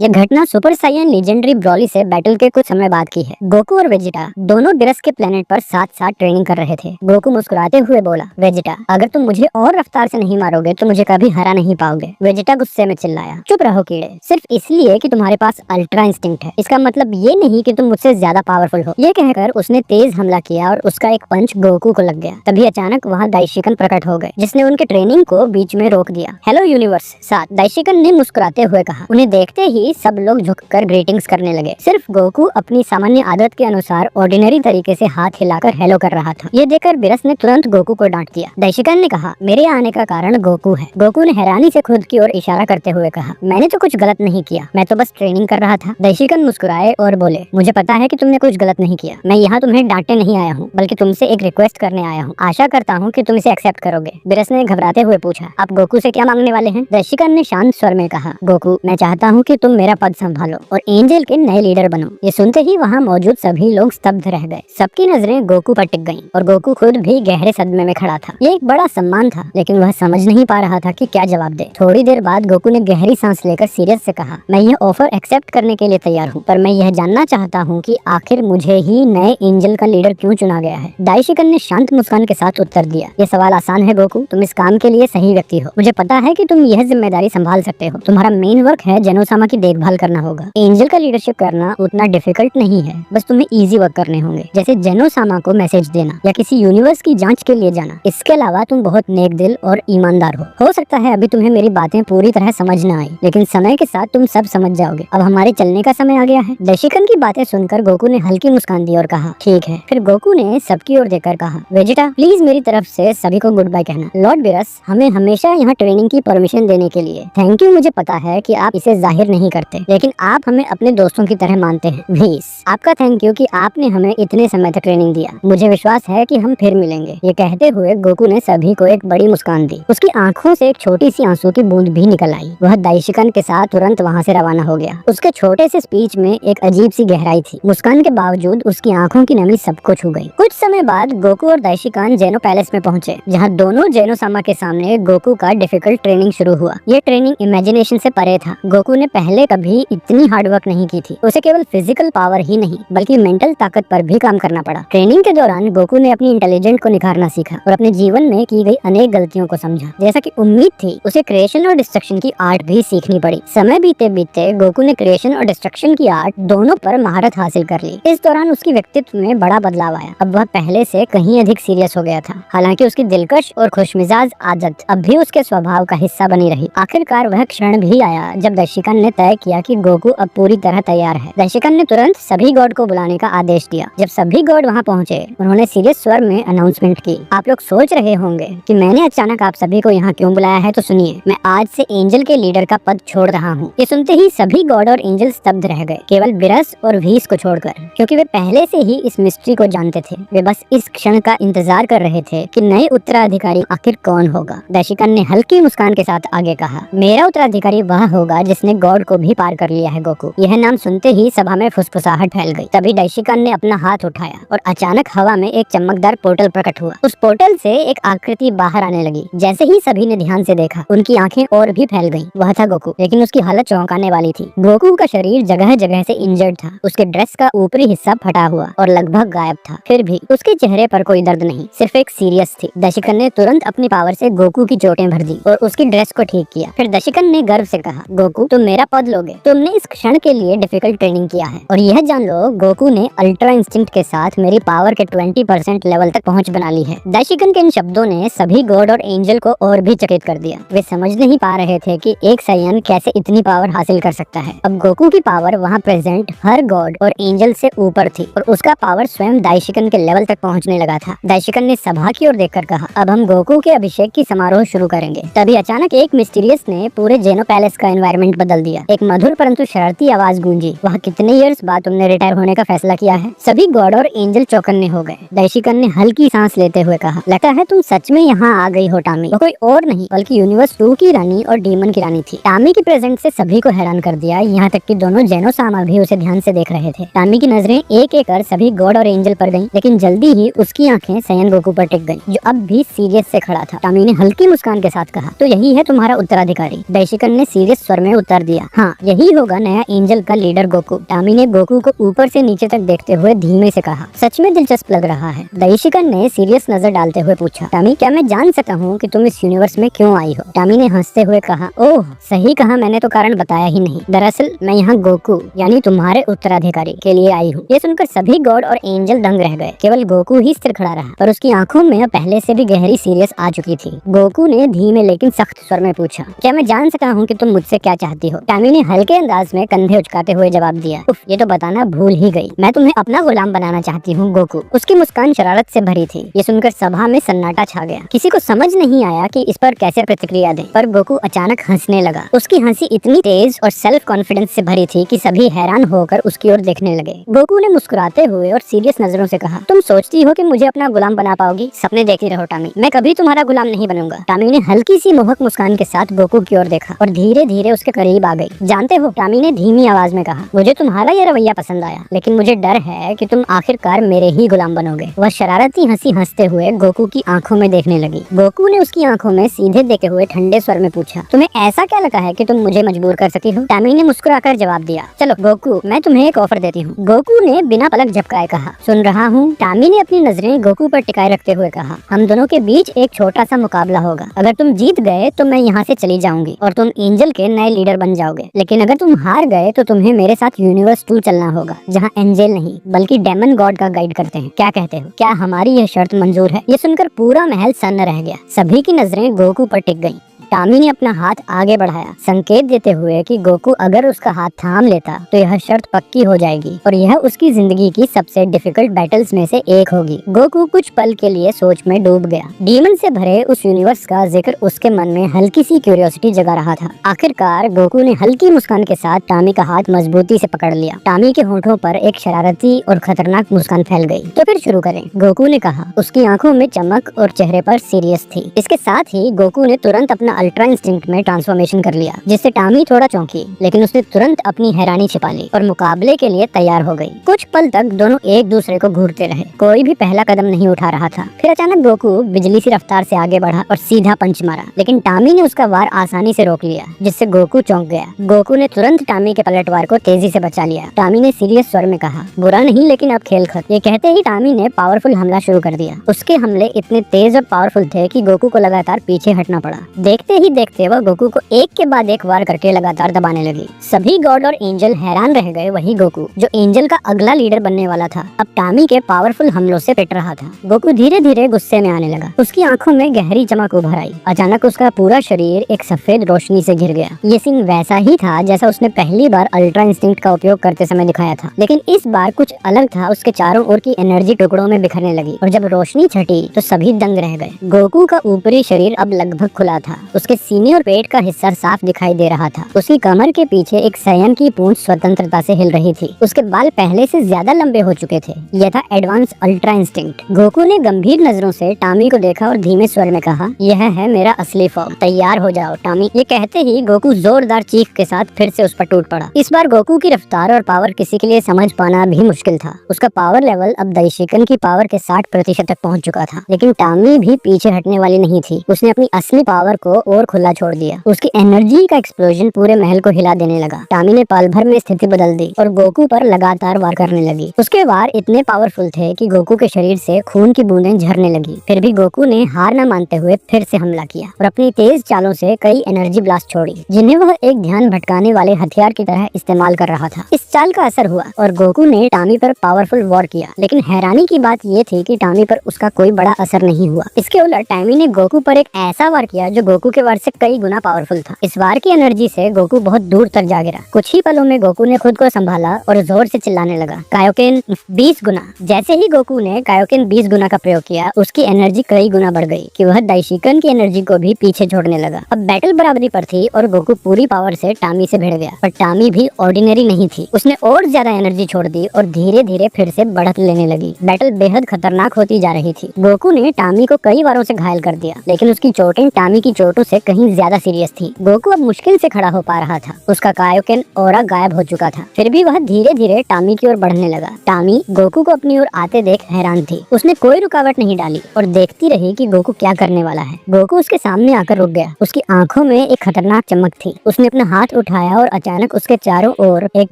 यह घटना super साइयन legendary Broly से बैटल के कुछ समय बाद की है। गोकू और वेजिटा दोनों बिरस के प्लेनेट पर साथ साथ ट्रेनिंग कर रहे थे। गोकू मुस्कुराते हुए बोला, वेजिटा, अगर तुम मुझे और रफ्तार से नहीं मारोगे तो मुझे कभी हरा नहीं पाओगे। वेजिटा गुस्से में चिल्लाया, चुप रहो कीड़े, सिर्फ इसलिए कि तुम्हारे पास अल्ट्रा इंस्टिंक्ट है, इसका मतलब ये नहीं कि तुम मुझसे ज्यादा पावरफुल हो। ये कहकर उसने तेज हमला किया और उसका एक पंच गोकू को लग गया। तभी अचानक वहाँ दाइशिकन प्रकट हो गए, जिसने उनके ट्रेनिंग को बीच में रोक दिया। हेलो यूनिवर्स साथ, दाइशिकन ने मुस्कुराते हुए कहा। उन्हें देखते ही सब लोग झुककर ग्रीटिंग्स करने लगे। सिर्फ गोकू अपनी सामान्य आदत के अनुसार ऑर्डिनरी तरीके से हाथ हिलाकर हेलो कर रहा था। ये देखकर बिरस ने तुरंत गोकू को डांट दिया। दाइशिकन ने कहा, मेरे आने का कारण गोकू है। गोकू ने हैरानी से खुद की ओर इशारा करते हुए कहा, मैंने तो कुछ गलत नहीं किया, मैं तो बस ट्रेनिंग कर रहा था। दाइशिकन मुस्कुराए और बोले, मुझे पता है कि तुमने कुछ गलत नहीं किया। मैं यहाँ तुम्हें डांटने नहीं आया हूँ, बल्कि तुमसे एक रिक्वेस्ट करने आया हूँ। आशा करता हूँ कि तुम इसे एक्सेप्ट करोगे। बिरस ने घबराते हुए पूछा, आप गोकू से क्या मांगने वाले हैं? दाइशिकन ने शांत स्वर में कहा, गोकू, मैं चाहता हूँ कि तुम मेरा पद संभालो और एंजल के नए लीडर बनो। ये सुनते ही वहाँ मौजूद सभी लोग स्तब्ध रह गए। सबकी नजरें गोकू पर टिक गईं और गोकू खुद भी गहरे सदमे में खड़ा था। ये एक बड़ा सम्मान था, लेकिन वह समझ नहीं पा रहा था कि क्या जवाब दे। थोड़ी देर बाद गोकू ने गहरी सांस लेकर सीरियस से कहा, मैं यह ऑफर एक्सेप्ट करने के लिए तैयार हूँ, पर मैं यह जानना चाहता हूँ कि आखिर मुझे ही नए एंजल का लीडर क्यों चुना गया है? दाइशिकन ने शांत मुस्कान के साथ उत्तर दिया, यह सवाल आसान है गोकू, तुम इस काम के लिए सही व्यक्ति हो। मुझे पता है कि तुम यह जिम्मेदारी संभाल सकते हो। तुम्हारा मेन वर्क है जेनोसामा की देखभाल करना होगा। एंजल का लीडरशिप करना उतना डिफिकल्ट नहीं है, बस तुम्हें इजी वर्क करने होंगे, जैसे जेनोसामा को मैसेज देना या किसी यूनिवर्स की जांच के लिए जाना। इसके अलावा तुम बहुत नेक दिल और ईमानदार हो सकता है अभी तुम्हें मेरी बातें पूरी तरह समझ न आई, लेकिन समय के साथ तुम सब समझ जाओगे। अब हमारे चलने का समय आ गया है। दाइशिकन की बातें सुनकर गोकू ने हल्की मुस्कान दी और कहा, ठीक है। फिर गोकू ने सबकी ओर देखकर कहा, वेजिटा, प्लीज मेरी तरफ से सभी को गुड बाय कहना। लॉर्ड बिरस, हमें हमेशा यहाँ ट्रेनिंग की परमिशन देने के लिए थैंक यू। मुझे पता है कि आप इसे जाहिर नहीं करते, लेकिन आप हमें अपने दोस्तों की तरह मानते हैं। प्लीज, आपका थैंक यू कि आपने हमें इतने समय तक ट्रेनिंग दिया। मुझे विश्वास है कि हम फिर मिलेंगे। ये कहते हुए गोकू ने सभी को एक बड़ी मुस्कान दी। उसकी आंखों से एक छोटी सी आंसू की बूंद भी निकल आई। वह दाइशिकन के साथ तुरंत वहाँ से रवाना हो गया। उसके छोटे से स्पीच में एक अजीब सी गहराई थी। मुस्कान के बावजूद उसकी आंखों की नमी सबको छू गई। कुछ समय बाद गोकू और दाइशिकन जेनो पैलेस में पहुंचे, जहाँ दोनों जेनोसामा के सामने गोकू का डिफिकल्ट ट्रेनिंग शुरू हुआ। ये ट्रेनिंग इमेजिनेशन से परे था। गोकू ने पहले कभी इतनी हार्डवर्क नहीं की थी। उसे केवल फिजिकल पावर ही नहीं, बल्कि मेंटल ताकत पर भी काम करना पड़ा। ट्रेनिंग के दौरान गोकू ने अपनी इंटेलिजेंस को निखारना सीखा और अपने जीवन में की गई अनेक गलतियों को समझा। जैसा कि उम्मीद थी, उसे क्रिएशन और डिस्ट्रक्शन की आर्ट भी सीखनी पड़ी। समय बीते बीते गोकू ने क्रिएशन और डिस्ट्रक्शन की आर्ट दोनों पर महारत हासिल कर ली। इस दौरान उसकी व्यक्तित्व में बड़ा बदलाव आया। अब वह पहले से कहीं अधिक सीरियस हो गया था। हालांकि उसकी दिलकश और खुशमिजाज आदत अब भी उसके स्वभाव का हिस्सा बनी रही। आखिरकार वह क्षण भी आया जब दाइशिकन ने तय किया कि गोकू अब पूरी तरह तैयार है। दाइशिकन ने तुरंत सभी गॉड को बुलाने का आदेश दिया। जब सभी गॉड वहां पहुंचे, उन्होंने सीरियस स्वर में अनाउंसमेंट की, आप लोग सोच रहे होंगे कि मैंने अचानक आप सभी को यहाँ क्यों बुलाया है, तो सुनिए, मैं आज से एंजल के लीडर का पद छोड़ रहा हूँ। ये सुनते ही सभी गॉड और एंजल स्तब्ध रह गए, केवल बिरस और व्हीस को छोड़कर, क्योंकि वे पहले से ही इस मिस्ट्री को जानते थे। वे बस इस क्षण का इंतजार कर रहे थे कि नए उत्तराधिकारी आखिर कौन होगा। दाइशिकन ने हल्की मुस्कान के साथ आगे कहा, मेरा उत्तराधिकारी वह होगा जिसने गॉड को भी पार कर लिया है गोकू। यह नाम सुनते ही सभा में फुसफुसाहट फैल गई। तभी दाइशिकन ने अपना हाथ उठाया और अचानक हवा में एक चमकदार पोर्टल प्रकट हुआ। उस पोर्टल से एक आकृति बाहर आने लगी। जैसे ही सभी ने ध्यान से देखा, उनकी आंखें और भी फैल गईं। वह था गोकू, लेकिन उसकी हालत चौंकाने वाली थी। गोकू का शरीर जगह जगह से इंजर्ड था। उसके ड्रेस का ऊपरी हिस्सा फटा हुआ और लगभग गायब था। फिर भी उसके चेहरे पर कोई दर्द नहीं, सिर्फ एक सीरियस थी। दाइशिकन ने तुरंत अपनी पावर से गोकू की चोटें भर दी और उसकी ड्रेस को ठीक किया। फिर दाइशिकन ने गर्व से कहा, गोकू, तुम मेरा पद लोगे। तुमने इस क्षण के लिए डिफिकल्ट ट्रेनिंग किया है, और यह जान लो, गोकू ने अल्ट्रा इंस्टिंक्ट के साथ मेरी पावर के 20% लेवल तक पहुंच बना ली है। दाइशिकन के इन शब्दों ने सभी गॉड और एंजल को और भी चकित कर दिया। वे समझ नहीं पा रहे थे कि एक साइयन कैसे इतनी पावर हासिल कर सकता है। अब गोकू की पावर वहाँ प्रेजेंट हर गॉड और एंजल से ऊपर थी, और उसका पावर स्वयं दाइशिकन के लेवल तक पहुँचने लगा था। दाइशिकन ने सभा की ओर देखकर कहा, अब हम गोकू के अभिषेक की समारोह शुरू करेंगे। तभी अचानक एक मिस्टीरियस ने पूरे जेनो पैलेस का एनवायरनमेंट बदल दिया। एक मधुर परंतु शरारती आवाज गूंजी, वह कितने ईयर्स बाद तुमने रिटायर होने का फैसला किया है? सभी गॉड और एंजल चौकन्ने हो गए। दाइशिकन ने हल्की सांस लेते हुए कहा, लगता है तुम सच में यहाँ आ गई हो टामी। वो कोई और नहीं बल्कि यूनिवर्स 2 की रानी और डीमन की रानी थी। टामी की प्रेजेंस से सभी को हैरान कर दिया, यहाँ तक कि दोनों जेनोसामा भी उसे ध्यान से देख रहे थे। टामी की नजरें एक एक कर सभी गॉड और एंजल पर गईं, लेकिन जल्दी ही उसकी आंखें साइयन गोकू पर टिक गईं, जो अब भी सीरियस से खड़ा था। टामी ने हल्की मुस्कान के साथ कहा, तो यही है तुम्हारा उत्तराधिकारी? दाइशिकन ने सीरियस स्वर में उत्तर दिया, हाँ, हाँ, यही होगा नया एंजल का लीडर गोकू। टामी ने गोकू को ऊपर से नीचे तक देखते हुए धीमे से कहा, सच में दिलचस्प लग रहा है। दाइशिकन ने सीरियस नजर डालते हुए पूछा, टामी क्या मैं जान सकता हूँ कि तुम इस यूनिवर्स में क्यों आई हो? टामी ने हंसते हुए कहा, ओह सही कहा, मैंने तो कारण बताया ही नहीं। दरअसल मैं यहाँ गोकू यानी तुम्हारे उत्तराधिकारी के लिए आई हूँ। ये सुनकर सभी गॉड और एंजल दंग रह गए। केवल गोकू ही स्थिर खड़ा रहा, पर उसकी आंखों में पहले से भी गहरी सीरियस आ चुकी थी। गोकू ने धीमे लेकिन सख्त स्वर में पूछा, क्या मैं जान सकता हूँ कि तुम मुझसे क्या चाहती हो? टामी ने हल्के अंदाज में कंधे उचकाते हुए जवाब दिया, उफ, ये तो बताना भूल ही गई। मैं तुम्हें अपना गुलाम बनाना चाहती हूँ गोकू। उसकी मुस्कान शरारत से भरी थी। ये सुनकर सभा में सन्नाटा छा गया। किसी को समझ नहीं आया कि इस पर कैसे प्रतिक्रिया दें, पर गोकू अचानक हंसने लगा। उसकी हंसी इतनी तेज और सेल्फ कॉन्फिडेंस से भरी थी कि सभी हैरान होकर उसकी ओर देखने लगे। गोकू ने मुस्कुराते हुए और सीरियस नजरों से कहा, तुम सोचती हो कि मुझे अपना गुलाम बना पाओगी? सपने देखती रहो टामी, मैं कभी तुम्हारा गुलाम नहीं बनूंगा। टामी ने हल्की सी मोहक मुस्कान के साथ गोकू की ओर देखा और धीरे धीरे उसके करीब आ गई। जानते हो, टामी ने धीमी आवाज में कहा, मुझे तुम्हारा यह रवैया पसंद आया, लेकिन मुझे डर है कि तुम आखिरकार मेरे ही गुलाम बनोगे। वह शरारती हंसी हंसते हुए गोकू की आंखों में देखने लगी। गोकू ने उसकी आंखों में सीधे देखते हुए ठंडे स्वर में पूछा, तुम्हें ऐसा क्या लगा है कि तुम मुझे मजबूर कर सकती हो? टामी ने मुस्कुराकर जवाब दिया, चलो गोकू, मैं तुम्हें एक ऑफर देती हूँ। गोकू ने बिना पलक झपकाए कहा, सुन रहा हूँ। टामी ने अपनी नजरें गोकू पर टिकाए रखते हुए कहा, हम दोनों के बीच एक छोटा सा मुकाबला होगा। अगर तुम जीत गए तो मैं यहाँ से चली जाऊंगी और तुम एंजल के नए लीडर बन जाओगे, लेकिन अगर तुम हार गए तो तुम्हें मेरे साथ यूनिवर्स टूर चलना होगा, जहाँ एंजल नहीं बल्कि डेमन गॉड का गाइड करते हैं। क्या कहते हो? क्या हमारी यह शर्त मंजूर है? ये सुनकर पूरा महल सन्न रह गया। सभी की नजरें गोकू पर टिक गईं। टामी ने अपना हाथ आगे बढ़ाया, संकेत देते हुए कि गोकू अगर उसका हाथ थाम लेता तो यह शर्त पक्की हो जाएगी और यह उसकी जिंदगी की सबसे डिफिकल्ट बैटल्स में से एक होगी। गोकू कुछ पल के लिए सोच में डूब गया। डीमन से भरे उस यूनिवर्स का जिक्र उसके मन में हल्की सी क्यूरियोसिटी जगा रहा था। आखिरकार गोकू ने हल्की मुस्कान के साथ टामी का हाथ मजबूती से पकड़ लिया। टामी के होठों पर एक शरारती और खतरनाक मुस्कान फैल गई। तो फिर शुरू करें, गोकू ने कहा। उसकी आंखों में चमक और चेहरे पर सीरियस थी। इसके साथ ही गोकू ने तुरंत अपना अल्ट्रा इंस्टिंक्ट में ट्रांसफॉर्मेशन कर लिया, जिससे टामी थोड़ा चौंकी, लेकिन उसने तुरंत अपनी हैरानी छिपा ली और मुकाबले के लिए तैयार हो गई। कुछ पल तक दोनों एक दूसरे को घूरते रहे। कोई भी पहला कदम नहीं उठा रहा था। फिर अचानक गोकू बिजली सी रफ्तार से आगे बढ़ा और सीधा पंच मारा, लेकिन टामी ने उसका वार आसानी से रोक लिया, जिससे गोकू चौंक गया। गोकू ने तुरंत टामी के पलटवार को तेजी से बचा लिया। टामी ने सीरियस स्वर में कहा, बुरा नहीं, लेकिन अब खेल खत्म। ये कहते ही टामी ने पावरफुल हमला शुरू कर दिया। उसके हमले इतने तेज और पावरफुल थे कि गोकू को लगातार पीछे हटना पड़ा। देखते ही देखते वह गोकू को एक के बाद एक वार करके लगातार दबाने लगी। सभी गॉड और एंजल हैरान रह गए। वही गोकू जो एंजल का अगला लीडर बनने वाला था, अब टामी के पावरफुल हमलों से पिट रहा था। गोकू धीरे धीरे गुस्से में आने लगा। उसकी आंखों में गहरी चमक उभर आई। अचानक उसका पूरा शरीर एक सफेद रोशनी से घिर गया। ये सीन वैसा ही था जैसा उसने पहली बार अल्ट्रा इंस्टिंक्ट का उपयोग करते समय दिखाया था, लेकिन इस बार कुछ अलग था। उसके चारों ओर की एनर्जी टुकड़ों में बिखरने लगी और जब रोशनी छटी तो सभी दंग रह गए। गोकू का ऊपरी शरीर अब लगभग खुला था। उसके सीने और पेट का हिस्सा साफ दिखाई दे रहा था। उसकी कमर के पीछे एक सयन की पूंछ स्वतंत्रता से हिल रही थी। उसके बाल पहले से ज्यादा लंबे हो चुके थे। यह था एडवांस अल्ट्रा इंस्टिंक्ट। गोकू ने गंभीर नजरों से टामी को देखा और धीमे स्वर में कहा, यह है मेरा असली फॉर्म, तैयार हो जाओ टामी। ये कहते ही गोकू जोरदार चीख के साथ फिर से उस पर टूट पड़ा। इस बार गोकू की रफ्तार और पावर किसी के लिए समझ पाना भी मुश्किल था। उसका पावर लेवल अब दाइशिकन की पावर के 60% तक पहुंच चुका था, लेकिन टामी भी पीछे हटने वाली नहीं थी। उसने अपनी असली पावर को और खुला छोड़ दिया। उसकी एनर्जी का एक्सप्लोजन पूरे महल को हिला देने लगा। टामी ने पल भर में स्थिति बदल दी और गोकू पर लगातार वार करने लगी। उसके वार इतने पावरफुल थे कि गोकू के शरीर से खून की बूंदें झरने लगी। फिर भी गोकू ने हार न मानते हुए फिर से हमला किया और अपनी तेज चालों से कई एनर्जी ब्लास्ट छोड़ी, जिन्हें वह एक ध्यान भटकाने वाले हथियार की तरह इस्तेमाल कर रहा था। इस चाल का असर हुआ और गोकू ने टामी पर पावरफुल वार किया, लेकिन हैरानी की बात ये थी कि टामी पर उसका कोई बड़ा असर नहीं हुआ। इसके उलट टामी ने गोकू पर एक ऐसा वार किया जो गोकू के वार से कई गुना पावरफुल था। इस वार की एनर्जी से गोकू बहुत दूर तक जा गिरा। कुछ ही पलों में गोकू ने खुद को संभाला और जोर से चिल्लाने लगा, कायोकेन 20 गुना। जैसे ही गोकू ने कायोकेन 20 गुना का प्रयोग किया, उसकी एनर्जी कई गुना बढ़ गई कि वह दाइशिकन की एनर्जी को भी पीछे छोड़ने लगा। अब बैटल बराबरी पर थी और गोकू पूरी पावर से टामी से भिड़ गया, पर टामी भी ऑर्डिनरी नहीं थी। उसने और ज्यादा एनर्जी छोड़ दी और धीरे धीरे फिर से बढ़त लेने लगी। बैटल बेहद खतरनाक होती जा रही थी। गोकू ने टामी को कई बारों से घायल कर दिया, लेकिन उसकी चोटें टामी की चोटों से कहीं ज्यादा सीरियस थी। गोकू अब मुश्किल से खड़ा हो पा रहा था। उसका कायोकेन ऑरा गायब हो चुका था। फिर भी वह धीरे धीरे टामी की ओर बढ़ने लगा। टामी गोकू को अपनी ओर आते देख हैरान थी। उसने कोई रुकावट नहीं डाली और देखती रही कि गोकू क्या करने वाला है। गोकू उसके सामने आकर रुक गया। उसकी आंखों में एक खतरनाक चमक थी। उसने अपना हाथ उठाया और अचानक उसके चारों ओर एक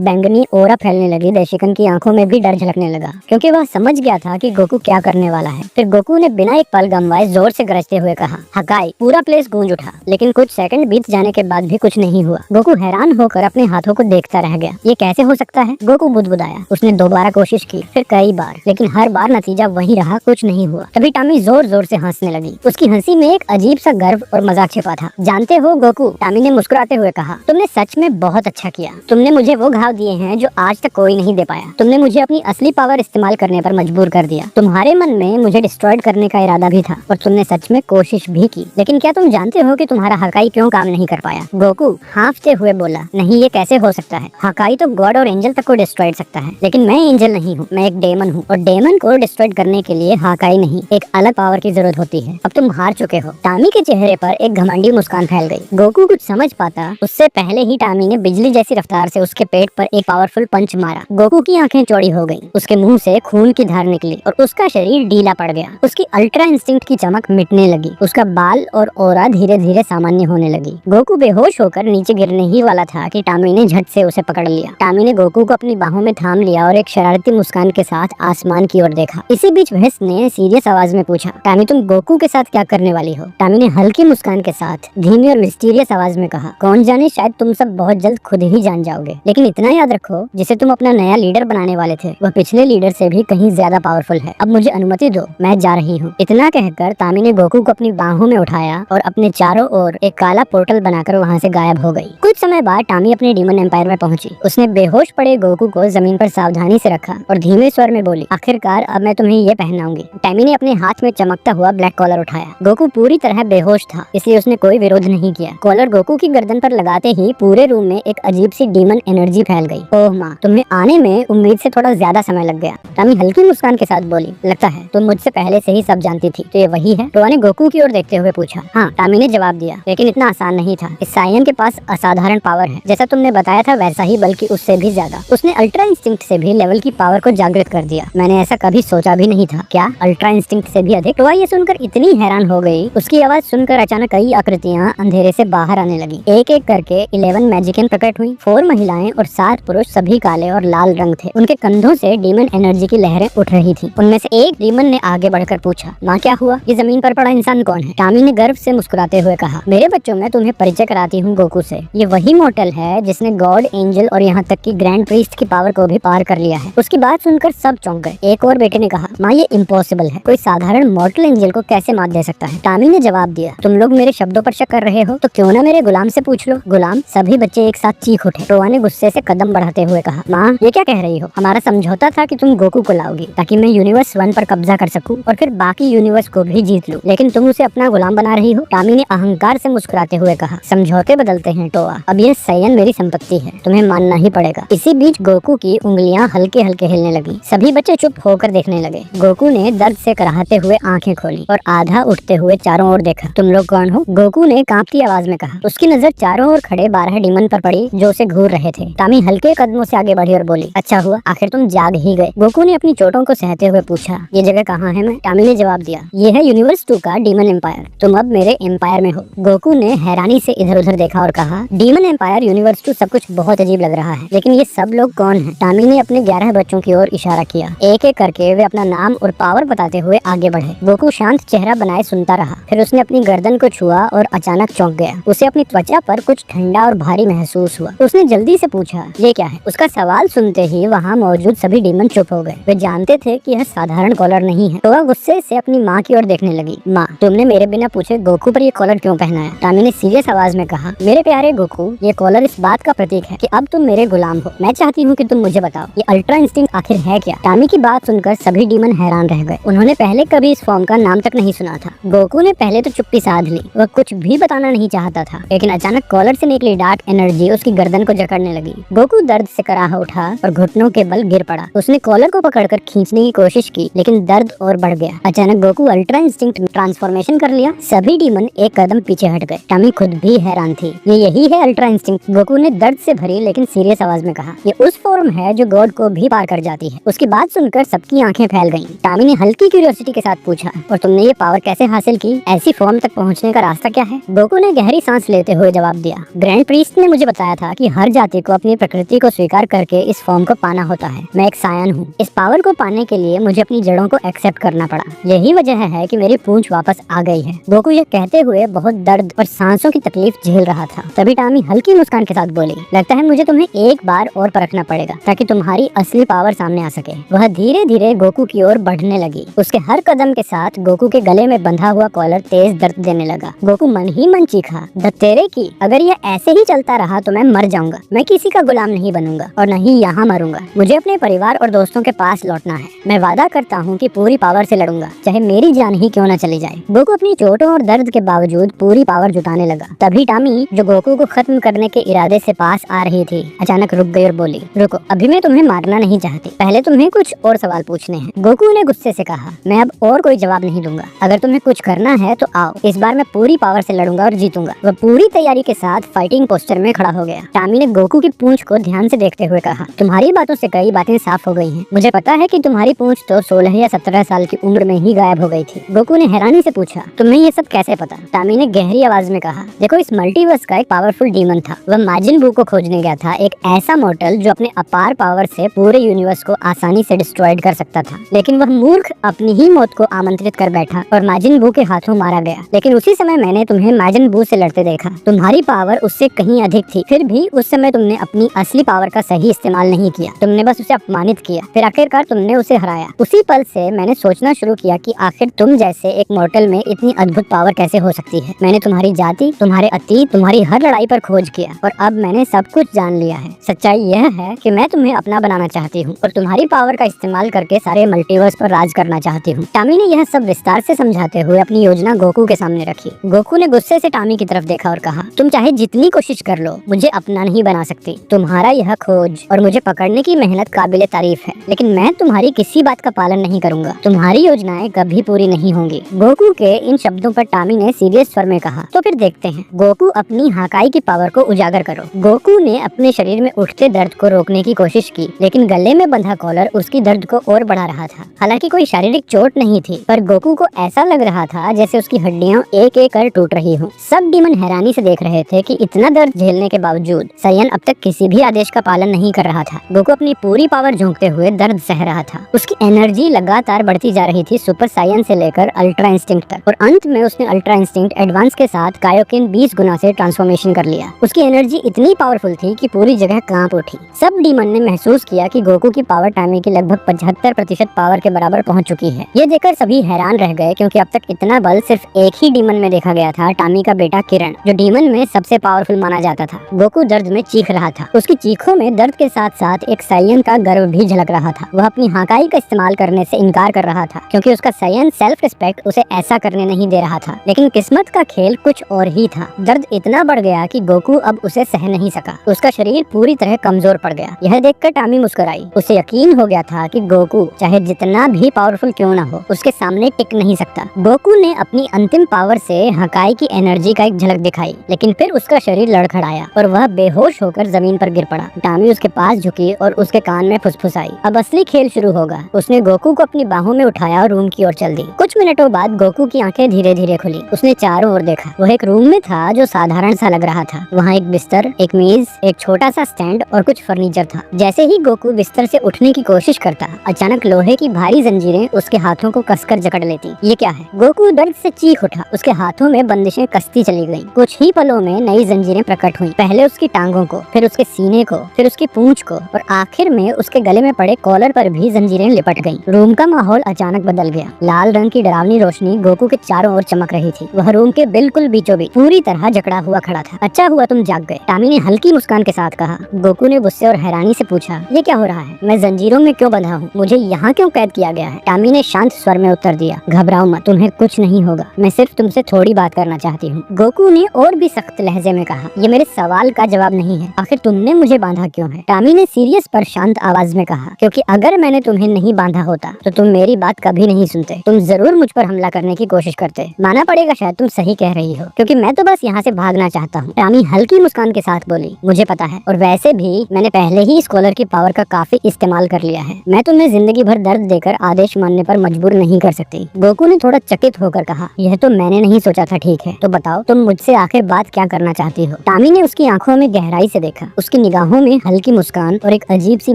बैंगनी ओरा फैलने लगी। देशिकन की आंखों में भी डर झलकने लगा, क्योंकि वह समझ गया था कि गोकू क्या करने वाला है। फिर गोकू ने बिना एक पल गंवाए जोर से गरजते हुए कहा, हकाई। पूरा प्लेस गूंज उठा, लेकिन कुछ सेकंड बीत जाने के बाद भी कुछ नहीं हुआ। गोकू हैरान होकर अपने हाथों को देखता रह गया। ये कैसे हो सकता है? गोकू बुदबुदाया। उसने दोबारा कोशिश की, फिर कई बार, लेकिन हर बार नतीजा वही रहा, कुछ नहीं हुआ। तभी टामी जोर जोर से हंसने लगी। उसकी हंसी में एक अजीब सा गर्व और मजाक छिपा था। जानते हो गोकू, टामी ने मुस्कुराते हुए कहा, तुमने सच में बहुत अच्छा किया। तुमने मुझे वो घाव दिए हैं जो आज तक कोई नहीं दे पाया। तुमने मुझे अपनी असली पावर इस्तेमाल करने पर मजबूर कर दिया। तुम्हारे मन में मुझे डिस्ट्रॉयड करने का इरादा भी था और तुमने सच में कोशिश भी की। लेकिन क्या तुम जानते हो कि तुम्हारा हकाई क्यों काम नहीं कर पाया? गोकू हाँफते हुए बोला, नहीं, ये कैसे हो सकता है? हकाई तो गॉड और एंजल तक को डिस्ट्रॉयड सकता है, लेकिन मैं एंजल नहीं हूँ, मैं एक डेमन हूँ। और डेमन को डिस्ट्रॉयड करने के लिए हकाई नहीं, एक अलग पावर की जरूरत होती है। अब तुम हार चुके हो। टामी के चेहरे पर एक घमंडी मुस्कान फैल गई। गोकू कुछ समझ पाता उससे पहले ही टामी ने बिजली जैसी रफ्तार से उसके पेट पर एक पावरफुल पंच मारा। गोकू की आंखें चौड़ी हो गईं, उसके मुंह से खून की धार निकली और उसका शरीर ढीला पड़ गया। उसकी अल्ट्रा इंस्टिंक्ट की चमक मिटने लगी। उसका बाल और ओरा धीरे धीरे सामान्य होने लगी। गोकू बेहोश होकर नीचे गिरने ही वाला था कि टामी ने झट से उसे पकड़ लिया। टामी ने गोकू को अपनी बाहों में थाम लिया और एक शरारती मुस्कान के साथ आसमान की ओर देखा। इसी बीच वेस ने सीरियस आवाज में पूछा, टामी, तुम गोकू के साथ क्या करने वाली हो? टामी ने हल्की मुस्कान के साथ धीमी और मिस्टीरियस आवाज में कहा, कौन जाने, शायद तुम सब बहुत जल्द खुद ही जान जाओगे। लेकिन इतना याद रखो, जिसे तुम अपना नया लीडर बनाने वाले थे, वह पिछले लीडर से भी कहीं ज्यादा पावरफुल है। अब मुझे अनुमति दो, मैं जा रही हूँ। इतना कहकर टामी ने गोकू को अपनी बाहों में उठाया और अपने चारों ओर एक काला पोर्टल बनाकर वहाँ से गायब हो गई। कुछ समय बाद टामी अपने डीमन एम्पायर में पहुंची। उसने बेहोश पड़े गोकू को जमीन पर सावधानी से रखा और धीमे स्वर में बोली, आखिरकार अब मैं तुम्हें ये पहनाऊंगी। टामी ने अपने हाथ में चमकता हुआ ब्लैक कॉलर उठाया। गोकू पूरी तरह बेहोश था, इसलिए उसने कोई विरोध नहीं किया। कॉलर गोकू की गर्दन पर लगाते ही पूरे रूम में एक अजीब सी डीमन एनर्जी फैल गई। ओह माँ, तुम्हें आने में उम्मीद से थोड़ा ज्यादा समय लग गया। टामी हल्की मुस्कान के साथ बोली, लगता है तुम मुझसे पहले से ही सब जानती थी। तो ये वही है? टोआ ने गोकू की ओर देखते हुए पूछा। हाँ, टामी ने जवाब दिया, लेकिन इतना आसान नहीं था। इस साइयन के पास असाधारण पावर है, जैसा तुमने बताया था वैसा ही, बल्कि उससे भी ज्यादा। उसने अल्ट्रा इंस्टिंक्ट से भी लेवल की पावर को जागृत कर दिया। मैंने ऐसा कभी सोचा भी नहीं था। क्या अल्ट्रा इंस्टिंक्ट से भी अधिक? टोआ ये सुनकर इतनी हैरान हो गई। उसकी आवाज सुनकर अचानक कई आकृतियां अंधेरे से बाहर आने लगी। एक एक करके 11 मैजिकियन प्रकट हुई। 4 महिलाएं और 7 पुरुष, सभी काले और लाल रंग थे। उनके कंधों से डीमन एनर्जी की लहरें उठ रही थी। उनमें से एक डीमन ने आगे बढ़कर पूछा, माँ क्या हुआ? ये जमीन पर पड़ा इंसान कौन है? टामी ने गर्व से मुस्कुराते हुए कहा, मेरे बच्चों, मैं तुम्हें परिचय कराती हूँ गोकू से। ये वही मॉर्टल है जिसने गॉड, एंजल और यहाँ तक कि ग्रैंड प्रीस्ट की पावर को भी पार कर लिया है। उसकी बात सुनकर सब चौंक गए। एक और बेटे ने कहा, माँ ये इम्पॉसिबल है, कोई साधारण मॉर्टल एंजल को कैसे मात दे सकता है? टामी ने जवाब दिया, तुम लोग मेरे शब्दों पर शक कर रहे हो तो क्यों ना मेरे गुलाम से पूछ लो। गुलाम? सभी बच्चे एक साथ चीख उठे। टोआ ने गुस्से से कदम बढ़ाते हुए कहा, माँ ये क्या कह रही हो? हमारा समझौता था कि तुम गोकू को लाओगी ताकि मैं यूनिवर्स 1 पर कब्जा कर सकूं और फिर बाकी यूनिवर्स को भी जीत लूं, लेकिन तुम उसे अपना गुलाम बना रही हो। टामी ने अहंकार से मुस्कुराते हुए कहा, समझौते बदलते हैं टोआ, अब ये साइयन मेरी संपत्ति है, तुम्हें मानना ही पड़ेगा। इसी बीच गोकू की उंगलियां हल्के हल्के हिलने लगी। सभी बच्चे चुप होकर देखने लगे। गोकू ने दर्द से कराहते हुए आंखें खोली और आधा उठते हुए चारों ओर देखा। तुम लोग कौन हो? गोकू ने कांपती आवाज में कहा। उसकी नजर चारों ओर खड़े 12 डीमन पर पड़ी जो उसे घूर रहे थे। टामी हल्के कदमों से आगे बढ़ी और बोली, अच्छा हुआ आखिर तुम जाग ही गए। गोकू ने अपनी चोटों को सहते हुए पूछा, ये जगह कहाँ है? मैं टामी ने जवाब दिया, ये है यूनिवर्स 2 का डीमन एम्पायर, तुम अब मेरे एम्पायर में हो। गोकू ने हैरानी से इधर उधर देखा और कहा, डीमन एम्पायर, यूनिवर्स 2, सब कुछ बहुत अजीब लग रहा है, लेकिन ये सब लोग कौन हैं? टामी ने अपने 11 बच्चों की ओर इशारा किया। एक एक करके वे अपना नाम और पावर बताते हुए आगे बढ़े। गोकू शांत चेहरा बनाए सुनता रहा। फिर उसने अपनी गर्दन को छुआ और अचानक चौंक गया। उसे अपनी त्वचा पर कुछ ठंडा और भारी महसूस हुआ। उसने जल्दी से पूछा, ये क्या है? उसका सवाल सुनते ही वहाँ मौजूद सभी डीमन चुप हो गए। वे जानते थे कि यह साधारण कॉलर नहीं है। तो वह गुस्से से अपनी माँ की ओर देखने लगी। माँ, तुमने मेरे बिना पूछे गोकू पर ये कॉलर क्यों पहनाया? टामी ने सीरियस आवाज में कहा, मेरे प्यारे गोकू, ये कॉलर इस बात का प्रतीक है कि अब तुम मेरे गुलाम हो। मैं चाहती हूँ कि तुम मुझे बताओ, ये अल्ट्रा इंस्टिंक्ट आखिर है क्या? टामी की बात सुनकर सभी डीमन हैरान रह गए। उन्होंने पहले कभी इस फॉर्म का नाम तक नहीं सुना था। गोकू ने पहले तो चुप्पी साध ली। वह कुछ भी बताना नहीं चाहता था, लेकिन अचानक कॉलर से निकली डार्क एनर्जी उसकी गर्दन को जकड़ने लगी। गोकू दर्द से कराह उठा और घुटनों के बल गिर पड़ा। उसने कॉलर को पकड़कर खींचने की कोशिश की, लेकिन दर्द और बढ़ गया। अचानक गोकू अल्ट्रा इंस्टिंक्ट ट्रांसफॉर्मेशन कर लिया। सभी डीमन एक कदम पीछे हट गए। टामी खुद भी हैरान थी। ये यही है अल्ट्रा इंस्टिंक्ट, गोकू ने दर्द से भरी लेकिन सीरियस आवाज में कहा। ये उस फॉर्म है जो गॉड को भी पार कर जाती है। उसकी बात सुनकर सबकी आंखें फैल गईं। टामी ने हल्की क्यूरियोसिटी के साथ पूछा, और तुमने ये पावर कैसे हासिल की? ऐसी फॉर्म तक पहुंचने का रास्ता क्या है? गोकू ने गहरी सांस लेते हुए जवाब दिया, ग्रैंड प्रीस्ट ने मुझे बताया था कि हर जाति को अपनी प्रकृति को स्वीकार करके इस फॉर्म को पाना होता है। मैं एक सायन हूँ। इस पावर को पाने के लिए मुझे अपनी जड़ों को एक्सेप्ट करना पड़ा। यही वजह है कि मेरी पूंछ वापस आ गई है। गोकू ये कहते हुए बहुत दर्द और सांसों की तकलीफ झेल रहा था। तभी टामी हल्की मुस्कान के साथ बोली, लगता है मुझे तुम्हें एक बार और परखना पड़ेगा ताकि तुम्हारी असली पावर सामने आ सके। वह धीरे धीरे गोकू की ओर बढ़ने लगी। उसके हर कदम के साथ गोकू के गले में बंधा हुआ कॉलर तेज दर्द देने लगा। गोकू मन ही मन चीखा, दत्तेरे की, अगर ये ऐसे ही चलता रहा तो मैं मर जाऊंगा। मैं किसी का गुलाम नहीं बनूंगा और न ही यहाँ मरूंगा। मुझे अपने परिवार और दोस्तों के पास लौटना है। मैं वादा करता हूँ कि पूरी पावर से लड़ूंगा, चाहे मेरी जान ही क्यों न चली जाए। गोकू अपनी चोटों और दर्द के बावजूद पूरी पावर जुटाने लगा। तभी टामी, जो गोकू को खत्म करने के इरादे से पास आ रही थी, अचानक रुक गई और बोली, रुको, अभी मैं तुम्हें मारना नहीं चाहती। पहले तुम्हें कुछ और सवाल पूछने हैं। गोकू ने गुस्से से कहा, मैं अब और कोई जवाब नहीं दूंगा। अगर तुम्हें कुछ करना है तो आओ। इस बार मैं पूरी पावर से लड़ूंगा और जीतूंगा। वह पूरी तैयारी के साथ फाइटिंग पोस्टर में खड़ा हो गया। टामी ने गोकू की पूंछ को ध्यान से देखते हुए कहा, तुम्हारी बातों से कई बातें साफ हो गई हैं। मुझे पता है कि तुम्हारी पूंछ तो 16 या 17 साल की उम्र में ही गायब हो गई थी। गोकू ने हैरानी से पूछा, तुम्हें ये सब कैसे पता? टामी ने गहरी आवाज में कहा, देखो, इस मल्टीवर्स का एक पावरफुल डीमन था। वह माजिन बू को खोजने गया था, एक ऐसा मॉर्टल जो अपने अपार पावर से पूरे यूनिवर्स को आसानी से डिस्ट्रॉयड कर सकता था। लेकिन वह मूर्ख अपनी ही मौत को आमंत्रित कर बैठा और माजिन बू के हाथों मारा गया। लेकिन उसी समय मैंने तुम्हें माजिन बू से लड़ते देखा। तुम्हारी पावर उससे कहीं अधिक थी। फिर भी उस समय तुमने अपनी असली पावर का सही इस्तेमाल नहीं किया। तुमने बस उसे अपमानित किया। फिर आखिरकार तुमने उसे हराया। उसी पल से मैंने सोचना शुरू किया कि आखिर तुम जैसे एक मॉर्टल में इतनी अद्भुत पावर कैसे हो सकती है। मैंने तुम्हारी जाति, तुम्हारे अतीत, तुम्हारी हर लड़ाई पर खोज किया और अब मैंने सब कुछ जान लिया है। सच्चाई यह है कि मैं तुम्हें अपना बनाना चाहती हूँ और तुम्हारी पावर का इस्तेमाल करके सारे मल्टीवर्स पर राज करना चाहती हूँ। टामी ने यह सब विस्तार से समझाते हुए अपनी योजना गोकू के सामने रखी। गोकू ने गुस्से से टामी की तरफ देखा और कहा, तुम चाहे जितनी कोशिश कर लो, मुझे अपना नहीं बना सकती। तुम्हारा यह खोज और मुझे पकड़ने की मेहनत काबिले तारीफ है, लेकिन मैं तुम्हारी किसी बात का पालन नहीं करूंगा। तुम्हारी योजनाएं कभी पूरी नहीं होंगी। गोकू के इन शब्दों पर टामी ने सीरियस स्वर में कहा, तो फिर देखते हैं। गोकू, अपनी हाकाई की पावर को उजागर करो। गोकू ने अपने शरीर में उठते दर्द को रोकने की कोशिश की, लेकिन गले में बंधा कॉलर उसकी दर्द को और बढ़ा रहा था। हालांकि कोई शारीरिक चोट नहीं थी, पर गोकू को ऐसा लग रहा था जैसे उसकी हड्डियां एक एक कर टूट रही हों। सब डीमन हैरानी से देख रहे थे कि इतना दर्द झेलने के बावजूद सायन अब तक किसी भी आदेश का पालन नहीं कर रहा था। गोकू अपनी पूरी पावर झोंकते हुए दर्द सह रहा था। उसकी एनर्जी लगातार बढ़ती जा रही थी, सुपर सायन से लेकर अल्ट्रा इंस्टिंक्ट तक, और अंत में उसने अल्ट्रा इंस्टिंक्ट एडवांस के साथ कायोकिन 20 गुना से ट्रांसफॉर्मेशन कर लिया। उसकी एनर्जी इतनी पावरफुल थी कि पूरी जगह कांप उठी। सब डीमन ने महसूस किया कि गोकू की पावर टामी की लगभग 75% पावर के बराबर पहुंच चुकी है। ये देखकर सभी हैरान रह गए, क्योंकि अब तक इतना बल सिर्फ एक ही डीमन में देखा गया था, टामी का बेटा किरण, जो डीमन में सबसे पावरफुल माना जाता था। गोकू दर्द में चीख रहा था। उसकी चीखों में दर्द के साथ साथ एक सायन का गर्व भी झलक रहा था। वह अपनी हाकाई का इस्तेमाल करने से इनकार कर रहा था, क्योंकि उसका सायन सेल्फ रिस्पेक्ट उसे ऐसा करने नहीं दे रहा था। लेकिन किस्मत का खेल कुछ और ही था। दर्द इतना बढ़ गया कि गोकू अब उसे सह नहीं सका। उसका शरीर पूरी तरह कमजोर पड़ गया। यह देखकर टामी मुस्कुराई। उसे यकीन हो गया था कि गोकू चाहे जितना भी पावरफुल क्यों ना हो, उसके सामने टिक नहीं सकता। गोकू ने अपनी अंतिम पावर से हकाई की एनर्जी का एक झलक दिखाई, लेकिन फिर उसका शरीर लड़खड़ाया और वह बेहोश होकर जमीन पर गिर पड़ा। टामी उसके पास झुकी और उसके कान में फुसफुसाई, अब असली खेल शुरू होगा। उसने गोकू को अपनी बाहों में उठाया और रूम की ओर चल दी। कुछ मिनटों बाद गोकू की आंखें धीरे धीरे खुली। उसने चारों ओर देखा। वह एक रूम में था जो साधारण सा लग रहा था। वहाँ एक बिस्तर, एक मेज, एक छोटा सा स्टैंड और कुछ फर्नीचर था। जैसे ही गोकू बिस्तर से उठने की कोशिश करता, अचानक लोहे की भारी जंजीरें उसके हाथों को कसकर जकड़ लेती। ये क्या है? गोकू दर्द से चीख उठा। उसके हाथों में बंदिशें कसती चली गईं। कुछ ही पलों में नई जंजीरें प्रकट हुईं। पहले उसकी टांगों को, फिर उसके सीने को, फिर उसकी पूंछ को और आखिर में उसके गले में पड़े कॉलर पर भी जंजीरें लिपट गईं। रूम का माहौल अचानक बदल गया। लाल रंग की डरावनी रोशनी गोकू के चारों ओर चमक रही थी। वह रूम के बिल्कुल बीचों बीच पूरी तरह जकड़ा हुआ खड़ा था। अच्छा हुआ तुम जाग गए, टामी ने हल्की मुस्कान के साथ कहा। गोकू ने गुस्से और हैरानी से पूछा, ये क्या हो रहा है? मैं जंजीरों में क्यों बंधा हूँ? मुझे यहाँ क्यों कैद किया गया है? टामी ने शांत स्वर में उत्तर दिया, घबराओ मत, तुम्हें कुछ नहीं होगा। मैं सिर्फ तुमसे थोड़ी बात करना चाहती हूँ। गोकू ने और भी सख्त लहजे में कहा, ये मेरे सवाल का जवाब नहीं है। आखिर तुमने मुझे बांधा क्यों है? टामी ने सीरियस पर शांत आवाज में कहा, क्योंकि अगर मैंने तुम्हें नहीं बांधा होता तो तुम मेरी बात कभी नहीं सुनते। तुम जरूर मुझ पर हमला करने की कोशिश करते। माना पड़ेगा शायद तुम सही कह रही हो, क्योंकि मैं तो बस यहाँ से भागना चाहता हूँ। टामी हल्की मुस्कान के साथ बोली, मुझे पता है, और वैसे भी मैंने पहले ही स्कॉलर की पावर का काफी इस्तेमाल कर लिया है। मैं तुम्हें जिंदगी भर दर्द देकर आदेश मानने पर मजबूर नहीं कर सकती। गोकू ने थोड़ा चकित होकर कहा, यह तो मैंने नहीं सोचा था। ठीक है, तो बताओ तुम मुझसे आखिर बात क्या करना चाहती हो। टामी ने उसकी आंखों में गहराई से देखा। उसकी निगाहों में हल्की मुस्कान और एक अजीब सी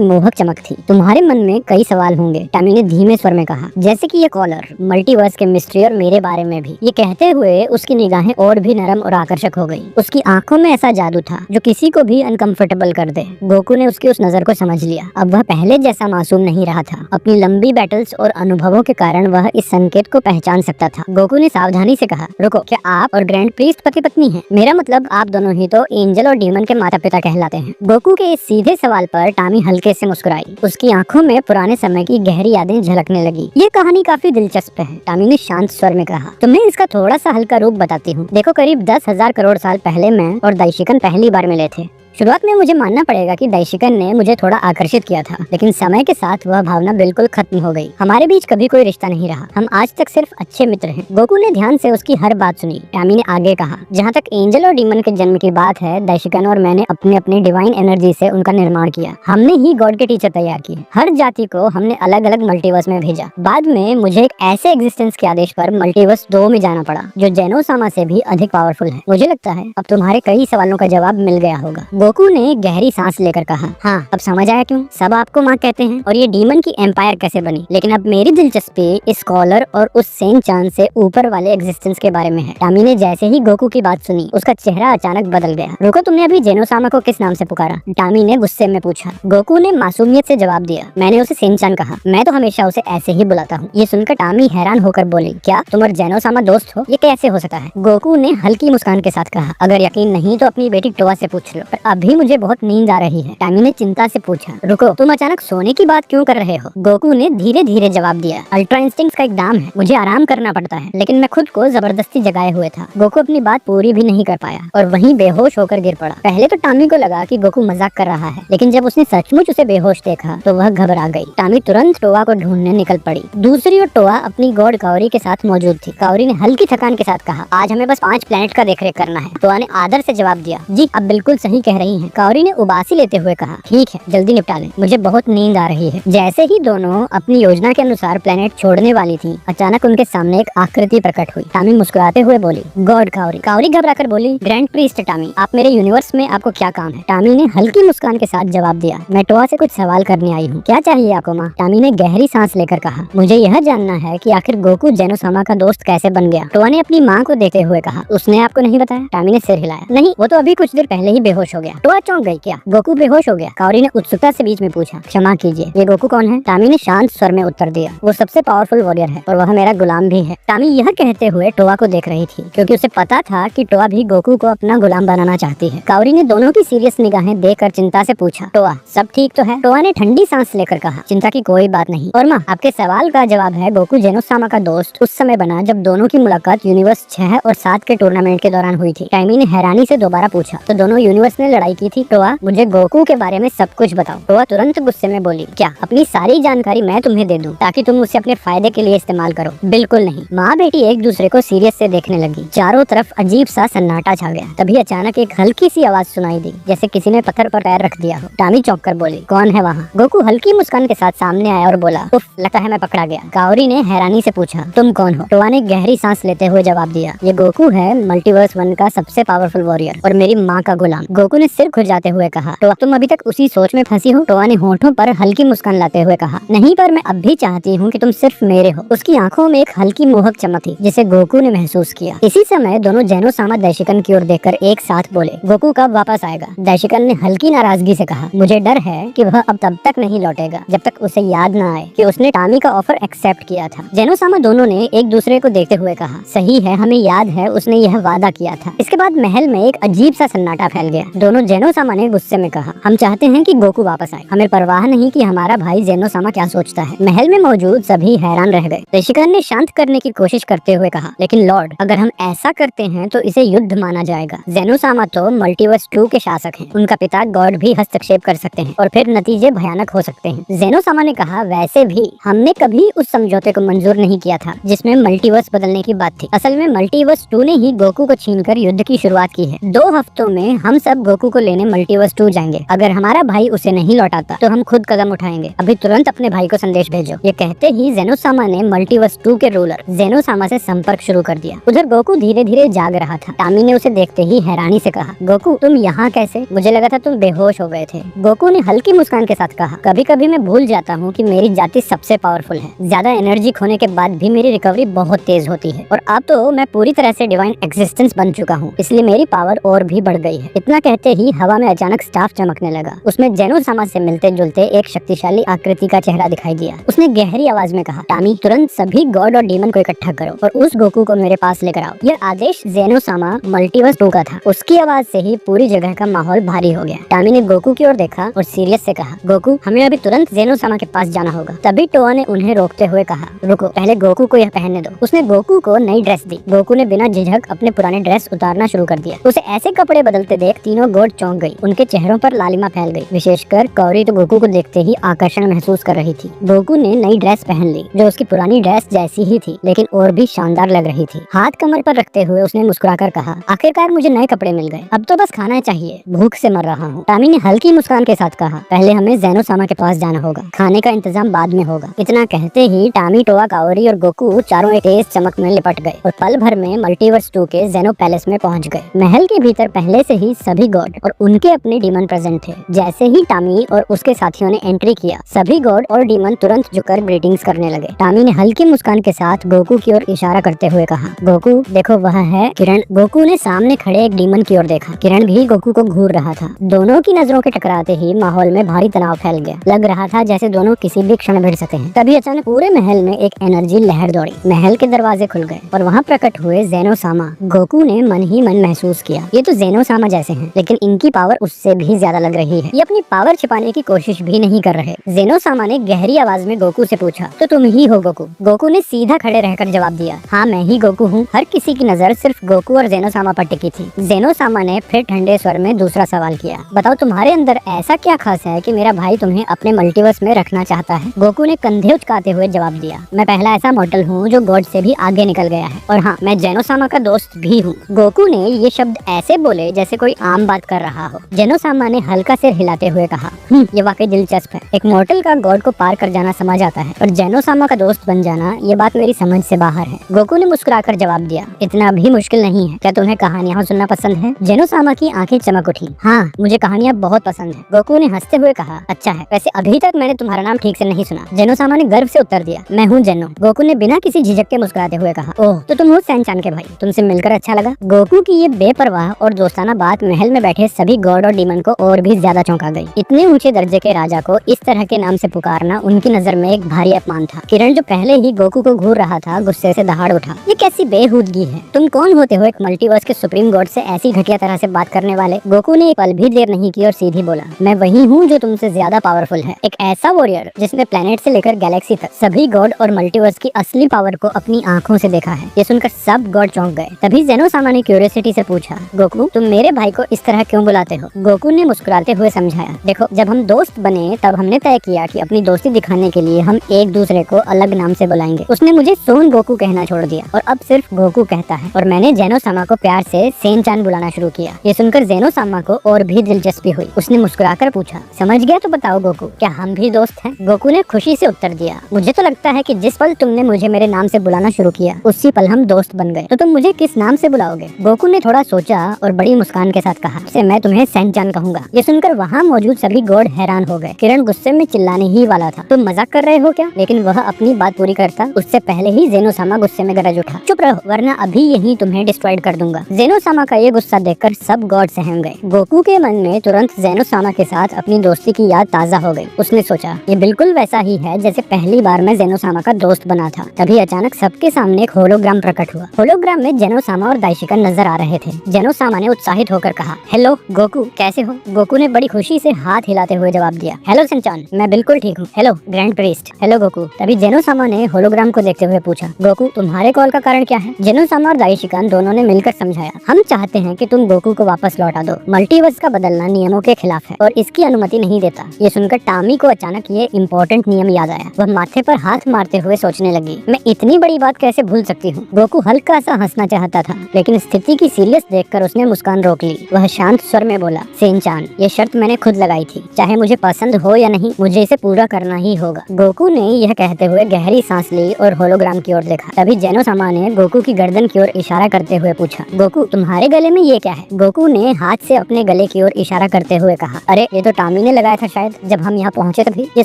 मोहक चमक थी। तुम्हारे मन में कई सवाल होंगे, टामी ने धीमे स्वर में कहा, जैसे कि ये कॉलर, मल्टीवर्स के मिस्ट्री और मेरे बारे में भी। ये कहते हुए उसकी निगाहें और भी नरम और आकर्षक हो गई। उसकी आंखों में ऐसा जादू था जो किसी को भी अनकंफर्टेबल कर दे। गोकू ने उसकी उस नजर को समझ लिया। अब वह पहले जैसा मासूम नहीं रहा था। अपनी लंबी बैटल्स और अनुभवों के कारण वह इस संकेत को पहचान सकता था। गोकू ने सावधानी से कहा, रुको, क्या आप और ग्रैंड प्रीस्ट पति पत्नी हैं? मेरा मतलब आप दोनों ही तो एंजल और डीमन के माता पिता कहलाते हैं। गोकू के इस सीधे सवाल पर टामी हल्के से मुस्कुराई। उसकी आंखों में पुराने समय की गहरी यादें झलकने लगी। ये कहानी काफी दिलचस्प है, टामी ने शांत स्वर में कहा। तुम्हें इसका थोड़ा सा हल्का रूप बताती हूँ। देखो, करीब 10,000 करोड़ साल पहले मैं और दाइशिकन पहली बार मिले थे। शुरुआत में मुझे मानना पड़ेगा कि दाइशिकन ने मुझे थोड़ा आकर्षित किया था, लेकिन समय के साथ वह भावना बिल्कुल खत्म हो गई। हमारे बीच कभी कोई रिश्ता नहीं रहा। हम आज तक सिर्फ अच्छे मित्र हैं। गोकू ने ध्यान से उसकी हर बात सुनी। टामी ने आगे कहा, जहाँ तक एंजल और डीमन के जन्म की बात है, दाइशिकन और मैंने अपने अपने डिवाइन एनर्जी से उनका निर्माण किया। हमने ही गॉड के टीचर तैयार किए। हर जाति को हमने अलग अलग मल्टीवर्स में भेजा। बाद में मुझे एक ऐसे एग्जिस्टेंस के आदेश पर मल्टीवर्स 2 में जाना पड़ा, जो जेनोसामा से भी अधिक पावरफुल है। मुझे लगता है अब तुम्हारे कई सवालों का जवाब मिल गया होगा। गोकू ने गहरी सांस लेकर कहा, हाँ, अब समझ आया क्यों सब आपको माँ कहते हैं और ये डीमन की एम्पायर कैसे बनी। लेकिन अब मेरी दिलचस्पी इस स्कॉलर और उस सेंट चांद से ऊपर वाले एग्जिस्टेंस के बारे में है। टामी ने जैसे ही गोकू की बात सुनी, उसका चेहरा अचानक बदल गया। रुको, तुमने अभी जेनोसामा को किस नाम से पुकारा? टामी ने गुस्से में पूछा। गोकू ने मासूमियत से जवाब दिया, मैंने उसे सेंट चांद कहा। मैं तो हमेशा उसे ऐसे ही बुलाता हूँ। ये सुनकर टामी हैरान होकर बोली, क्या तुम और जेनोसामा दोस्त हो? ये कैसे हो सकता है? गोकू ने हल्की मुस्कान के साथ कहा, अगर यकीन नहीं तो अपनी बेटी टोआ से पूछ लो, पर अभी मुझे बहुत नींद आ रही है। टामी ने चिंता से पूछा, रुको, तुम अचानक सोने की बात क्यों कर रहे हो? गोकू ने धीरे धीरे जवाब दिया, अल्ट्रा इंस्टिंक्ट्स का एक दाम है, मुझे आराम करना पड़ता है, लेकिन मैं खुद को जबरदस्ती जगाए हुए था। गोकू अपनी बात पूरी भी नहीं कर पाया और वहीं बेहोश होकर गिर पड़ा। पहले तो टामी को लगा कि गोकू मजाक कर रहा है, लेकिन जब उसने सचमुच उसे बेहोश देखा तो वह घबरा गई। टामी तुरंत टोआ को ढूंढने निकल पड़ी। दूसरी ओर टोआ अपनी गॉड काओरी के साथ मौजूद थी। काओरी ने हल्की थकान के साथ कहा, आज हमें बस 5 प्लेनेट का देखरेख करना है। टोआ ने आदर से जवाब दिया, जी आप बिल्कुल सही कह रही हैं। काओरी ने उबासी लेते हुए कहा, ठीक है, जल्दी निपटा लें, मुझे बहुत नींद आ रही है। जैसे ही दोनों अपनी योजना के अनुसार प्लेनेट छोड़ने वाली थी, अचानक उनके सामने एक आकृति प्रकट हुई। टामी मुस्कुराते हुए बोली, गॉड काओरी। काओरी घबराकर बोली, ग्रैंड प्रीस्ट टामी, आप मेरे यूनिवर्स में आपको क्या काम है? टामी ने हल्की मुस्कान के साथ जवाब दिया, मैं टोआ से कुछ सवाल करने आई हूँ। क्या चाहिए आपको माँ? टामी ने गहरी सांस लेकर कहा, मुझे यह जानना है कि आखिर गोकू जेनोसामा का दोस्त कैसे बन गया। टोआ ने अपनी माँ को देखते हुए कहा, उसने आपको नहीं बताया? टामी ने सिर हिलाया, नहीं, वो तो अभी कुछ देर पहले ही बेहोश हो गया। टोआ चौंक गई, क्या गोकू बेहोश हो गया? काओरी ने उत्सुकता से बीच में पूछा, क्षमा कीजिए, ये गोकू कौन है? टामी ने शांत स्वर में उत्तर दिया, वो सबसे पावरफुल वॉरियर है और वह मेरा गुलाम भी है। टामी यह कहते हुए टोआ को देख रही थी, क्योंकि उसे पता था कि टोआ भी गोकू को अपना गुलाम बनाना चाहती है। काओरी ने दोनों की सीरियस निगाहें देखकर चिंता से पूछा, टोआ सब ठीक तो है? टोआ ने ठंडी सांस लेकर कहा, चिंता की कोई बात नहीं। और माँ, आपके सवाल का जवाब है, गोकू जेनोसामा का दोस्त उस समय बना जब दोनों की मुलाकात यूनिवर्स 6 और 7 के टूर्नामेंट के दौरान हुई थी। टामी ने हैरानी से दोबारा पूछा, तो दोनों यूनिवर्स ने लड़ाई की थी? टोआ, मुझे गोकू के बारे में सब कुछ बताओ। टोआ तुरंत गुस्से में बोली, क्या अपनी सारी जानकारी मैं तुम्हें दे दूं ताकि तुम उसे अपने फायदे के लिए इस्तेमाल करो? बिल्कुल नहीं। माँ बेटी एक दूसरे को सीरियस से देखने लगी। चारों तरफ अजीब सा सन्नाटा छा गया। तभी अचानक एक हल्की सी आवाज सुनाई दी, जैसे किसी ने पत्थर पर पैर रख दिया हो। टामी चौंक कर बोली, कौन है वहाँ? गोकू हल्की मुस्कान के साथ सामने आया और बोला, उफ, लगता है मैं पकड़ा गया। काओरी ने हैरानी से पूछा, तुम कौन हो? टोआ ने गहरी सांस लेते हुए जवाब दिया, ये गोकू है, मल्टीवर्स 1 का सबसे पावरफुल वॉरियर और मेरी माँ का गुलाम। गोकू ने सिर खुजाते हुए कहा, टोआ, तुम अभी तक उसी सोच में फंसी हो? टोआ ने होठों पर हल्की मुस्कान लाते हुए कहा, नहीं, पर मैं अब भी चाहती हूँ कि तुम सिर्फ मेरे हो। उसकी आंखों में एक हल्की मोहक चमक थी, जिसे गोकू ने महसूस किया। इसी समय दोनों जेनोसामा दाइशिकन की ओर देखकर एक साथ बोले, गोकू कब वापस आएगा? दाइशिकन ने हल्की नाराजगी से कहा, मुझे डर है कि वह अब तब तक नहीं लौटेगा जब तक उसे याद न आए कि उसने टामी का ऑफर एक्सेप्ट किया था। जेनोसामा दोनों ने एक दूसरे को देखते हुए कहा, सही है, हमें याद है, उसने यह वादा किया था। इसके बाद महल में एक अजीब सा सन्नाटा फैल गया। दोनों दोनों जेनोसामा ने गुस्से में कहा, हम चाहते हैं कि गोकू वापस आए, हमें परवाह नहीं कि हमारा भाई जेनोसामा क्या सोचता है। महल में मौजूद सभी हैरान रह गए। ऋषिकर ने शांत करने की कोशिश करते हुए कहा, लेकिन लॉर्ड, अगर हम ऐसा करते हैं तो इसे युद्ध माना जाएगा। जेनोसामा तो मल्टीवर्स 2 के शासक हैं। उनका पिता गॉड भी हस्तक्षेप कर सकते हैं और फिर नतीजे भयानक हो सकते हैं। जेनोसामा ने कहा, वैसे भी हमने कभी उस समझौते को मंजूर नहीं किया था जिसमें मल्टीवर्स बदलने की बात थी। असल में मल्टीवर्स 2 ने ही गोकू को छीनकर युद्ध की शुरुआत की है। 2 हफ्तों में हम सब गोकू को लेने मल्टीवर्स 2 जाएंगे। अगर हमारा भाई उसे नहीं लौटाता तो हम खुद कदम उठाएंगे। अभी तुरंत अपने भाई को संदेश भेजो। ये कहते ही जेनोसामा ने मल्टीवर्स 2 के रूलर जेनोसामा से संपर्क शुरू कर दिया। उधर गोकू धीरे धीरे जाग रहा था। टामी ने उसे देखते ही हैरानी से कहा, गोकू तुम यहाँ कैसे? मुझे लगा था तुम बेहोश हो गए थे। गोकू ने हल्की मुस्कान के साथ कहा, कभी कभी मैं भूल जाता हूँ कि मेरी जाति सबसे पावरफुल है। ज्यादा एनर्जी खोने के बाद भी मेरी रिकवरी बहुत तेज होती है और अब तो मैं पूरी तरह से डिवाइन एग्जिस्टेंस बन चुका हूँ, इसलिए मेरी पावर और भी बढ़ गई है। इतना कहते ही हवा में अचानक स्टाफ चमकने लगा। उसमें जेनोसामा से मिलते जुलते एक शक्तिशाली आकृति का चेहरा दिखाई दिया। उसने गहरी आवाज में कहा, टामी तुरंत सभी गॉड और डीमन को इकट्ठा करो और उस गोकू को मेरे पास लेकर आओ। यह आदेश जेनोसामा मल्टीवर्स 2 का था। उसकी आवाज से ही पूरी जगह का माहौल भारी हो गया। टामी ने गोकू की ओर देखा और सीरियस से कहा, गोकू हमें अभी तुरंत जेनोसामा के पास जाना होगा। तभी टोआ ने उन्हें रोकते हुए कहा, रुको, पहले गोकू को यह पहनने दो। उसने गोकू को नई ड्रेस दी। गोकू ने बिना झिझक अपने पुराने ड्रेस उतारना शुरू कर दिया। उसे ऐसे कपड़े बदलते देख तीनों गॉड चौंक गई। उनके चेहरों पर लालिमा फैल गई। विशेषकर कौरी तो गोकू को देखते ही आकर्षण महसूस कर रही थी। गोकू ने नई ड्रेस पहन ली जो उसकी पुरानी ड्रेस जैसी ही थी, लेकिन और भी शानदार लग रही थी। हाथ कमर पर रखते हुए उसने मुस्कुराकर कहा, आखिरकार मुझे नए कपड़े मिल गए, अब तो बस खाना चाहिए, भूख से मर रहा हूँ। टामी ने हल्की मुस्कान के साथ कहा, पहले हमें जेनोसामा के पास जाना होगा, खाने का इंतजाम बाद में होगा। इतना कहते ही टामी, टोआ, काओरी और गोकू चारों एक तेज चमक में लिपट गए और पल भर में मल्टीवर्स 2 के जेनो पैलेस में पहुंच गए। महल के भीतर पहले से ही सभी गॉड और उनके अपने डीमन प्रेजेंट थे। जैसे ही टामी और उसके साथियों ने एंट्री किया, सभी गॉड और डीमन तुरंत झुककर ग्रीटिंग्स करने लगे। टामी ने हल्की मुस्कान के साथ गोकू की ओर इशारा करते हुए कहा, गोकू देखो वह है किरण। गोकू ने सामने खड़े एक डीमन की ओर देखा। किरण भी गोकू को घूर रहा था। दोनों की नजरों के टकराते ही माहौल में भारी तनाव फैल गया। लग रहा था जैसे दोनों किसी भी क्षण भिड़ सकते हैं। तभी अचानक पूरे महल में एक एनर्जी लहर दौड़ी। महल के दरवाजे खुल गए और वहाँ प्रकट हुए जेनोसामा। गोकू ने मन ही मन महसूस किया, ये तो जेनोसामा जैसे हैं, लेकिन इनकी पावर उससे भी ज्यादा लग रही है। ये अपनी पावर छिपाने की कोशिश भी नहीं कर रहे। जेनोसामा ने गहरी आवाज में गोकू से पूछा, तो तुम ही हो गोकू? गोकू ने सीधा खड़े रहकर जवाब दिया, हाँ मैं ही गोकू हूँ। हर किसी की नजर सिर्फ गोकू और जेनोसामा पर टिकी थी। जेनोसामा ने फिर ठंडे स्वर में दूसरा सवाल किया, बताओ तुम्हारे अंदर ऐसा क्या खास है कि मेरा भाई तुम्हें अपने मल्टीवर्स में रखना चाहता है? गोकू ने कंधे उचकाते हुए जवाब दिया, मैं पहला ऐसा मॉडल हूँ जो गॉड से भी आगे निकल गया है, और हाँ मैं जेनोसामा का दोस्त भी हूँ। गोकू ने ये शब्द ऐसे बोले जैसे कोई आम बात कर रहा हो। जेनोसामा ने हल्का सिर हिलाते हुए कहा, ये वाकई दिलचस्प है। एक मॉडल का गॉड को पार कर जाना समझ आता है, और जेनोसामा का दोस्त बन जाना ये बात मेरी समझ से बाहर है। गोकू ने मुस्कुराकर जवाब दिया, इतना भी मुश्किल नहीं है। क्या तुम्हें कहानियाँ सुनना पसंद है? जेनोसामा की आंखें चमक उठी। हाँ मुझे कहानियाँ बहुत पसंद है। गोकू ने हंसते हुए कहा, अच्छा है, वैसे अभी तक मैंने तुम्हारा नाम ठीक से नहीं सुना। जेनोसामा ने गर्व से उत्तर दिया, मैं हूँ जेनो। गोकू ने बिना किसी झिझक के मुस्कुराते हुए कहा, ओह तो तुम हो सैनचान के भाई, तुमसे मिलकर अच्छा लगा। गोकू की ये बेपरवाह और दोस्ताना बात महल में बैठे सभी गॉड और डीमन को और भी ज्यादा चौंका गई। इतने ऊंचे दर्जे के राजा को इस तरह के नाम से पुकारना उनकी नजर में एक भारी अपमान था। किरण जो पहले ही गोकू को घूर रहा था, गुस्से से दहाड़ उठा, ये कैसी बेहूदगी है? तुम कौन होते हो एक मल्टीवर्स के सुप्रीम गॉड से ऐसी घटिया तरह से बात करने वाले? गोकू ने एक पल भी देर नहीं की और सीधी बोला, मैं वही हूँ जो तुमसे ज्यादा पावरफुल है, एक ऐसा वॉरियर जिसने प्लेनेट से लेकर गैलेक्सी तक सभी गॉड और मल्टीवर्स की असली पावर को अपनी आंखों से देखा है। ये सुनकर सब गॉड चौंक गए। तभी जेनोसामा ने क्यूरियोसिटी से पूछा, गोकू तुम मेरे भाई को इस तरह क्यों बुलाते हो? गोकू ने मुस्कुराते हुए समझाया, देखो जब हम दोस्त बने तब हमने तय किया कि अपनी दोस्ती दिखाने के लिए हम एक दूसरे को अलग नाम से बुलाएंगे। उसने मुझे सोन गोकू कहना छोड़ दिया और अब सिर्फ गोकू कहता है, और मैंने जेनोसामा को प्यार से सेनचान बुलाना शुरू किया। ये सुनकर जेनोसामा को और भी दिलचस्पी हुई। उसने मुस्कुराकर पूछा, समझ गया तो बताओ गोकू, क्या हम भी दोस्त हैं? गोकू ने खुशी से उत्तर दिया, मुझे तो लगता है कि जिस पल तुमने मुझे मेरे नाम से बुलाना शुरू किया उसी पल हम दोस्त बन गए। तो तुम मुझे किस नाम से बुलाओगे? गोकू ने थोड़ा सोचा और बड़ी मुस्कान के साथ कहा, से मैं तुम्हें सेनचान कहूंगा। ये सुनकर वहाँ मौजूद सभी गॉड हैरान हो गए। किरण गुस्से में चिल्लाने ही वाला था, तुम मजाक कर रहे हो क्या? लेकिन वह अपनी बात पूरी करता उससे पहले ही जेनोसामा गुस्से में गरज उठा, चुप रहो वरना अभी यही तुम्हें डिस्ट्रॉयड कर दूंगा। जेनोसामा का ये गुस्सा देखकर सब गॉड सहम गए। गोकू के मन में तुरंत जेनोसामा के साथ अपनी दोस्ती की याद ताजा हो गई। उसने सोचा, ये बिल्कुल वैसा ही है जैसे पहली बार मैं जेनोसामा का दोस्त बना था। तभी अचानक सबके सामने एक होलोग्राम प्रकट हुआ। होलोग्राम में जेनोसामा और दाइशिका नजर आ रहे थे। जेनोसामा ने उत्साहित होकर कहा, हेलो हेलो गोकू, कैसे हो? गोकू ने बड़ी खुशी से हाथ हिलाते हुए जवाब दिया। हेलो शिनचान, मैं बिल्कुल ठीक हूँ। Hello grand priest. Hello Goku. तभी जेनो-सामा ने होलोग्राम को देखते हुए पूछा, गोकू तुम्हारे कॉल का कारण क्या है? जेनो-सामा और दाइशिकान दोनों ने मिलकर समझाया, हम चाहते हैं कि तुम गोकू को वापस लौटा दो। मल्टीवर्स का बदलना नियमों के खिलाफ है और इसकी अनुमति नहीं देता। ये सुनकर टामी को अचानक ये इम्पोर्टेंट नियम याद आया। वह माथे पर हाथ मारते हुए सोचने लगी, मैं इतनी बड़ी बात कैसे भूल सकती हूँ? गोकू हल्का सा हंसना चाहता था, लेकिन स्थिति की सीरियस देखकर उसने मुस्कान रोक ली। वह शांत स्वर में बोला, शिनचान, ये शर्त मैंने खुद लगाई थी। चाहे मुझे पसंद हो या नहीं, मुझे इसे पूरा करना ही होगा। गोकू ने यह कहते हुए गहरी सांस ली और होलोग्राम की ओर देखा। तभी जेनो-सामा ने गोकू की गर्दन की ओर इशारा करते हुए पूछा, गोकू तुम्हारे गले में ये क्या है? गोकू ने हाथ से अपने गले की ओर इशारा करते हुए कहा, अरे ये तो टामी ने लगाया था शायद, जब हम यहाँ पहुँचे तभी। ये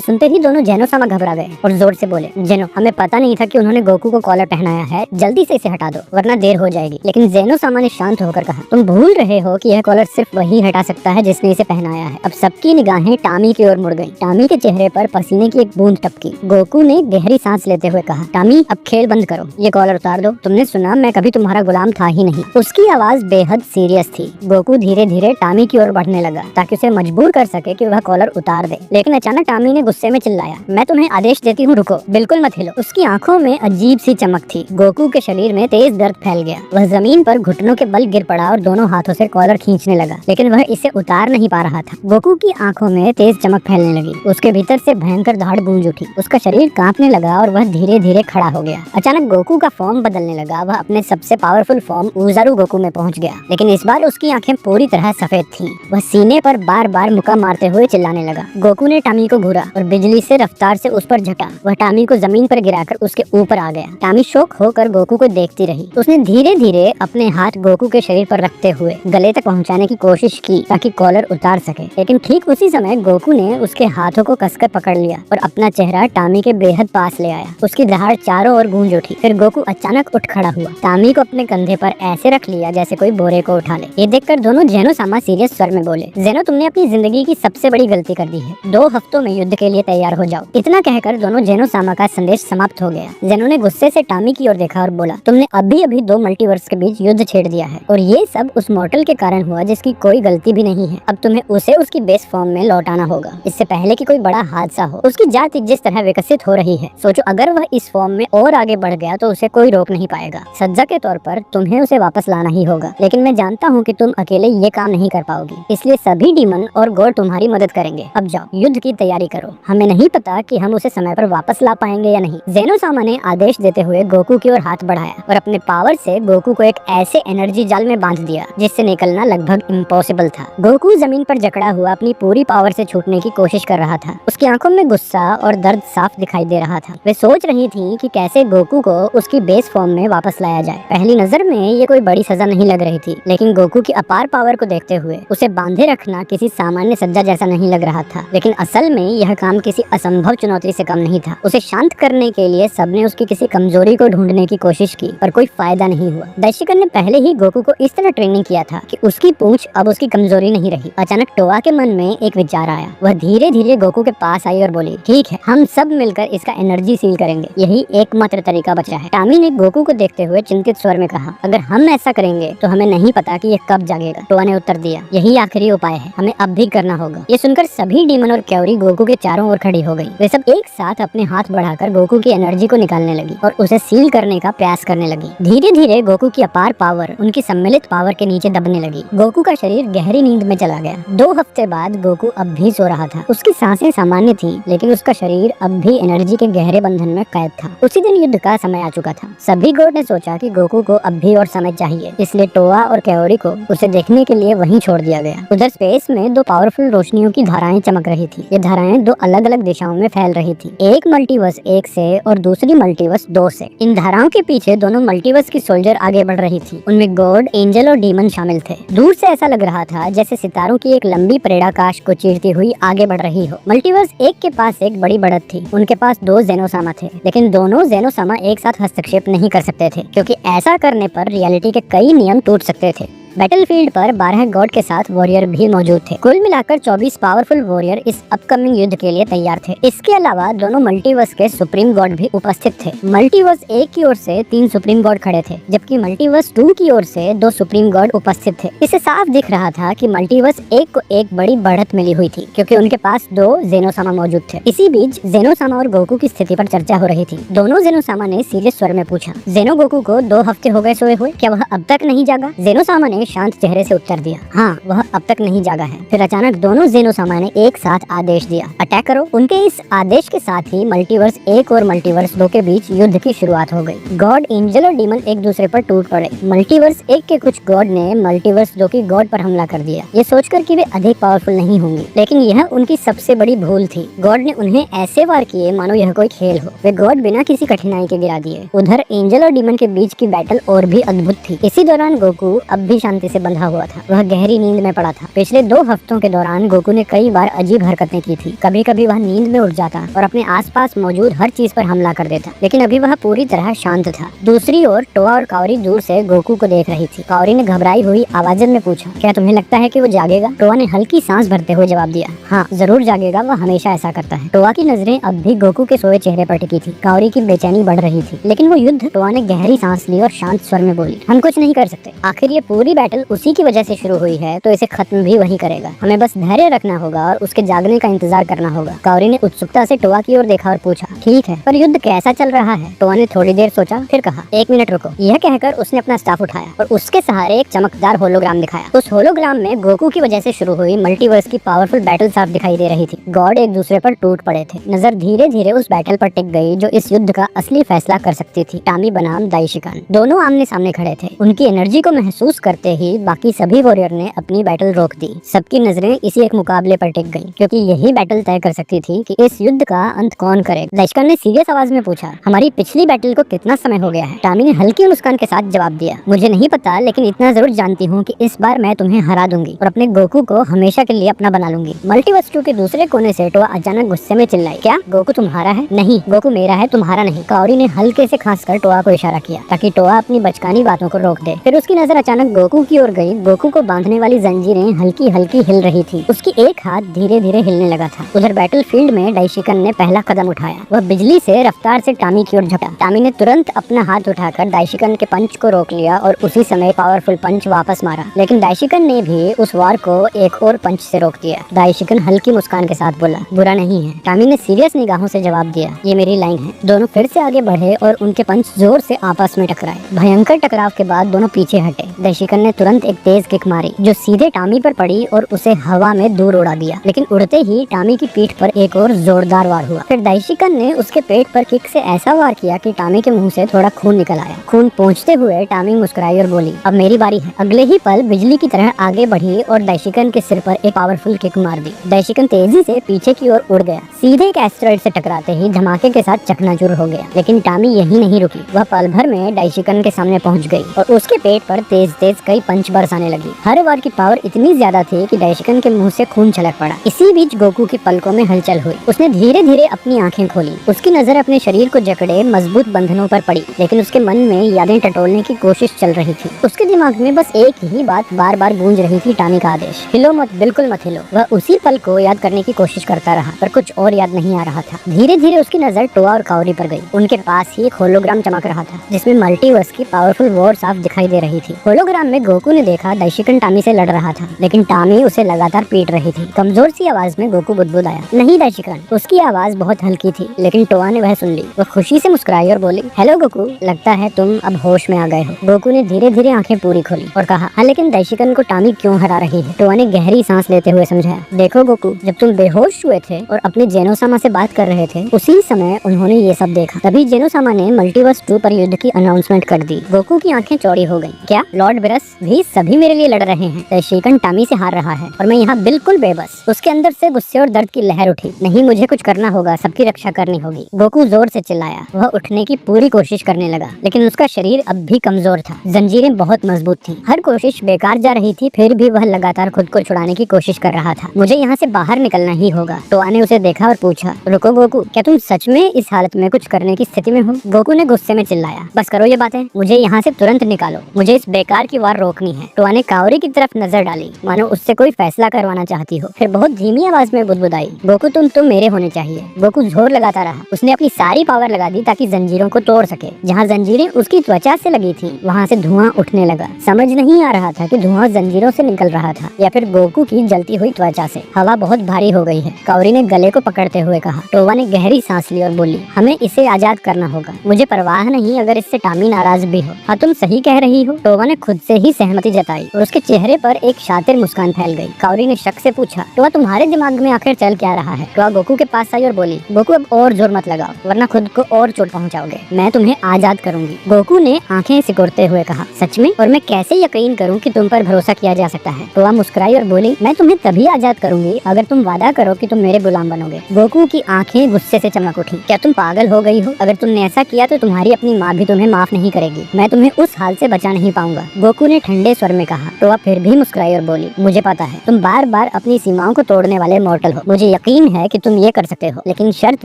सुनते ही दोनों जेनो-सामा घबरा गए और जोर से बोले, जेनो, हमें पता नहीं था कि उन्होंने गोकू को कॉलर पहनाया है, जल्दी से इसे हटा दो वरना देर हो जाएगी। लेकिन जेनो-सामा ने शांत होकर कहा, तुम भूल रहे हो कि यह कॉलर सिर्फ वही हटा सकता है जिसने इसे पहनाया है। अब सबकी निगाहें टामी की ओर मुड़ गईं। टामी के चेहरे पर पसीने की एक बूंद टपकी। गोकू ने गहरी सांस लेते हुए कहा, टामी अब खेल बंद करो, ये कॉलर उतार दो। तुमने सुना, मैं कभी तुम्हारा गुलाम था ही नहीं। उसकी आवाज बेहद सीरियस थी। गोकू धीरे धीरे टामी की ओर बढ़ने लगा ताकि उसे मजबूर कर सके कि वह कॉलर उतार दे। लेकिन अचानक टामी ने गुस्से में चिल्लाया, मैं तुम्हें आदेश देती हूँ, रुको, बिल्कुल मत हिलो। उसकी आंखों में अजीब सी चमक थी। गोकू के शरीर में तेज दर्द फैल गया। वह जमीन पर घुटनों के बल गिर पड़ा और दोनों हाथों से कॉलर खींचने लगा, लेकिन वह इसे उतार नहीं पा रहा था। गोकू की आंखों में तेज चमक फैलने लगी। उसके भीतर से भयंकर दहाड़ गूंज उठी। उसका शरीर कांपने लगा और वह धीरे धीरे खड़ा हो गया। अचानक गोकू का फॉर्म बदलने लगा। वह अपने सबसे पावरफुल फॉर्म ऊजारू गोकू में पहुंच गया, लेकिन इस बार उसकी आंखें पूरी तरह सफेद थीं। वह सीने पर बार बार मुक्का मारते हुए चिल्लाने लगा। गोकू ने टामी को घूरा और बिजली से रफ्तार से उस पर झटा। वह टामी को जमीन पर गिराकर उसके ऊपर आ गया। टामी शौक होकर गोकू को देखती रही। उसने धीरे धीरे अपने हाथ गोकू के शरीर पर रखते हुए गले तक पहुंचाने की कोशिश की ताकि कॉलर उतार सके, लेकिन ठीक उसी समय गोकू ने उसके हाथों को कसकर पकड़ लिया और अपना चेहरा टामी के बेहद पास ले आया। उसकी दहाड़ चारों ओर गूंज उठी। फिर गोकू अचानक उठ खड़ा हुआ, टामी को अपने कंधे पर ऐसे रख लिया जैसे कोई बोरे को उठा ले। ये देखकर दोनों जेनो-सामा सीरियस स्वर में बोले, जेनो, तुमने अपनी जिंदगी की सबसे बड़ी गलती कर दी है। 2 हफ्तों में युद्ध के लिए तैयार हो जाओ। इतना कहकर दोनों जेनो-सामा का संदेश समाप्त हो गया। जेनो ने गुस्से से टामी की ओर देखा और बोला, तुमने अभी अभी 2 मल्टीवर्स के बीच युद्ध छेड़ दिया है और ये सब उस मॉर्टल के कारण हुआ जिसकी कोई गलती भी नहीं है। अब तुम्हें उसे उसकी बेस फॉर्म में लौटाना होगा, इससे पहले कि कोई बड़ा हादसा हो। उसकी जाति जिस तरह विकसित हो रही है, सोचो अगर वह इस फॉर्म में और आगे बढ़ गया तो उसे कोई रोक नहीं पाएगा। सज्जा के तौर पर तुम्हें उसे वापस लाना ही होगा, लेकिन मैं जानता हूँ कि तुम अकेले ये काम नहीं कर पाओगी, इसलिए सभी डीमन और गॉड तुम्हारी मदद करेंगे। अब जाओ, युद्ध की तैयारी करो। हमें नहीं पता कि हम उसे समय पर वापस ला पाएंगे या नहीं। जेनो-सामा ने आदेश देते हुए गोकू की ओर हाथ बढ़ाया और अपने पावर से गोकू को एक ऐसे एनर्जी जाल में बांध दिया जिससे निकलना लगभग इम्पॉसिबल था। गोकू जमीन पर जकड़ा हुआ अपनी पूरी पावर से छूटने की कोशिश कर रहा था। उसकी आंखों में गुस्सा और दर्द साफ दिखाई दे रहा था। वे सोच रही थी कि कैसे गोकू को उसकी बेस फॉर्म में वापस लाया जाए। पहली नजर में ये कोई बड़ी सजा नहीं लग रही थी, लेकिन गोकू की अपार पावर को देखते हुए उसे बांधे रखना किसी सामान्य सज्जा जैसा नहीं लग रहा था। लेकिन असल में यह काम किसी असंभव चुनौती से कम नहीं था। उसे शांत करने के लिए सबने उसकी किसी कमजोरी को ढूंढने की कोशिश की, पर कोई फायदा नहीं हुआ। दाइशिकन ने पहले ही गोकू को इस तरह ट्रेनिंग किया था कि उसकी पूंछ अब उसकी कमजोरी नहीं रही। अचानक टोआ के मन में एक विचार आया। वह धीरे धीरे गोकू के पास आई और बोली, ठीक है, हम सब मिलकर इसका एनर्जी सील करेंगे, यही एकमात्र तरीका बचा है। टामी ने गोकू को देखते हुए चिंतित स्वर में कहा, अगर हम ऐसा करेंगे तो हमें नहीं पता कि ये कब जागेगा। टोआ ने उत्तर दिया, यही आखिरी उपाय है, हमें अब भी करना होगा। ये सुनकर सभी डीमन और क्योरी गोकू के चारों ओर खड़ी हो गई। वे सब एक साथ अपने हाथ बढ़ाकर गोकू की एनर्जी को निकालने लगी और उसे सील करने का प्रयास करने लगी। धीरे धीरे गोकू की अपार पावर उनकी सम्मिलित पावर के नीचे दबने लगी। गोकू का शरीर गहरी नींद में चला गया। 2 हफ्ते बाद गोकू अब भी सो रहा था। उसकी सांसें सामान्य थी, लेकिन उसका शरीर अब भी एनर्जी के गहरे बंधन में कैद था। उसी दिन युद्ध का समय आ चुका था। सभी गॉड ने सोचा कि गोकू को अब भी और समय चाहिए, इसलिए टोआ और क्योरी को उसे देखने के लिए वहीं छोड़ दिया गया। उधर स्पेस में 2 पावरफुल रोशनियों की धाराएं चमक रही थी। ये धाराएं 2 अलग अलग दिशाओं में फैल रही थी, एक मल्टीवर्स 1 से और दूसरी मल्टीवर्स 2 से। इन धाराओं के पीछे दोनों मल्टीवर्स की सोल्जर आगे बढ़ रही थी। उनमें गॉड, एंजल और डीमन शामिल थे। दूर से ऐसा लग रहा था जैसे सितारों की एक लंबी परेडाकाश को चीरती हुई आगे बढ़ रही हो। मल्टीवर्स 1 के पास एक बड़ी बढ़त थी। उनके पास 2 जेनो-सामा थे, लेकिन दोनों जेनो-सामा एक साथ हस्तक्षेप नहीं कर सकते थे, क्योंकि ऐसा करने पर रियलिटी के कई नियम टूट सकते थे। बैटलफील्ड पर 12 गॉड के साथ वॉरियर भी मौजूद थे। कुल मिलाकर 24 पावरफुल वॉरियर इस अपकमिंग युद्ध के लिए तैयार थे। इसके अलावा दोनों मल्टीवर्स के सुप्रीम गॉड भी उपस्थित थे। मल्टीवर्स 1 की ओर से 3 सुप्रीम गॉड खड़े थे, जबकि मल्टीवर्स 2 की ओर से 2 सुप्रीम गॉड उपस्थित थे। इससे साफ दिख रहा था कि मल्टीवर्स 1 को एक बड़ी बढ़त मिली हुई थी, क्योंकि उनके पास 2 ज़ेनोसामा मौजूद थे। इसी बीच ज़ेनोसामा और गोकू की स्थिति पर चर्चा हो रही थी। दोनों ज़ेनोसामा ने सीरियस स्वर में पूछा, ज़ेनो गोकू को 2 हफ्ते हो गए सोए हुए, क्या वह अब तक नहीं जागा? ज़ेनोसामा ने शांत चेहरे से उत्तर दिया, हाँ, वह अब तक नहीं जागा है। फिर अचानक दोनों ज़ेनोसामा ने एक साथ आदेश दिया, अटैक करो। उनके इस आदेश के साथ ही मल्टीवर्स 1 और मल्टीवर्स 2 के बीच युद्ध की शुरुआत हो गई। गॉड एंजल और डीमन एक दूसरे पर टूट पड़े। मल्टीवर्स 1 के कुछ गॉड ने मल्टीवर्स 2 की गॉड पर हमला कर दिया, ये सोचकर कि वे अधिक पावरफुल नहीं होंगे, लेकिन यह उनकी सबसे बड़ी भूल थी। गॉड ने उन्हें ऐसे वार किए मानो यह कोई खेल हो। वे गॉड बिना किसी कठिनाई के गिरा दिए। उधर एंजल और डीमन के बीच की बैटल और भी अद्भुत थी। इसी दौरान गोकू अब भी शांति से बंधा हुआ था। वह गहरी नींद में पड़ा था। पिछले 2 हफ्तों के दौरान गोकू ने कई बार अजीब हरकतें की थी। कभी कभी वह नींद में उठ जाता और अपने आसपास मौजूद हर चीज पर हमला कर देता, लेकिन अभी वह पूरी तरह शांत था। दूसरी ओर टोआ और काओरी दूर से गोकू को देख रही थी। काओरी ने घबराई हुई आवाज में पूछा, क्या तुम्हें लगता है कि वो जागेगा? टोआ ने हल्की सांस भरते हुए जवाब दिया, हाँ, जरूर जागेगा, वह हमेशा ऐसा करता है। टोआ की नजरें अब भी गोकू के सोए चेहरे पर टिकी थी। काओरी की बेचैनी बढ़ रही थी, लेकिन वो युद्ध, टोआ ने गहरी सांस ली और शांत स्वर में बोली, हम कुछ नहीं कर सकते। आखिर ये पूरी बैटल उसी की वजह से शुरू हुई है, तो इसे खत्म भी वही करेगा। हमें बस धैर्य रखना होगा और उसके जागने का इंतजार करना होगा। काओरी ने उत्सुकता से टोआ की ओर देखा और पूछा, ठीक है, पर युद्ध कैसा चल रहा है? टोआ ने थोड़ी देर सोचा, फिर कहा, 1 मिनट रुको। यह कहकर उसने अपना स्टाफ उठाया और उसके सहारे एक चमकदार होलोग्राम दिखाया। उस होलोग्राम में गोकू की वजह से शुरू हुई मल्टीवर्स की पावरफुल बैटल साफ दिखाई दे रही थी। गॉड एक दूसरे पर टूट पड़े थे। नजर धीरे धीरे उस बैटल पर टिक गई जो इस युद्ध का असली फैसला कर सकती थी। टामी बनाम दाइशिकान दोनों आमने सामने खड़े थे। उनकी एनर्जी को महसूस करते ही बाकी सभी वॉरियर ने अपनी बैटल रोक दी। सबकी नजरें इसी एक मुकाबले पर टिक गईं, क्योंकि यही बैटल तय कर सकती थी कि इस युद्ध का अंत कौन करेगा। दाइशिकान ने सीरियस आवाज में पूछा, हमारी पिछली बैटल को कितना समय हो गया है? टामी ने हल्की मुस्कान के साथ जवाब दिया, मुझे नहीं पता, लेकिन इतना जरूर जानती हूँ कि इस बार मैं तुम्हें हरा दूंगी और अपने गोकू को हमेशा के लिए अपना बना लूंगी। मल्टीवर्स 2 के दूसरे कोने से टोआ अचानक गुस्से में चिल्लाई, क्या गोकू तुम्हारा है? नहीं, गोकू मेरा है, तुम्हारा नहीं। काओरी ने हल्के से खांसकर टोआ को इशारा किया ताकि टोआ अपनी बचकानी बातों को रोक दे। फिर उसकी नजर अचानक गोकू की ओर गई। गोकू को बांधने वाली जंजीरें हल्की हल्की हिल रही थी। उसकी एक हाथ धीरे धीरे हिलने लगा था। उधर बैटलफील्ड में दाइशिकन ने पहला कदम उठाया। वह बिजली से रफ्तार से टामी की ओर झपटा। टामी ने तुरंत अपना हाथ उठाकर दाइशिकन के पंच को रोक लिया और उसी समय पावरफुल पंच वापस मारा, लेकिन दाइशिकन ने भी उस वार को एक और पंच से रोक दिया। दाइशिकन हल्की मुस्कान के साथ बोला, बुरा नहीं है। टामी ने सीरियस निगाहों से जवाब दिया, ये मेरी लाइन है। दोनों फिर से आगे बढ़े और उनके पंच जोर से आपस में टकराए। भयंकर टकराव के बाद दोनों पीछे हटे। दाइशिकन ने तुरंत एक तेज किक मारी जो सीधे टामी पर पड़ी और उसे हवा में दूर उड़ा दिया, लेकिन उड़ते ही टामी की पीठ पर एक और जोरदार वार हुआ। फिर दाइशिकन ने उसके पेट पर किक से ऐसा वार किया कि टामी के मुंह से थोड़ा खून निकल आया। खून पहुंचते हुए टामी मुस्कुराई और बोली, अब मेरी बारी है। अगले ही पल बिजली की तरह आगे बढ़ी और दाइशिकन के सिर पर एक पावरफुल किक मार दी। दाइशिकन तेजी से पीछे की ओर उड़ गया। सीधे एक एस्टेरॉइड से टकराते ही धमाके के साथ चकनाचूर हो गया, लेकिन टामी यही नहीं रुकी। वह पल भर में दाइशिकन के सामने पहुंच गई और उसके पेट पर तेज तेज कई पंच बरसाने लगी। हर वार की पावर इतनी ज्यादा थी कि दाइशिकन के मुंह से खून छलक पड़ा। इसी बीच गोकू की पलकों में हलचल हुई। उसने धीरे धीरे अपनी आंखें खोली। उसकी नजर अपने शरीर को जकड़े मजबूत बंधनों पर पड़ी, लेकिन उसके मन में यादें टटोलने की कोशिश चल रही थी। उसके दिमाग में बस एक ही बात बार बार गूंज रही थी, टामी का आदेश, हिलो मत, बिल्कुल मत हिलो। वह उसी पल को याद करने की कोशिश करता रहा, पर कुछ और याद नहीं आ रहा था। धीरे धीरे उसकी नजर टोआ और काओरी पर गई। उनके पास ही एक होलोग्राम चमक रहा था जिसमें मल्टीवर्स की पावरफुल वॉर साफ दिखाई दे रही थी। होलोग्राम में गोकू ने देखा दाइशिकन टामी से लड़ रहा था, लेकिन टामी उसे लगातार पीट रही थी। कमजोर सी आवाज में गोकू बुदबुदाया, नहीं दाइशिकन। उसकी आवाज बहुत हल्की थी, लेकिन टोआ ने वह सुन ली। वह खुशी से मुस्कुराई और बोली, हेलो गोकू, लगता है तुम अब होश में आ गए हो। गोकू ने धीरे धीरे आंखें पूरी खोली और कहा, हाँ, लेकिन दाइशिकन को टामी क्यों हरा रही है? टोआ ने गहरी सांस लेते हुए समझाया, देखो गोकू, जब तुम बेहोश हुए थे और अपने जेनोसामा से बात कर रहे थे, उसी समय उन्होंने ये सब देखा। तभी जेनोसामा ने मल्टीवर्स 2 पर युद्ध की अनाउंसमेंट कर दी। गोकू की आंखें चौड़ी हो गईं। क्या लॉर्ड बिरस भी सभी मेरे लिए लड़ रहे हैं? दाइशिकन टामी से हार रहा है और मैं यहाँ बिल्कुल बेबस। उसके अंदर से गुस्से और दर्द की लहर उठी। नहीं, मुझे कुछ करना होगा, सबकी रक्षा करनी होगी। गोकू जोर से चिल्लाया। वह उठने की पूरी कोशिश करने लगा, लेकिन उसका शरीर अब भी कमजोर था। जंजीरें बहुत मजबूत थी। हर कोशिश बेकार जा रही थी, फिर भी वह लगातार खुद को छुड़ाने की कोशिश कर रहा था। मुझे यहाँ से बाहर निकलना ही होगा। टोआ ने उसे देखा और पूछा, रुको गोकू, क्या तुम सच में इस हालत में कुछ करने की स्थिति में हो? गोकू ने गुस्से में चिल्लाया, बस करो ये बातें, मुझे यहाँ से तुरंत निकालो। मुझे इस बेकार की वार रोकनी है। टोआ ने काओरी की तरफ नजर डाली, मानो उससे कोई फैसला करवाना चाहती हो। फिर बहुत धीमी आवाज में बुदबुदाई, गोकू तुम मेरे होने चाहिए। गोकू जोर लगाता रहा। उसने अपनी सारी पावर लगा दी ताकि जंजीरों को तोड़ सके। जहाँ जंजीरें उसकी त्वचा से लगी थी, वहाँ से धुआं उठने लगा। समझ नहीं आ रहा था कि धुआं जंजीरों से निकल रहा था या फिर गोकू की जलती हुई त्वचा से। हवा बहुत भारी हो गई है, काओरी ने गले को पकड़ते हुए कहा। टोवा ने गहरी सांस ली और बोली, हमें इसे आजाद करना होगा। मुझे परवाह नहीं अगर इससे टामी नाराज भी हो। हाँ, तुम सही कह रही हो। टोवा ने खुद से ही सहमति जताई और उसके चेहरे पर एक शातिर मुस्कान फैल गई। काओरी ने शक से पूछा, टोवा तुम्हारे दिमाग में आखिर चल क्या रहा है? टोवा गोकू के पास आई और बोली, गोकू अब और जोर मत लगाओ वरना खुद को और चोट पहुंचाओगे। मैं तुम्हें आजाद करूंगी। गोकू ने आंखें सिकुड़ते हुए कहा, सच में? और मैं कैसे यकीन करूं कि तुम पर भरोसा किया जा सकता है? टोवा मुस्कुराई और बोली, मैं तुम्हें तभी आजाद करूंगी अगर तुम वादा करो कि तुम मेरे गुलाम बनोगे। गोकू की आंखें गुस्से से चमक उठी। क्या तुम पागल हो गई हो? अगर तुमने ऐसा किया तो तुम्हारी अपनी माँ भी तुम्हें माफ नहीं करेगी। मैं तुम्हें उस हाल से बचा नहीं पाऊंगा। गोकू ने ठंडे स्वर में कहा। टोवा फिर भी मुस्कुराई और बोली, मुझे पता है तुम बार बार अपनी सीमाओं को तोड़ने वाले मॉर्टल हो। मुझे यकीन है कि तुम ये कर सकते हो, लेकिन शर्त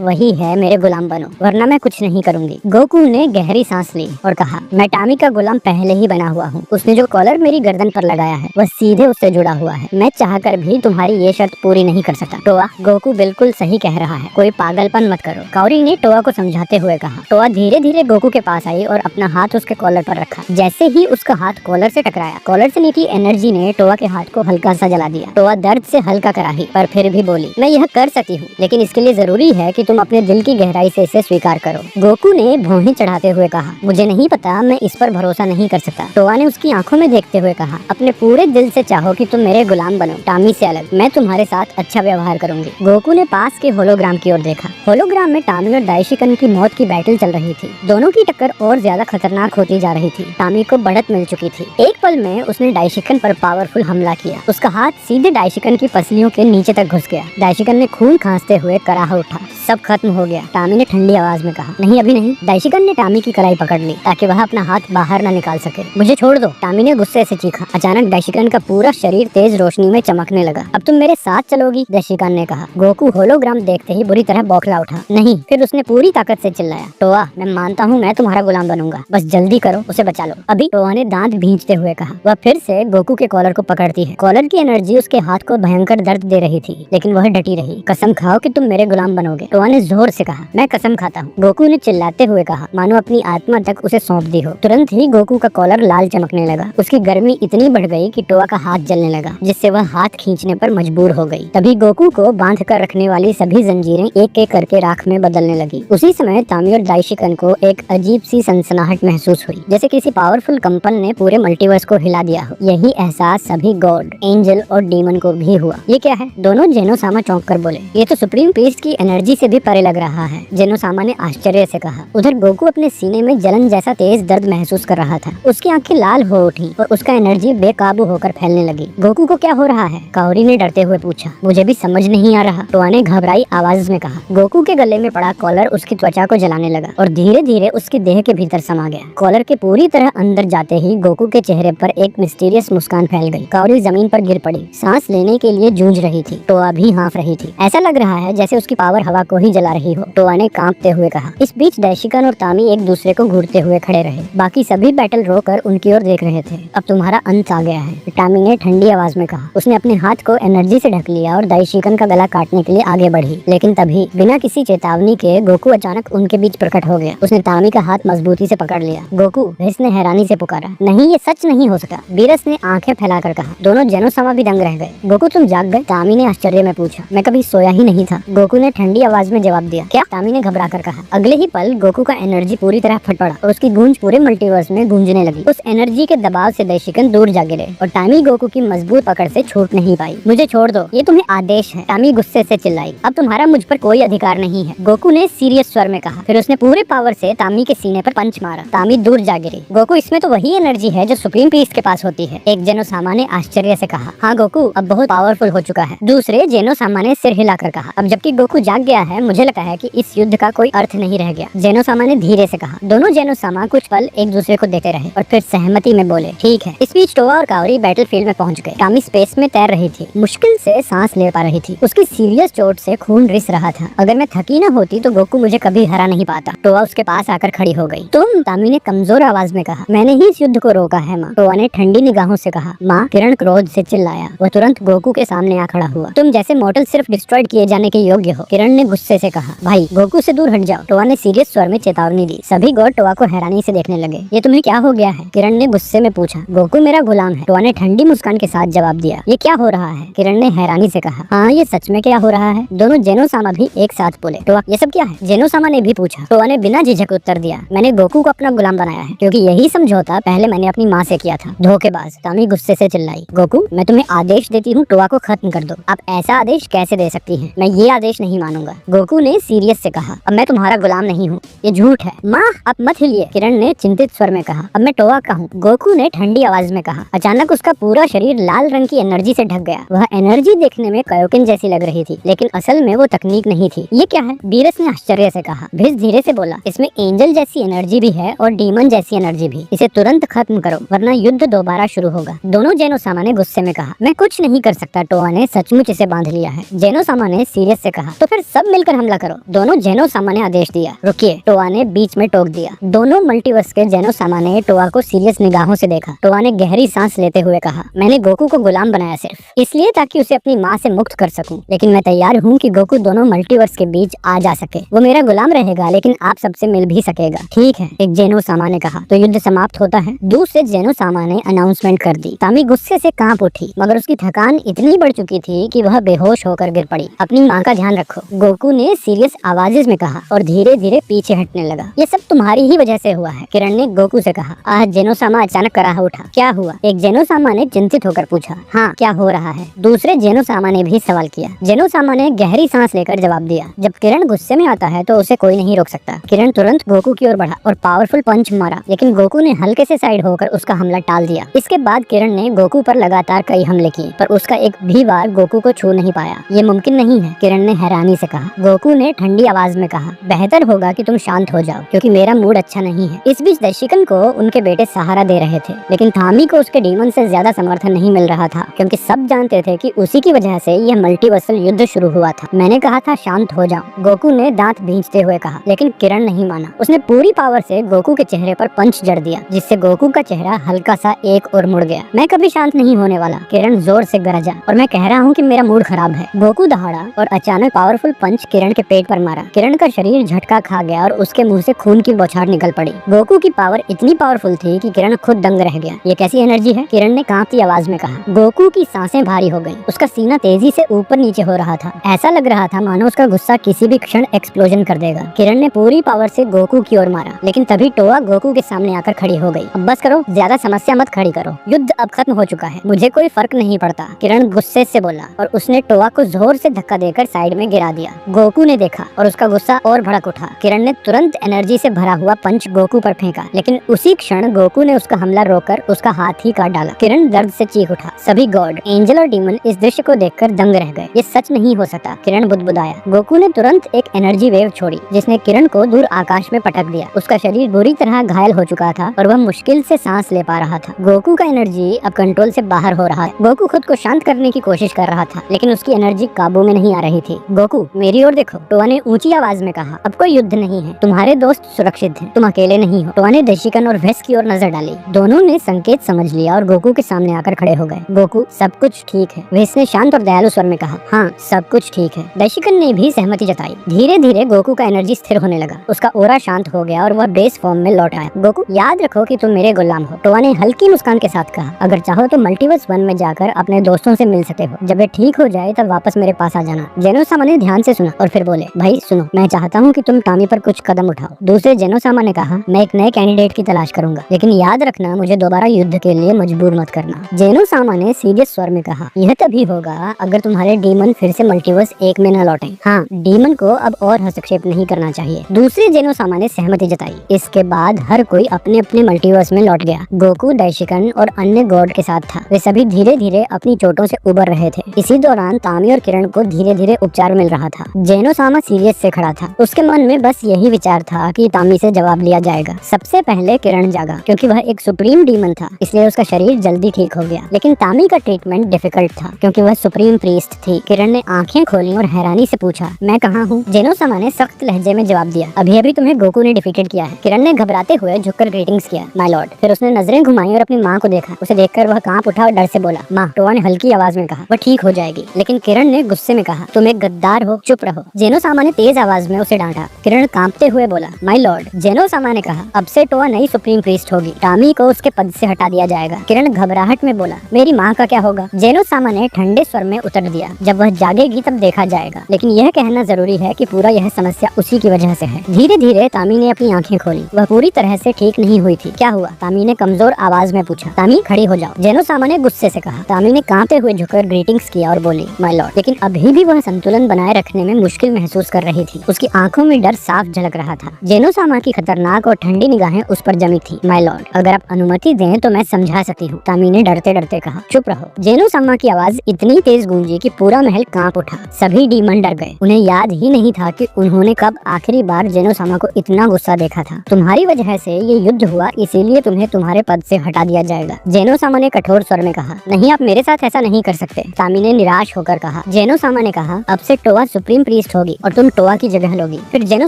वही है, मेरे गुलाम बनो वरना मैं कुछ नहीं करूंगी। गोकू ने गहरी सांस ली और कहा, मैं टामी का गुलाम पहले ही बना हुआ हूँ। उसने जो कॉलर मेरी गर्दन पर लगाया है वह सीधे उससे जुड़ा हुआ है। मैं चाहकर भी तुम्हारी ये शर्त पूरी नहीं कर सकता। टोवा, गोकू बिल्कुल सही कह रहा है, कोई पागलपन मत करो, काओरी ने टोवा को समझाते हुए कहा। टोवा धीरे धीरे गोकू के पास आई और अपना हाथ उसके कॉलर पर रखा। जैसे ही उसका हाथ कॉलर से टकराया, कॉलर से निकली एनर्जी ने टोवा के हाथ को हल्का सा जला दिया। टोवा दर्द से हल्का कराही पर फिर भी बोली, मैं यह कर सकती हूँ, लेकिन इसके लिए जरूरी है कि तुम अपने दिल की गहराई से इसे स्वीकार करो। गोकू ने भौहें चढ़ाते हुए कहा, मुझे नहीं पता, मैं इस पर भरोसा नहीं कर सकता। टोवा ने उसकी आंखों में देखते हुए कहा, अपने पूरे दिल से चाहो कि तुम मेरे गुलाम बनो, टामी से अलग। मैं तुम्हारे साथ अच्छा व्यवहार करूंगी। गोकू ने पास के होलोग्राम की ओर देखा। होलोग्राम में टामी और दाइशिकन की मौत की बैटल चल रही थी। दोनों की टक्कर और ज्यादा खतरनाक होती जा रही थी। टामी को बढ़त मिल चुकी थी। एक पल में उसने दाइशिकन पर पावरफुल हमला किया। उसका हाथ सीधे दाइशिकन की पसलियों के नीचे तक घुस गया। दाइशिकन ने खून खांसते हुए कराह उठा। सब खत्म हो गया, टामी ने ठंडी आवाज में कहा। नहीं, अभी नहीं। दाइशिकन ने टामी की कलाई पकड़ ली ताकि वह अपना हाथ बाहर न निकाल सके। मुझे छोड़ दो, टामी ने गुस्से से चीखा। अचानक दाइशिकन का पूरा शरीर तेज रोशनी में चमकने लगा। अब तुम मेरे साथ चलोगी, दाइशिकन ने कहा। गोकू होलोग्राम देखते ही बुरी तरह बौखला उठा। नहीं। फिर उसने पूरी ताकत से चिल्लाया, टोवा, मैं मानता हूँ मैं तुम्हारा गुलाम बनूंगा, बस जल्दी करो, उसे बचा लो अभी। टोवा ने दांत भींचते हुए कहा। वह फिर से गोकू के कॉलर को पकड़ती है। कॉलर की एनर्जी उसके हाथ को भयंकर दर्द दे रही थी, लेकिन वह डटी रही। कसम खाओ कि तुम मेरे गुलाम बनोगे, टोवा ने जोर से कहा। मैं कसम खाता हूँ, गोकू ने चिल्लाते हुए कहा, मानो अपनी आत्मा तक उसे सौंप दी हो। तुरंत ही गोकू का कॉलर लाल चमकने लगा। उसकी गर्मी इतनी बढ़ गई कि टोवा का हाथ जलने लगा, जिससे वह हाथ खींचने पर मजबूर हो गई। तभी गोकू को बांध कर रखने वाली सभी जंजीरें एक एक करके राख में बदलने लगी। उसी समय तामी और दाइशिकन को एक अजीब सी सनसनाहट महसूस हुई, जैसे किसी पावरफुल कंपन ने पूरे मल्टीवर्स को हिला दिया हो। यही एहसास सभी गॉड, एंजल और डीमन को भी हुआ। ये क्या है? दोनों जेनोसामा चौंक कर बोले, ये तो सुप्रीम पीस की एनर्जी से भी परे लग रहा है। जेनोसामा ने आश्चर्य से कहा। उधर गोकू अपने सीने में जलन जैसा तेज दर्द महसूस कर रहा था। उसकी आंखें लाल हो उठी और उसका एनर्जी बेकाबू होकर फैलने लगी। गोकू को क्या हो रहा है? काओरी ने डरते हुए पूछा। मुझे भी समझ नहीं आ रहा, टोवा ने घबराई आवाज में कहा। गोकू के गले में पड़ा कॉलर उसकी त्वचा को जलाने लगा और धीरे धीरे उसकी देह के भीतर समा गया। कॉलर के पूरी तरह अंदर जाते ही गोकू के चेहरे पर एक मिस्टीरियस मुस्कान फैल गई। काओरी जमीन पर गिर पड़ी, सांस लेने के लिए जूझ रही थी। टोवा भी हाँफ रही थी। ऐसा लग रहा है जैसे उसकी पावर हवा को ही जला रही हो, टोवा ने कांपते हुए कहा। इस बीच दाइशिकन और तामी एक दूसरे को घूरते हुए खड़े रहे। बाकी सभी बैटल रोकर उनकी ओर देख रहे थे। अब तुम्हारा अंत आ गया है, टामी ने ठंडी आवाज में कहा। उसने अपने हाथ को एनर्जी से ढक लिया और दाइशिकन का गला काटने के लिए आगे बढ़ी, लेकिन तभी बिना किसी चेतावनी के गोकू अचानक उनके बीच प्रकट हो गया। उसने तामी का हाथ मजबूती से पकड़ लिया। गोकू, वीरस ने हैरानी से पुकारा। नहीं, ये सच नहीं हो सकता, वीरस ने आंखें फैलाकर कहा। दोनों जेनोसामा भी दंग रह गए। गोकू, तुम जाग गए? तामी ने आश्चर्य में पूछा। मैं कभी सोया ही नहीं था, गोकू ने ठंडी आवाज में जवाब दिया। क्या? तामी ने घबरा कर कहा। अगले ही पल गोकू का एनर्जी पूरी तरह फट पड़ा और उसकी गूंज पूरे मल्टीवर्स में गूंजने लगी। उस एनर्जी के दबाव से दाइशिकन दूर जा गिरे और टामी गोकू की मजबूत पकड़ से छूट नहीं पाई। मुझे छोड़ दो, ये तुम्हें आदेश है, टामी गुस्से से चिल्लाई। अब तुम्हारा मुझ पर कोई अधिकार नहीं है, गोकू ने सीरियस स्वर में कहा। फिर उसने पूरे पावर से तामी के सीने पर पंच मारा। तामी दूर जा गिरी। गोकू, इसमें तो वही एनर्जी है जो सुप्रीम पीस के पास होती है, एक जेनोसामा ने आश्चर्य से कहा। हाँ गोकू, अब बहुत पावरफुल हो चुका है, दूसरे जेनोसामा ने सिर हिलाकर कहा। अब जबकि गोकू जाग गया है, मुझे लगता है कि इस युद्ध का कोई अर्थ नहीं रह गया, जेनोसामा ने धीरे से कहा। दोनों जेनोसामा कुछ पल एक दूसरे को देखते रहे और फिर सहमति में बोले, ठीक है। इस बीच टोवा और काओरी बैटलफील्ड में पहुंच गए। टामी स्पेस में तैर रही थी, मुश्किल से सांस ले पा रही थी। उसकी सीरियस चोट से खून रिस रहा था। अगर मैं थकी न होती तो गोकू मुझे कभी हरा नहीं पाता। टोवा उसके पास आकर खड़ी हो गई। तुम, तामी ने कमजोर आवाज में कहा। मैंने ही इस युद्ध को रोका है माँ, टोआ ने ठंडी निगाहों से कहा। माँ, किरण क्रोध से चिल्लाया। वह तुरंत गोकू के सामने आ खड़ा हुआ। तुम जैसे मॉर्टल सिर्फ डिस्ट्रॉयड किए जाने के योग्य हो, किरण ने गुस्से से कहा। भाई, गोकू से दूर हट जाओ, टोआ ने सीरियस स्वर में चेतावनी दी। सभी गॉड टोआ को हैरानी से देखने लगे। ये तुम्हें क्या हो गया है? किरण ने गुस्से में पूछा। गोकू मेरा गुलाम है, टोआ ने ठंडी मुस्कान के साथ जवाब दिया। ये क्या हो रहा है? किरण ने हैरानी से कहा। हाँ, ये सच में क्या हो रहा है? दोनों जेनो-सामा भी एक साथ बोले। टोआ, ये सब क्या है? जेनो-सामा ने भी पूछा। टोआ ने बिना झिझक उत्तर दिया। मैंने गोकू को अपना गुलाम बनाया है, क्योंकि यही समझौता पहले मैंने अपनी माँ से किया था। धोखेबाज, तामी गुस्से से चिल्लाई। गोकू, मैं तुम्हें आदेश देती हूँ, टोआ को खत्म कर दो। आप ऐसा आदेश कैसे दे सकती हैं? मैं ये आदेश नहीं मानूंगा, गोकू ने सीरियस से कहा। अब मैं तुम्हारा गुलाम नहीं हूँ, ये झूठ है। माँ, आप मत हिलिए, किरण ने चिंतित स्वर में कहा। अब मैं टोआ का हूँ, गोकू ने ठंडी आवाज में कहा। अचानक उसका पूरा शरीर लाल रंग की एनर्जी से ढक गया। वह एनर्जी देखने में कायोकिन जैसी लग रही थी, लेकिन असल में वो तकनीक नहीं थी। ये क्या है? बीरस ने आश्चर्य से कहा। भिस धीरे से बोला, इसमें एंजल जैसी एनर्जी भी है और डीमन जैसी एनर्जी भी। इसे तुरंत खत्म करो, वरना युद्ध दोबारा शुरू होगा। दोनों जेनो-सामा ने गुस्से में कहा। मैं कुछ नहीं कर सकता, टोआ ने सचमुच इसे बांध लिया है। जेनो-सामा ने सीरियस से कहा। तो फिर सब मिलकर हमला करो। दोनों जेनो-सामा ने आदेश दिया। रुकिए, टोआ ने बीच में टोक दिया। दोनों मल्टीवर्स के जेनो-सामा ने टोआ को सीरियस निगाहों से देखा। टोआ ने गहरी सांस लेते हुए कहा। मैंने गोकू को गुलाम बनाया सिर्फ इसलिए ताकि उसे अपनी माँ से मुक्त कर सकूं, लेकिन मैं तैयार हूँ कि गोकू दोनों मल्टीवर्स के बीच आ जा सके। वो मेरा गुलाम रहेगा, लेकिन आप सबसे मिल भी सकेगा। ठीक है, एक जेनो-सामा ने कहा। तो युद्ध समाप्त होता है, दूसरे जेनो-सामा ने अनाउंसमेंट कर दी। तामी गुस्से से कांप उठी, मगर उसकी थकान इतनी बढ़ चुकी थी कि वह बेहोश होकर गिर पड़ी। अपनी माँ का ध्यान रखो, गोकू ने सीरियस आवाज में कहा और धीरे धीरे पीछे हटने लगा। ये सब तुम्हारी ही वजह से हुआ है, किरण ने गोकू से कहा। आज जेनो-सामा अचानक कराह उठा। क्या हुआ? एक जेनो-सामा ने चिंतित होकर पूछा। हाँ, क्या हो रहा है? दूसरे जेनो-सामा ने भी सवाल किया। जेनो-सामा ने गहरी सांस लेकर जवाब दिया। जब किरण गुस्से में आता है तो उसे कोई नहीं रोक सकता। किरण तुरंत गोकू की ओर बढ़ा और पावरफुल पंच मारा, लेकिन गोकू ने हल्के से साइड होकर उसका हमला टाल दिया। इसके बाद किरण ने गोकू पर लगातार कई हमले किए, पर उसका एक भी वार गोकू को छू नहीं पाया। ये मुमकिन नहीं है, किरण ने हैरानी से कहा। गोकू ने ठंडी आवाज में कहा। बेहतर होगा कि तुम शांत हो जाओ, क्योंकि मेरा मूड अच्छा नहीं है। इस बीच दशिकन को उनके बेटे सहारा दे रहे थे, लेकिन थामी को उसके डीमन से ज्यादा समर्थन नहीं मिल रहा था, क्योंकि सब जानते थे कि उसी की वजह से यह मल्टीवर्सल युद्ध शुरू हुआ था। मैंने कहा था शांत हो जाओ, गोकू ने दांत भींचते हुए कहा, लेकिन किरण नहीं माना। उसने पूरी पावर से गोकू के चेहरे पर पंच जड़ दिया, जिससे गोकू का चेहरा हल्का सा एक ओर मुड़ गया। मैं कभी शांत नहीं होने वाला, किरण जोर से गरजा। और मैं कह रहा हूँ कि मेरा मूड खराब है। गोकू दहाड़ा और अचानक पावरफुल पंच किरण के पेट पर मारा। किरण का शरीर झटका खा गया और उसके मुंह से खून की बौछार निकल पड़ी। गोकू की पावर इतनी पावरफुल थी कि किरण खुद दंग रह गया। ये कैसी एनर्जी है? किरण ने कांपती आवाज में कहा। गोकू की सांसें भारी हो गईं। उसका सीना तेजी से ऊपर नीचे हो रहा था। ऐसा लग रहा था मानो उसका गुस्सा किसी भी क्षण एक्सप्लोजन कर देगा। किरण ने पूरी पावर से गोकू की ओर मारा, लेकिन तभी टोआ गोकू के सामने आकर खड़ी हो गई। अब बस करो, ज्यादा समस्या मत खड़ी करो। युद्ध अब खत्म हो चुका है, मुझे कोई फर्क नहीं पड़ता, किरण गुस्से से बोला और उसने टोआ को जोर से धक्का देकर साइड में गिरा दिया। गोकू ने देखा और उसका गुस्सा और भड़क उठा। किरण ने तुरंत एनर्जी से भरा हुआ पंच गोकू पर फेंका, लेकिन उसी क्षण गोकू ने उसका हमला रोककर उसका हाथ ही काट डाला। किरण दर्द से चीख उठा। सभी गॉड, एंजल और डीमन इस दृश्य को देखकर दंग रह गए। ये सच नहीं हो सकता, किरण बुदबुदाया। गोकू ने तुरंत एक एनर्जी वेव छोड़ी, जिसने किरण को दूर आकाश में पटक दिया। उसका शरीर बुरी तरह घायल हो चुका था और वह मुश्किल से सांस ले पा रहा था। गोकू का एनर्जी अब कंट्रोल से बाहर हो रहा है। गोकू खुद को शांत करने की कोशिश कर रहा था, लेकिन उसकी एनर्जी काबू में नहीं आ रही थी। गोकू, मेरी ओर देखो, टोआ ने ऊंची आवाज में कहा। अब कोई युद्ध नहीं है, तुम्हारे दोस्त सुरक्षित हैं, तुम अकेले नहीं हो। टोआ ने दशिकन और वेस की ओर नजर डाली। दोनों ने संकेत समझ लिया और गोकू के सामने आकर खड़े हो गए। गोकू, सब कुछ ठीक है, वेस ने शांत और दयालु स्वर में कहा। हाँ, सब कुछ ठीक है। दशिकन ने भी सहमति जताई। धीरे धीरे गोकू का एनर्जी स्थिर होने लगा। उसका ओरा शांत हो गया और वह बेस फॉर्म में लौट आया। गोकू, याद रखो कि तुम मेरे गुलाम हो, टोआ ने हल्की मुस्कान के साथ कहा। अगर चाहो तो मल्टीवर्स 1 में जाकर अपने दोस्तों से मिल सकते हो। जब ये ठीक हो जाए तब वापस मेरे पास आ जाना। जेनो-सामा ने ध्यान से सुना और फिर बोले, भाई सुनो, मैं चाहता हूँ कि तुम टामी पर कुछ कदम उठाओ। दूसरे जेनो-सामा ने कहा, मैं एक नए कैंडिडेट की तलाश करूंगा, लेकिन याद रखना मुझे दोबारा युद्ध के लिए मजबूर मत करना। जेनो-सामा ने सीरियस स्वर में कहा, यह तभी होगा अगर तुम्हारे डीमन फिर से मल्टीवर्स 1 में न लौटें। हाँ, डीमन को अब और हस्तक्षेप नहीं करना चाहिए। दूसरे जेनो-सामा ने सहमति जताई। इसके बाद हर कोई अपने अपने मल्टीवर्स में लौट गया। गोकू दशिकन और अन्य गॉड के साथ था। वे सभी धीरे धीरे अपनी चोटों से उबर रहे थे। इसी दौरान तामी और किरण को धीरे धीरे उपचार मिल रहा था। जेनो-सामा सीरियस से खड़ा था। उसके मन में बस यही विचार था कि तामी से जवाब लिया जाएगा। सबसे पहले किरण जागा, क्योंकि वह एक सुप्रीम डीमन था, इसलिए उसका शरीर जल्दी ठीक हो गया। लेकिन तामी का ट्रीटमेंट डिफिकल्ट था, क्योंकि वह सुप्रीम प्रीस्ट थी। किरण ने आंखें खोली और हैरानी से पूछा, मैं कहाँ हूँ? जेनो-सामा ने सख्त लहजे में जवाब दिया, अभी अभी तुम्हें गोकू ने डिफीटेड किया है। किरण ने घबराते हुए झुककर ग्रीटिंग्स किया, माय लॉर्ड। फिर उसने नजरें आंखें घुमाई और अपनी माँ को देखा। उसे देखकर वह कांप उठा और डर से बोला, माँ। टोआ ने हल्की आवाज में कहा, वह ठीक हो जाएगी। लेकिन किरण ने गुस्से में कहा, तुम एक गद्दार हो, चुप रहो। जेनो सामा ने तेज आवाज में उसे डांटा। किरण कांपते हुए बोला, माय लॉर्ड। जेनो सामा ने कहा, अब से टोआ नई सुप्रीम प्रीस्ट होगी। टामी को उसके पद से हटा दिया जाएगा। किरण घबराहट में बोला, मेरी माँ का क्या होगा? जेनो सामा ने ठंडे स्वर में उत्तर दिया, जब वह जागेगी तब देखा जाएगा। लेकिन यह कहना जरूरी है कि पूरा यह समस्या उसी की वजह से है। धीरे धीरे तामी ने अपनी आंखें खोली। वह पूरी तरह से ठीक नहीं हुई थी। क्या हुआ? तामी ने कमजोर आवाज में पूछा। तामी, खड़ी हो जाओ, जेनो सामा ने गुस्से से कहा। तामी ने कांपते हुए झुककर ग्रीटिंग्स किया और बोली, माय लॉर्ड। लेकिन अभी भी वह संतुलन बनाए रखने में मुश्किल महसूस कर रही थी। उसकी आंखों में डर साफ झलक रहा था। जेनो सामा की खतरनाक और ठंडी निगाहें उस पर जमी थी। माय लॉर्ड, अगर आप अनुमति दें तो मैं समझा सकती हूँ, तामी ने डरते डरते कहा। चुप रहो। जेनो सामा की आवाज इतनी तेज गूंजी कि पूरा महल कांप उठा। सभी डीमन डर गए। उन्हें याद ही नहीं था कि उन्होंने कब आखिरी बार जेनो सामा को इतना गुस्सा देखा था। तुम्हारी वजह से ये युद्ध हुआ, इसीलिए तुम्हें तुम्हारे पद से हटा दिया जाएगा, जेनो सामा ने कठोर स्वर में कहा। नहीं, आप मेरे साथ ऐसा नहीं कर सकते, तामी ने निराश होकर कहा। जेनो सामा ने कहा, अब से टोआ सुप्रीम प्रीस्ट होगी और तुम टोआ की जगह लोगी। फिर जेनो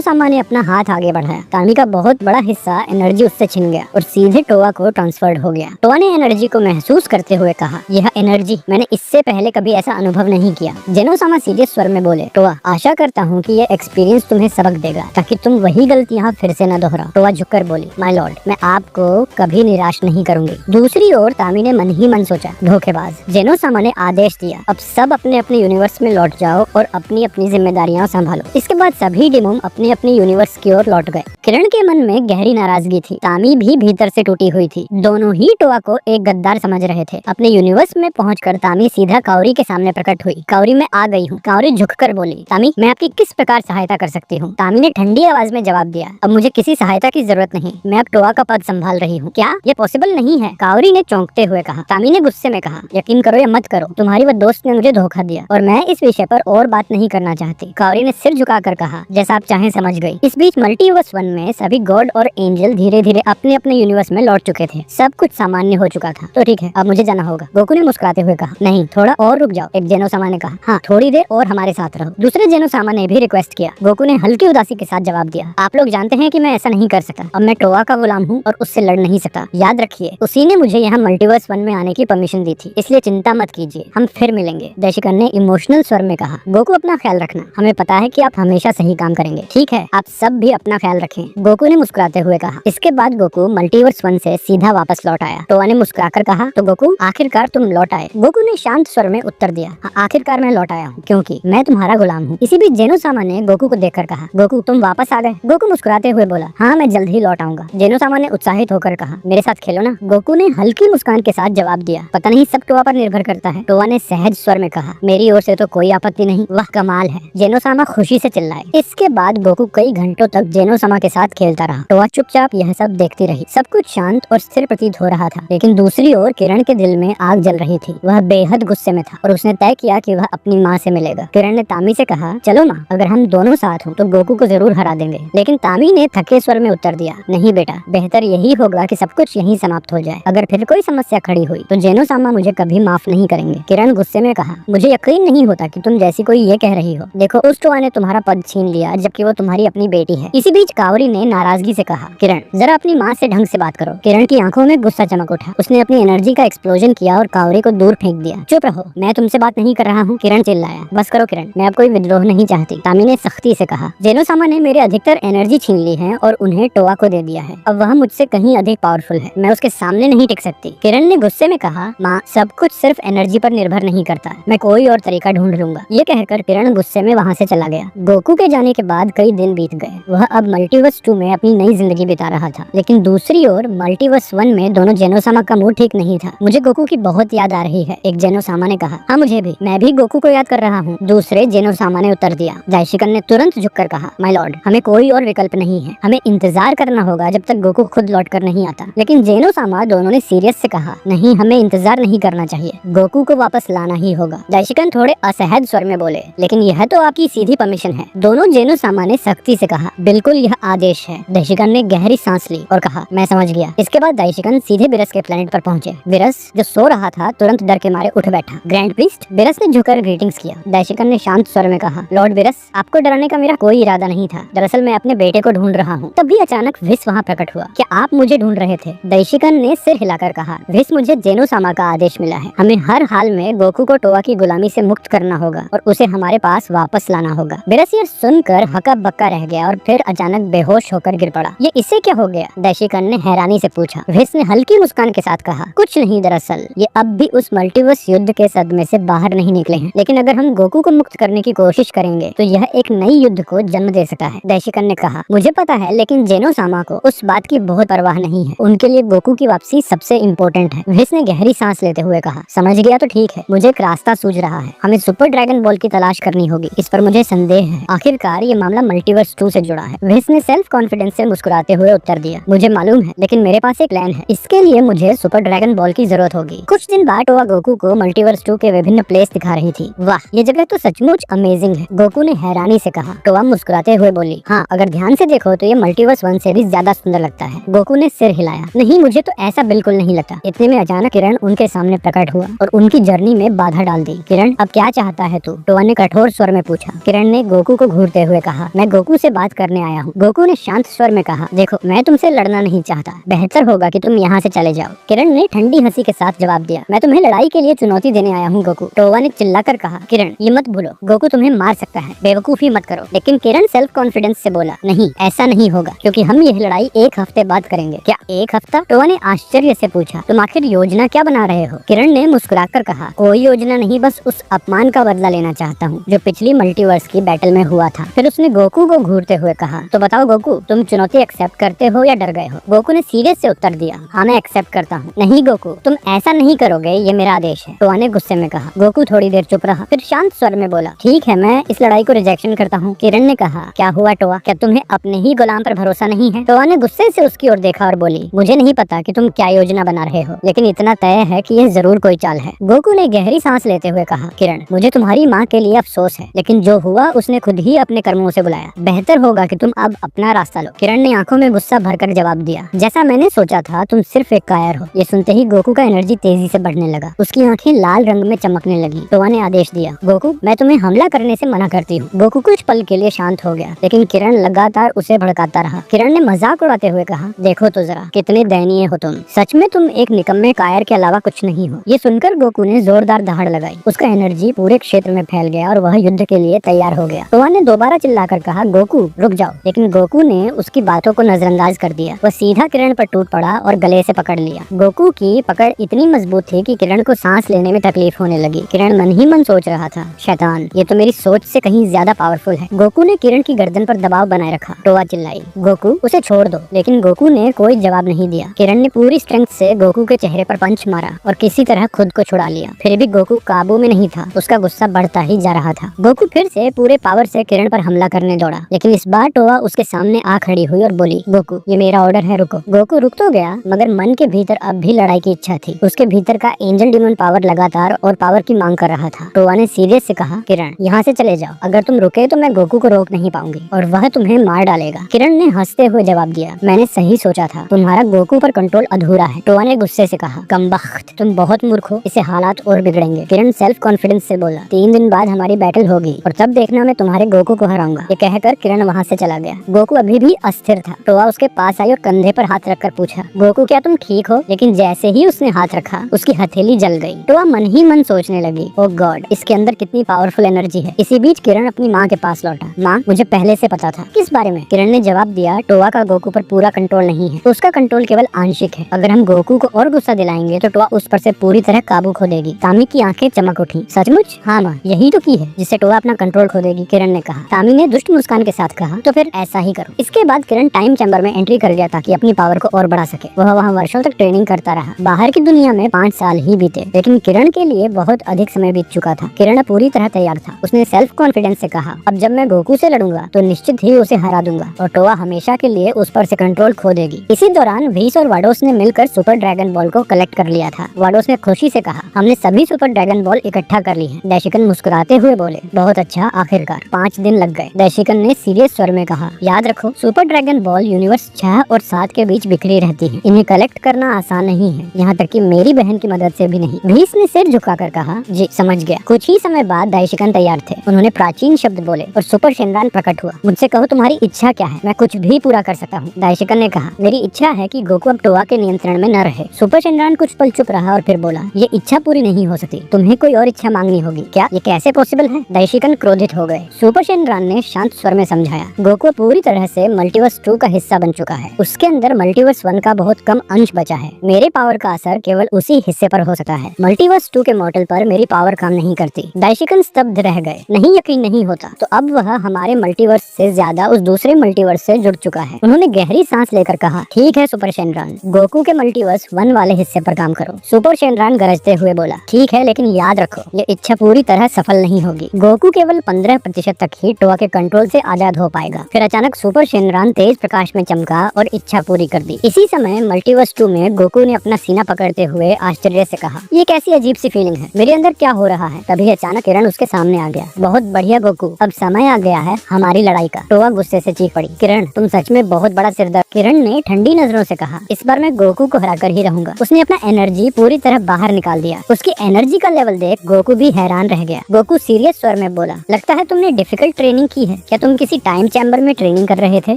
सामा ने अपना हाथ आगे बढ़ाया। तामी का बहुत बड़ा हिस्सा एनर्जी उससे छिन गया और सीधे टोआ को ट्रांसफर्ड हो गया। टोआ ने एनर्जी को महसूस करते हुए कहा, यह एनर्जी, मैंने इससे पहले कभी ऐसा अनुभव नहीं किया। जेनो सामा सीधे स्वर में बोले, टोआ, आशा करता हूँ कि यह एक्सपीरियंस तुम्हें सबक देगा ताकि तुम वही गलतियाँ फिर से न दोहराओ। टोआ झुककर बोली, माय लॉर्ड, मैं आपको कभी निराश नहीं करूंगी। दूसरी ओर तामी ने मन ही मन सोचा, धोखेबाज। जेनो सामा ने आदेश दिया, अब सब अपने अपने यूनिवर्स में लौट जाओ और अपनी अपनी जिम्मेदारियां संभालो। इसके बाद सभी डिमोम अपने अपने यूनिवर्स की ओर लौट गए। किरण के मन में गहरी नाराजगी थी। तामी भी भीतर से टूटी हुई थी। दोनों ही टोआ को एक गद्दार समझ रहे थे। अपने यूनिवर्स में पहुंचकर तामी सीधा काउरी के सामने प्रकट हुई। काउरी, मैं आ गई हूँ। काउरी झुककर बोली, तामी, मैं आपकी किस प्रकार सहायता कर सकती हूँ? तामी ने ठंडी आवाज में जवाब दिया, अब मुझे किसी सहायता की जरूरत नहीं, मैं अब टोआ का पद संभाल रही हूँ। क्या ये पॉसिबल नहीं है? काउरी ने चौंकते हुए कहा। तामी ने गुस्से में कहा, यकीन करो या मत करो, तुम्हारी वह दोस्त ने मुझे धोखा दिया और मैं इस विषय पर और बात नहीं करना चाहती। काउरी ने सिर झुकाकर कहा, जैसा आप चाहें, समझ गई। इस बीच मल्टीवर्स 1 में सभी गॉड और एंजल धीरे धीरे अपने अपने यूनिवर्स में लौट चुके थे। सब कुछ सामान्य हो चुका था। तो ठीक है, अब मुझे जाना होगा, गोकू ने मुस्कुराते हुए कहा। नहीं, थोड़ा और रुक जाओ, एक जेनो सामा ने कहा। हाँ, थोड़ी देर और हमारे साथ रहो, दूसरे जेनो सामा ने भी रिक्वेस्ट किया। गोकू ने हल्की उदासी के साथ जवाब दिया, आप लोग जानते हैं कि मैं ऐसा नहीं कर सकता। अब मैं टोआ का गुलाम हूँ और उससे लड़ नहीं सकता। याद रखिए, उसी ने मुझे यहाँ मल्टीवर्स 1 में आने की परमिशन दी थी, इसलिए चिंता मत कीजिए, हम फिर मिलेंगे। देशिकन ने इमोशनल स्वर में कहा। गोकू, अपना ख्याल रखना, हमें पता है कि आप हमेशा सही काम करेंगे। ठीक है, आप सब भी अपना ख्याल रखें, गोकू ने मुस्कुराते हुए कहा। इसके बाद गोकू मल्टीवर्स 1 से सीधा वापस लौट आया। टोआ ने मुस्कुराकर कहा, तो गोकू, आखिरकार तुम लौट आए। गोकू ने शांत स्वर में उत्तर दिया, आखिरकार मैं लौट आया हूँ क्योंकि मैं तुम्हारा गुलाम हूँ। इसी बीच जेनो सामा ने गोकू को देखकर कहा, गोकू, तुम वापस आ गए? गोकू मुस्कुराते हुए बोला, हाँ, मैं जल्द ही लौट आऊंगा। जेनो सामा ने उत्साहित होकर कहा, मेरे साथ खेलो ना। गोकू ने हल्की मुस्कान के साथ जवाब दिया, पता नहीं, सब टोआ पर निर्भर करता है। टोआ ने सहज स्वर में कहा, मेरी ओर से तो कोई आपत्ति नहीं। वह कमाल है, जेनो सामा खुशी से चिल्लाए। इसके बाद गोकू कई घंटों तक जेनो सामा के साथ खेलता रहा। टोआ चुपचाप यह सब देखती रही। सब कुछ शांत और स्थिर प्रतीत हो रहा था। लेकिन दूसरी ओर किरण के दिल में आग जल रही थी। वह बेहद गुस्से में था और उसने तय किया कि वह अपनी माँ से मिलेगा। किरण ने तामी से कहा, चलो माँ, अगर हम दोनों साथ हों तो गोकू को जरूर हरा देंगे। लेकिन तामी ने थके स्वर में उत्तर दिया, नहीं बेटा, बेहतर यही होगा कि सब कुछ यहीं समाप्त हो जाए। अगर फिर कोई समस्या खड़ी हुई तो जेनो सामा मुझे कभी माफ नहीं करेंगे। किरण गुस्से में कहा, मुझे यकीन नहीं होता कि तुम जैसी कोई ये कह रही हो। देखो, उस टोआ ने तुम्हारा पद छीन लिया जबकि वो तुम्हारी अपनी बेटी है। इसी बीच कावरी ने नाराजगी से कहा, किरण, जरा अपनी माँ से ढंग से बात करो। किरण की आंखों में गुस्सा चमक उठा। उसने अपनी एनर्जी का एक्सप्लोजन किया और कावरी को दूर फेंक दिया। चुप रहो, मैं तुमसे बात नहीं कर रहा हूँ, किरण चिल्लाया। बस करो किरण, मैं अब कोई विद्रोह नहीं चाहती, तामी ने सख्ती से कहा। जेनो सामा ने मेरे अधिकतर एनर्जी छीन ली है और उन्हें टोआ को दे दिया है। अब वह मुझसे कहीं अधिक पावरफुल है, मैं उसके सामने नहीं टिक सकती। किरण ने गुस्से में कहा, माँ, सब कुछ सिर्फ एनर्जी पर निर्भर नहीं करता, मैं कोई और तरीका ढूंढ लूंगा। ये कहकर किरण गुस्से में वहाँ से चला गया। गोकू के जाने के बाद कई दिन बीत गए। वह अब मल्टीवर्स 2 में अपनी नई जिंदगी बिता रहा था। लेकिन दूसरी ओर मल्टीवर्स 1 में दोनों जेनो सामा का मूड ठीक नहीं था। मुझे गोकू की बहुत याद आ रही है, एक जेनो सामा ने कहा। हाँ, मुझे भी, मैं भी गोकू को याद कर रहा हूँ, दूसरे जेनो सामा ने उत्तर दिया। दाइशिकन ने तुरंत झुककर कहा, माय लॉर्ड, हमें कोई और विकल्प नहीं है, हमें इंतजार करना होगा जब तक गोकू खुद लौट कर नहीं आता। लेकिन जेनो सामा दोनों ने सीरियस से कहा, नहीं, हमें इंतजार नहीं करना चाहिए, गोकू को वापस लाना ही होगा। दाइशिकन थोड़े असहज स्वर में बोले, लेकिन यह तो आपकी सीधी परमिशन है। दोनों जेनो सामा ने सख्ती से कहा, बिल्कुल, यह आदेश है। दाइशिकन ने गहरी सांस ली और कहा, मैं समझ गया। इसके बाद दाइशिकन सीधे बिरस के प्लेनेट पर पहुंचे। बिरस, जो सो रहा था, तुरंत डर के मारे उठ बैठा। ग्रैंड प्रीस्ट, बिरस ने झुककर ग्रीटिंग्स किया। दाइशिकन ने शांत स्वर में कहा, लॉर्ड बिरस, आपको डराने का मेरा कोई इरादा नहीं था, दरअसल मैं अपने बेटे को ढूंढ रहा हूँ। तभी अचानक विस वहाँ प्रकट हुआ। क्या आप मुझे ढूंढ रहे थे? दाइशिकन ने सिर हिलाकर कहा, व्हिस, मुझे जेनोसामा का आदेश मिला है। हमें हर हाल में गोकू को टोवा की गुलामी से मुक्त करना होगा और उसे हमारे पास वापस लाना होगा। बेरस ये सुनकर हक्का बक्का रह गया और फिर अचानक बेहोश होकर गिर पड़ा। ये इसे क्या हो गया? दाइशिकन ने हैरानी से पूछा। व्हिस ने हल्की मुस्कान के साथ कहा, कुछ नहीं, दरअसल ये अब भी उस मल्टीवर्स युद्ध के सदमे से बाहर नहीं निकले हैं, लेकिन अगर हम गोकू को मुक्त करने की कोशिश करेंगे तो यह एक नई युद्ध को जन्म दे सकता है। दाइशिकन ने कहा, मुझे पता है, लेकिन जेनोसामा को उस बात की बहुत परवाह नहीं है। उनके लिए गोकू की वापसी सबसे इम्पोर्टेंट है। व्हिस ने गहरी सांस लेते हुए कहा, समझ गया तो ठीक है, मुझे एक रास्ता सूझ रहा है। हमें सुपर ड्रैगन बॉल की तलाश करनी होगी, इस पर मुझे संदेह है। आखिरकार ये मामला मल्टीवर्स 2 से जुड़ा है। व्हिस ने सेल्फ कॉन्फिडेंस से मुस्कुराते हुए उत्तर दिया, मुझे मालूम है, लेकिन मेरे पास एक प्लान है। इसके लिए मुझे सुपर ड्रैगन बॉल की जरूरत होगी। कुछ दिन बाद टोवा गोकू को मल्टीवर्स 2 के विभिन्न प्लेस दिखा रही थी। वाह, ये जगह तो सचमुच अमेजिंग है, गोकू ने हैरानी से कहा। टोवा मुस्कुराते हुए बोली, हाँ, अगर ध्यान से देखो तो ये मल्टीवर्स 1 से भी ज्यादा सुंदर लगता है। गोकू ने सिर हिलाया, नहीं, मुझे तो ऐसा बिल्कुल नहीं लगता। इतने में अचानक किरण उनके सामने प्रकट हुआ और उनकी जर्नी में बाधा डाल दी। किरण, अब क्या चाहता है तू? टोवा ने कठोर स्वर में पूछा। किरण ने गोकू को घूरते हुए कहा, मैं गोकू से बात करने आया हूँ। गोकू ने शांत स्वर में कहा, देखो, मैं तुमसे लड़ना नहीं चाहता, बेहतर होगा कि तुम यहाँ से चले जाओ। किरण ने ठंडी हंसी के साथ जवाब दिया, मैं तुम्हें लड़ाई के लिए चुनौती देने आया हूँ गोकू। टोवा ने चिल्लाकर कहा, किरण, ये मत भूलो, गोकू तुम्हें मार सकता है, बेवकूफी मत करो। लेकिन किरण सेल्फ कॉन्फिडेंस से बोला, नहीं, ऐसा नहीं होगा, क्योंकि हम यह लड़ाई एक हफ्ते बाद करेंगे। क्या 1 हफ्ता? टोवा ने आश्चर्य से पूछा, तुम आखिर योजना क्या बना रहे हो? किरण ने मुस्कुराकर कहा, कोई योजना नहीं, बस उस अपमान का बदला लेना चाहता हूँ जो पिछली मल्टीवर्स की बैटल में हुआ था। फिर उसने गोकू को घूरते हुए कहा, तो बताओ गोकू, तुम चुनौती एक्सेप्ट करते हो या डर गए हो? गोकू ने सीरियस से उत्तर दिया, हाँ, मैं एक्सेप्ट करता हूँ। नहीं गोकू, तुम ऐसा नहीं करोगे, ये मेरा आदेश है, टोवा ने गुस्से में कहा। गोकू थोड़ी देर चुप रहा, फिर शांत स्वर में बोला, ठीक है, मैं इस लड़ाई को रिजेक्शन करता हूँ। किरण ने कहा, क्या हुआ टोवा, क्या तुम्हें अपने ही गुलाम पर भरोसा नहीं है? टोवा ने गुस्से से उसकी ओर देखा और बोली, मुझे नहीं पता कि तुम क्या योजना बना रहे हो, लेकिन इतना तय है कि यह जरूर कोई चाल है। गोकू ने गहरी सांस लेते हुए कहा, किरण, मुझे तुम्हारी माँ के लिए अफसोस है, लेकिन जो हुआ उसने खुद ही अपने कर्मों से बुलाया। बेहतर होगा कि तुम अब अपना रास्ता लो। किरण ने आंखों में गुस्सा भरकर जवाब दिया, जैसा मैंने सोचा था, तुम सिर्फ एक कायर हो। ये सुनते ही गोकू का एनर्जी तेजी से बढ़ने लगा, उसकी आंखें लाल रंग में चमकने लगी। टोवा ने आदेश दिया, गोकू, मैं तुम्हें हमला करने से मना करती हूँ। गोकू कुछ पल के लिए शांत हो गया, लेकिन किरण लगातार उसे भड़काता रहा। किरण ने मजाक उड़ाते हुए कहा, देखो तो जरा, कितने दयनीय हो तुम, सच में तुम एक निकम्मे कायर के अलावा कुछ नहीं हो। ये सुनकर गोकू ने जोरदार दहाड़ लगाई, उसका एनर्जी पूरे क्षेत्र में फैल गया और वह युद्ध के लिए तैयार हो गया। टोवा ने दोबारा चिल्लाकर कहा, गोकू रुक जाओ, लेकिन गोकू ने उसकी बातों को नजरअंदाज कर दिया। वह सीधा किरण पर टूट पड़ा और गले से पकड़ लिया। गोकू की पकड़ इतनी मजबूत थी कि किरण को सांस लेने में तकलीफ होने लगी। किरण मन ही मन सोच रहा था, शैतान, ये तो मेरी सोच से कहीं ज्यादा पावरफुल है। गोकू ने किरण की गर्दन पर दबाव बनाए रखा। टोवा चिल्लाई, गोकू, उसे छोड़ दो, लेकिन गोकू ने कोई जवाब नहीं दिया। किरण ने पूरी स्ट्रेंथ से गोकू के चेहरे पर पंच मारा और किसी तरह खुद को छुड़ा लिया। फिर भी गोकू काबू में नहीं था, उसका गुस्सा बढ़ता ही जा रहा था। गोकू फिर से पूरे पावर से किरण पर हमला करने दौड़ा, लेकिन इस बार टोवा उसके सामने आ खड़ी हुई और बोली, गोकू, ये मेरा ऑर्डर है, रुको। गोकू रुक तो गया, मगर मन के भीतर अब भी लड़ाई की इच्छा थी। उसके भीतर का एंजल डिमन पावर लगातार और पावर की मांग कर रहा था। टोवा ने सीरियस से कहा, किरण, यहाँ से चले जाओ, अगर तुम रुके तो मैं गोकू को रोक नहीं पाऊंगी और वह तुम्हें मार डालेगा। किरण ने हंसते हुए जवाब दिया, मैंने सही सोचा था, तुम्हारा गोकू पर कंट्रोल अधूरा है। टोवा ने गुस्से से कहा, कमबख्त, तुम बहुत मूर्ख हो, इससे हालात और बिगड़ेंगे। किरण सेल्फ कॉन्फिडेंस से बोला, 3 दिन बाद हमारी बैटल होगी और तब देखना मैं तुम्हारे गोकू को हराऊंगा। ये कहकर किरण वहाँ से चला गया। गोकू अभी भी अस्थिर था। टोवा उसके पास आई और कंधे पर हाथ रखकर पूछा, गोकू, क्या तुम ठीक हो? लेकिन जैसे ही उसने हाथ रखा, उसकी हथेली जल गई। टोवा मन ही मन सोचने लगी, ओ गॉड, इसके अंदर कितनी पावरफुल एनर्जी है। इसी बीच किरण अपनी माँ के पास लौटा। माँ, मुझे पहले से पता था। किस बारे में? किरण ने जवाब दिया, टोवा का गोकू पर पूरा कंट्रोल नहीं है, उसका कंट्रोल केवल आंशिक है। अगर हम गोकू को और गुस्सा दिलाएंगे तो टोवा उस पर से पूरी तरह काबू खो देगी। तामी की आंखें चमक उठी। सचमुच? हाँ माँ, यही तो की है जिससे टोवा अपना कंट्रोल खो देगी, किरण ने कहा। तामी ने दुष्ट मुस्कान के साथ कहा, तो फिर ऐसा ही करो। इसके बाद किरण टाइम चैम्बर में एंट्री कर गया ताकि अपनी पावर को और बढ़ा सके। वह वहाँ वर्षों तक ट्रेनिंग करता रहा। बाहर की दुनिया में 5 साल ही बीते, लेकिन किरण के लिए बहुत अधिक समय बीत चुका था। किरण पूरी तरह तैयार था। उसने सेल्फ कॉन्फिडेंस से कहा, अब जब मैं गोकू से लड़ूंगा तो निश्चित ही उसे हरा दूंगा और टोवा हमेशा के लिए उस पर से कंट्रोल खो देगी। इसी दौरान व्हिस और वाडोस ने मिलकर सुपर ड्रैगन बॉल को कलेक्ट कर लिया था। वाडोस ने खुशी से कहा, हमने सभी सुपर ड्रैगन बॉल इकट्ठा कर ली है। दाइशिकन मुस्कुराते हुए बोले, बहुत अच्छा, आखिरकार 5 दिन लग गए। दाइशिकन ने सीरियस स्वर में कहा, याद रखो, सुपर ड्रैगन बॉल यूनिवर्स 6 और 7 के बीच बिखरी रहती है। इन्हें कलेक्ट करना आसान नहीं है, यहाँ तक कि मेरी बहन की मदद से भी नहीं। व्हिस ने सिर झुकाकर कहा, जी समझ गया। कुछ ही समय बाद दाइशिकन तैयार थे। उन्होंने प्राचीन शब्द बोले और सुपर शेनरान प्रकट हुआ। मुझसे कहो तुम्हारी इच्छा क्या है, मैं कुछ भी पूरा कर सकता हूँ। दाइशिकन ने कहा, मेरी इच्छा है कि गोकू अब टोआ के नियंत्रण में न रहे। सुपर शेनरान कुछ पल चुप रहा और फिर बोला, ये इच्छा पूरी नहीं हो सकती, तुम्हें कोई और इच्छा मांगनी होगी। क्या ये कैसे पॉसिबल है? दाइशिकन क्रोधित हो गए। सुपर शेनरान ने शांत स्वर में समझाया, गोकू पूरी तरह से मल्टीवर्स 2 का हिस्सा बन चुका है। उसके अंदर मल्टीवर्स 1 का बहुत कम अंश बचा है। मेरे पावर का असर केवल उसी हिस्से पर हो सकता है। मल्टीवर्स 2 के मॉडल पर मेरी पावर काम नहीं करती। दाइशिकन स्तब्ध रह गए। नहीं यकीन नहीं होता तो अब वह हमारे मल्टीवर्स से ज्यादा उस दूसरे मल्टीवर्स से जुड़ चुका है। उन्होंने गहरी सांस लेकर कहा, ठीक है सुपर शेनरान, गोकू के मल्टीवर्स 1 वाले हिस्से पर काम करो। सुपर शेनरान गरजते हुए बोला, ठीक है, लेकिन याद रखो ये इच्छा पूरी तरह सफल नहीं होगी। गोकू केवल 15% तक ही टोआ के कंट्रोल से आजाद हो पाएगा। फिर अचानक सुपर शेनरान तेज प्रकाश में चमका और इच्छा पूरी कर दी। इसी समय मल्टीवर्स 2 में गोकू ने अपना सीना पकड़ते हुए आश्चर्य से कहा, ये कैसी अजीब सी फीलिंग है, मेरे अंदर क्या हो रहा है? तभी अचानक किरण उसके सामने आ गया। बहुत बढ़िया गोकू, अब समय आ गया है हमारी लड़ाई का। टोआ गुस्से से चीख पड़ी, किरण तुम सच में बहुत बड़ा सिरदर्द। किरण ने ठंडी नजरों से कहा, इस बार मैं गोकू को हराकर ही रहूंगा। उसने अपना एनर्जी पूरी तरह बाहर निकाल दिया। उसकी एनर्जी का लेवल देख गोकू भी हैरान रह गया। गोकू सीरियस स्वर में बोला, लगता है तुमने डिफिकल्ट ट्रेनिंग की है। क्या तुम किसी टाइम चैम्बर में ट्रेनिंग कर रहे थे?